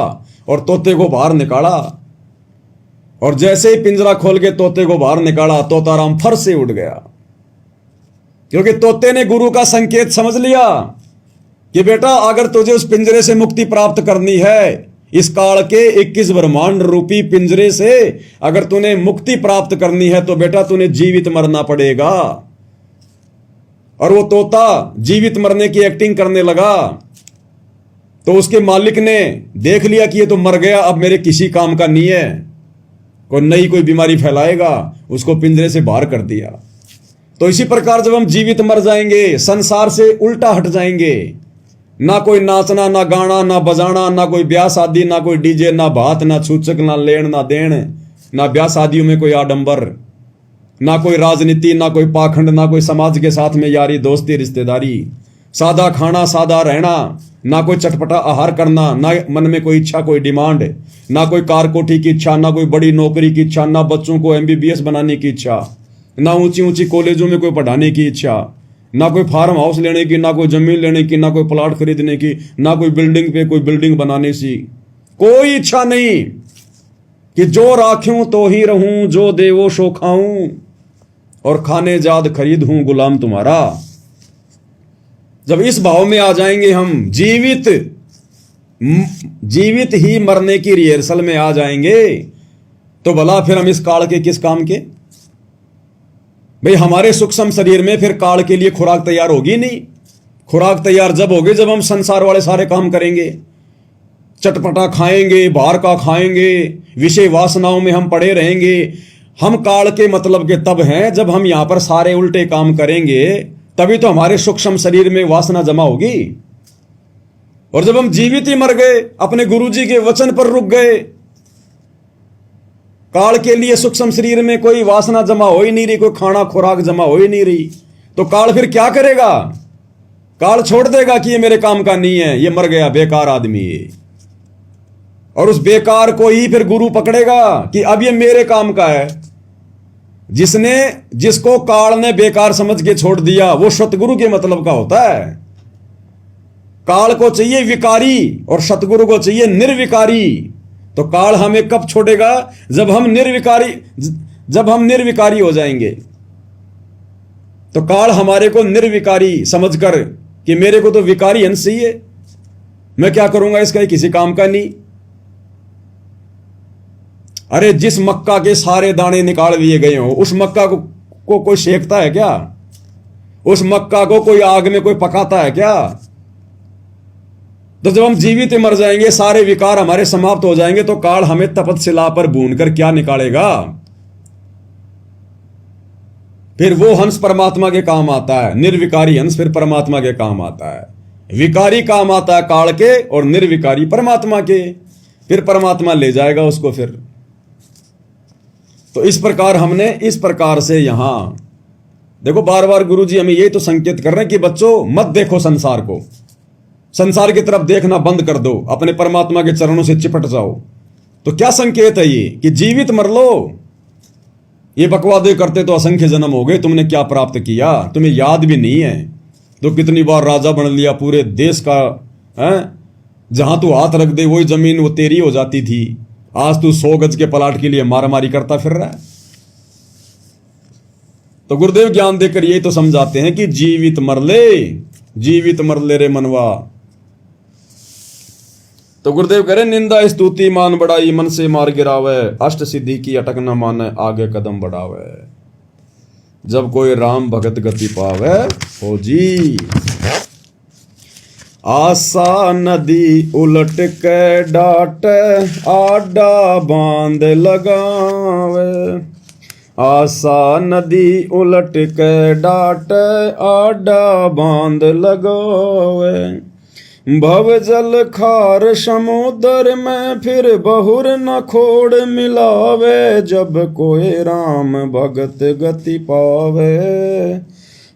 और तोते को बाहर निकाला। और जैसे ही पिंजरा खोल के तोते को बाहर निकाला, तोताराम फर से उड़ गया, क्योंकि तोते ने गुरु का संकेत समझ लिया कि बेटा अगर तुझे उस पिंजरे से मुक्ति प्राप्त करनी है, इस काल के 21 ब्रह्मांड रूपी पिंजरे से अगर तूने मुक्ति प्राप्त करनी है, तो बेटा तूने जीवित मरना पड़ेगा। और वो तोता जीवित मरने की एक्टिंग करने लगा। तो उसके मालिक ने देख लिया कि ये तो मर गया, अब मेरे किसी काम का नहीं है, कोई बीमारी फैलाएगा, उसको पिंजरे से बाहर कर दिया। तो इसी प्रकार जब हम जीवित मर जाएंगे, संसार से उल्टा हट जाएंगे, ना कोई नाचना, ना गाना, ना बजाना, ना कोई ब्याह शादी, ना कोई डीजे, ना भात, ना छूचक, ना लेन, ना देन, ना ब्याह शादियों में कोई आडंबर, ना कोई राजनीति, ना कोई पाखंड, ना कोई समाज के साथ में यारी दोस्ती रिश्तेदारी, सादा खाना, सादा रहना, ना कोई चटपटा आहार करना, ना मन में कोई इच्छा, कोई डिमांड, ना कोई कार कोठी की इच्छा, ना कोई बड़ी नौकरी की इच्छा, ना बच्चों को MBBS बनाने की इच्छा, ना ऊंची ऊंची कॉलेजों में कोई पढ़ाने की इच्छा, ना कोई फार्म हाउस लेने की, ना कोई जमीन लेने की, ना कोई प्लॉट खरीदने की, ना कोई बिल्डिंग पे कोई बिल्डिंग बनाने की कोई इच्छा नहीं कि जो राख्यूं तो ही रहूं, जो देवो सो खाऊं, और खाने जाद खरीद हूं गुलाम तुम्हारा। जब इस भाव में आ जाएंगे हम, जीवित ही मरने की रिहर्सल में आ जाएंगे, तो भला फिर हम इस काल के किस काम के। भाई हमारे सूक्ष्म शरीर में फिर काल के लिए खुराक तैयार होगी नहीं। खुराक तैयार जब होगी जब हम संसार वाले सारे काम करेंगे, चटपटा खाएंगे, बाहर का खाएंगे, विषय वासनाओं में हम पड़े रहेंगे। हम काल के मतलब के तब हैं जब हम यहां पर सारे उल्टे काम करेंगे, तभी तो हमारे सूक्ष्म शरीर में वासना जमा होगी। और जब हम जीवित ही मर गए, अपने गुरुजी के वचन पर रुक गए, काल के लिए सूक्ष्म शरीर में कोई वासना जमा हो ही नहीं रही, कोई खाना खुराक जमा हो ही नहीं रही, तो काल फिर क्या करेगा? काल छोड़ देगा कि ये मेरे काम का नहीं है, ये मर गया, बेकार आदमी है। और उस बेकार को ही फिर गुरु पकड़ेगा कि अब ये मेरे काम का है। जिसको काल ने बेकार समझ के छोड़ दिया वो सतगुरु के मतलब का होता है। काल को चाहिए विकारी और सतगुरु को चाहिए निर्विकारी। तो काल हमें कब छोड़ेगा? जब हम निर्विकारी हो जाएंगे। तो काल हमारे को निर्विकारी समझकर कि मेरे को तो विकारी अंश चाहिए, मैं क्या करूंगा, इसका किसी काम का नहीं। अरे जिस मक्का के सारे दाने निकाल दिए गए हो उस मक्का को कोई सेकता है क्या? उस मक्का को कोई आग में कोई पकाता है क्या? तो जब हम जीवित मर जाएंगे, सारे विकार हमारे समाप्त हो जाएंगे, तो काल हमें तपतशिला पर भून कर क्या निकालेगा? फिर वो हंस परमात्मा के काम आता है। निर्विकारी हंस फिर परमात्मा के काम आता है। विकारी काम आता है काल के और निर्विकारी परमात्मा के। फिर परमात्मा ले जाएगा उसको। फिर तो इस प्रकार हमने इस प्रकार से यहां देखो, बार बार गुरु जी हमें यही तो संकेत कर रहे हैं कि बच्चों मत देखो संसार को, संसार की तरफ देखना बंद कर दो, अपने परमात्मा के चरणों से चिपट जाओ। तो क्या संकेत है ये कि जीवित मर लो। ये बकवादे करते तो असंख्य जन्म हो गए, तुमने क्या प्राप्त किया तुम्हें याद भी नहीं है। तो कितनी बार राजा बन लिया पूरे देश का, है? जहां तू हाथ रख दे वही जमीन वो तेरी हो जाती थी। आज तू 100 गज के प्लाट के लिए मारामारी करता फिर रहा है। तो गुरुदेव ज्ञान देकर यही तो समझाते हैं कि जीवित मर ले रे मनवा। तो गुरुदेव कह रहे निंदा स्तुति मान बढ़ाई मन से मार गिरावे, अष्ट सिद्धि की अटक न माने आगे कदम बढ़ावे। जब कोई राम भगत गति पावे हो जी। आशा नदी उलट के डाट आडा बांध लगावे। आशा नदी उलट के डाट आडा बांध लगावे। भव जल खार समुद्र में फिर बहुर न खोड़ मिलावे। जब कोई राम भगत गति पावे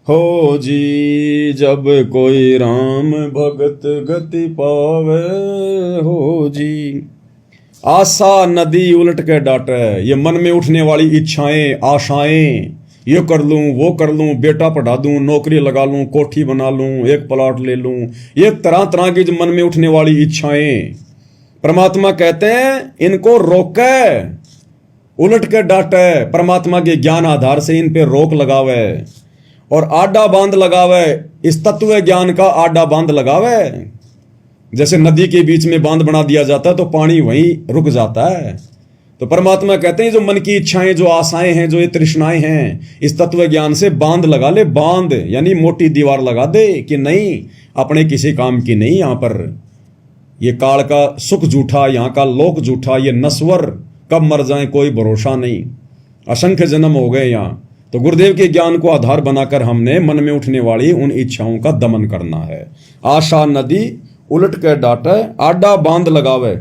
हो जी। जब कोई राम भगत गति पावे हो जी। आशा नदी उलट के डाटे, ये मन में उठने वाली इच्छाएं आशाएं, ये कर लूं वो कर लूं, बेटा पढ़ा दूं, नौकरी लगा लूं, कोठी बना लूं, एक प्लॉट ले लूं, ये तरह तरह की जो मन में उठने वाली इच्छाएं, परमात्मा कहते हैं इनको रोके, उलट के डाटे, परमात्मा के ज्ञान आधार से इन पे रोक लगावे और आडा बांध लगावे। इस तत्व ज्ञान का आडा बांध लगावे। जैसे नदी के बीच में बांध बना दिया जाता है तो पानी वहीं रुक जाता है। तो परमात्मा कहते हैं जो मन की इच्छाएं, जो आशाएं हैं, जो ये तृष्णाएं हैं, इस तत्व ज्ञान से बांध लगा ले। बांध यानी मोटी दीवार लगा दे कि नहीं अपने किसी काम की नहीं। यहां पर ये काल का सुख झूठा, यहां का लोक झूठा, ये नश्वर, कब मर जाए कोई भरोसा नहीं, असंख्य जन्म हो गए यहां। तो गुरुदेव के ज्ञान को आधार बनाकर हमने मन में उठने वाली उन इच्छाओं का दमन करना है। आशा नदी उलट के डाटे आडा बांध लगावे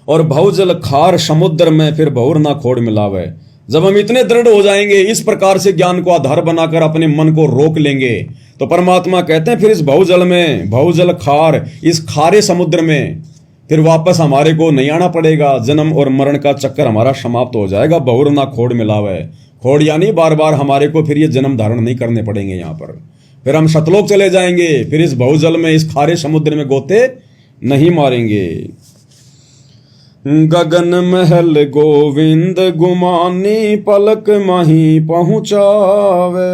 और भवजल खार समुद्र में फिर बहुर ना खोड़ मिलावे। जब हम इतने दृढ़ हो जाएंगे, इस प्रकार से ज्ञान को आधार बनाकर अपने मन को रोक लेंगे, तो परमात्मा कहते हैं फिर इस भवजल में, भवजल खार, इस खारे समुद्र में फिर वापस हमारे को नहीं आना पड़ेगा। जन्म और मरण का चक्कर हमारा समाप्त हो जाएगा। बहुर ना खोड़ मिलावे, खोड़ यानी बार बार हमारे को फिर ये जन्म धारण नहीं करने पड़ेंगे। यहाँ पर फिर हम सतलोक चले जाएंगे, फिर इस बहुजल में, इस खारे समुद्र में गोते नहीं मारेंगे। गगन महल गोविंद गुमानी पलक माही पहुँचावे।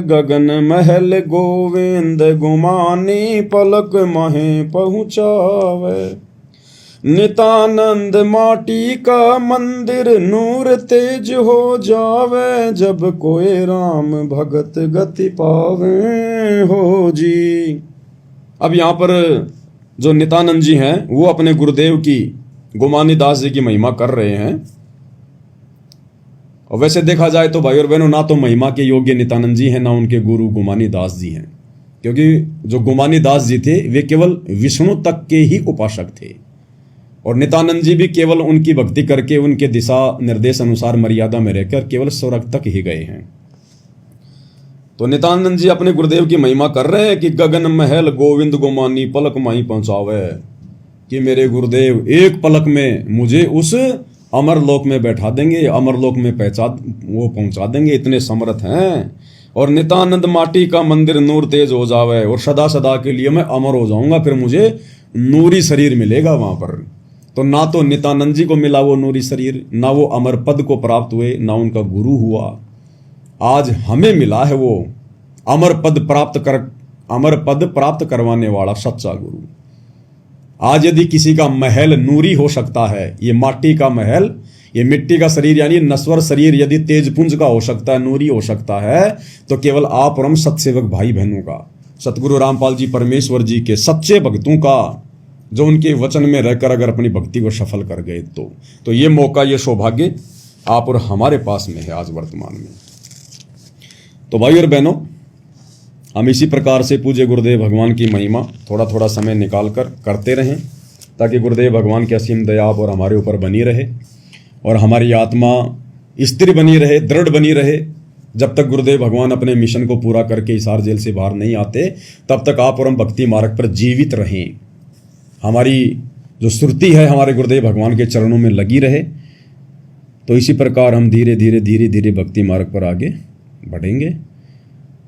गगन महल गोविंद गुमानी पलक माही पहुँचावे। नितानंद माटी का मंदिर नूर तेज हो जावे। जब कोई राम भगत गति पावे हो जी। अब यहाँ पर जो नितानंद जी हैं वो अपने गुरुदेव की, गुमानी दास जी की महिमा कर रहे हैं। और वैसे देखा जाए तो भाई और बहनों, ना तो महिमा के योग्य नितानंद जी हैं, ना उनके गुरु गुमानी दास जी हैं। क्योंकि जो गुमानी दास जी थे वे केवल विष्णु तक के ही उपासक थे और नितानंद जी भी केवल उनकी भक्ति करके, उनके दिशा निर्देश अनुसार मर्यादा में रहकर केवल स्वर्ग तक ही गए हैं। तो नितानंद जी अपने गुरुदेव की महिमा कर रहे हैं कि गगन महल गोविंद गुमानी पलक माही पहुंचावे। कि मेरे गुरुदेव एक पलक में मुझे उस अमरलोक में बैठा देंगे, अमरलोक में पहुंचा देंगे, इतने समर्थ हैं। और नित्यानंद माटी का मंदिर नूर तेज हो जावे और सदा सदा के लिए मैं अमर हो जाऊंगा, फिर मुझे नूरी शरीर मिलेगा वहां पर। तो ना तो नित्यानंद जी को मिला वो नूरी शरीर, ना वो अमर पद को प्राप्त हुए, ना उनका गुरु हुआ। आज हमें मिला है वो अमर पद प्राप्त करवाने वाला सच्चा गुरु। आज यदि किसी का महल नूरी हो सकता है, ये माटी का महल, ये मिट्टी का शरीर यानी नश्वर शरीर यदि तेजपुंज का हो सकता है, नूरी हो सकता है, तो केवल आप और हम सत्सेवक भाई बहनों का, सतगुरु रामपाल जी परमेश्वर जी के सच्चे भक्तों का, जो उनके वचन में रहकर अगर अपनी भक्ति को सफल कर गए तो ये मौका, ये सौभाग्य आप और हमारे पास में है आज वर्तमान में। तो भाई और बहनों, हम इसी प्रकार से पूज्य गुरुदेव भगवान की महिमा थोड़ा थोड़ा समय निकाल कर करते रहें, ताकि गुरुदेव भगवान की असीम दया और हमारे ऊपर बनी रहे और हमारी आत्मा स्थिर बनी रहे, दृढ़ बनी रहे। जब तक गुरुदेव भगवान अपने मिशन को पूरा करके हिसार जेल से बाहर नहीं आते, तब तक आप और हम भक्ति मार्ग पर जीवित रहें। हमारी जो सुरती है हमारे गुरुदेव भगवान के चरणों में लगी रहे। तो इसी प्रकार हम धीरे धीरे भक्ति मार्ग पर आगे बढ़ेंगे।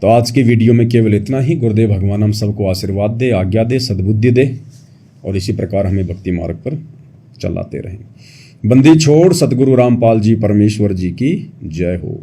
तो आज की वीडियो में केवल इतना ही। गुरुदेव भगवान हम सबको आशीर्वाद दे, आज्ञा दे, सद्बुद्धि दे और इसी प्रकार हमें भक्ति मार्ग पर चलाते रहें। बंदी छोड़ सतगुरु रामपाल जी परमेश्वर जी की जय हो।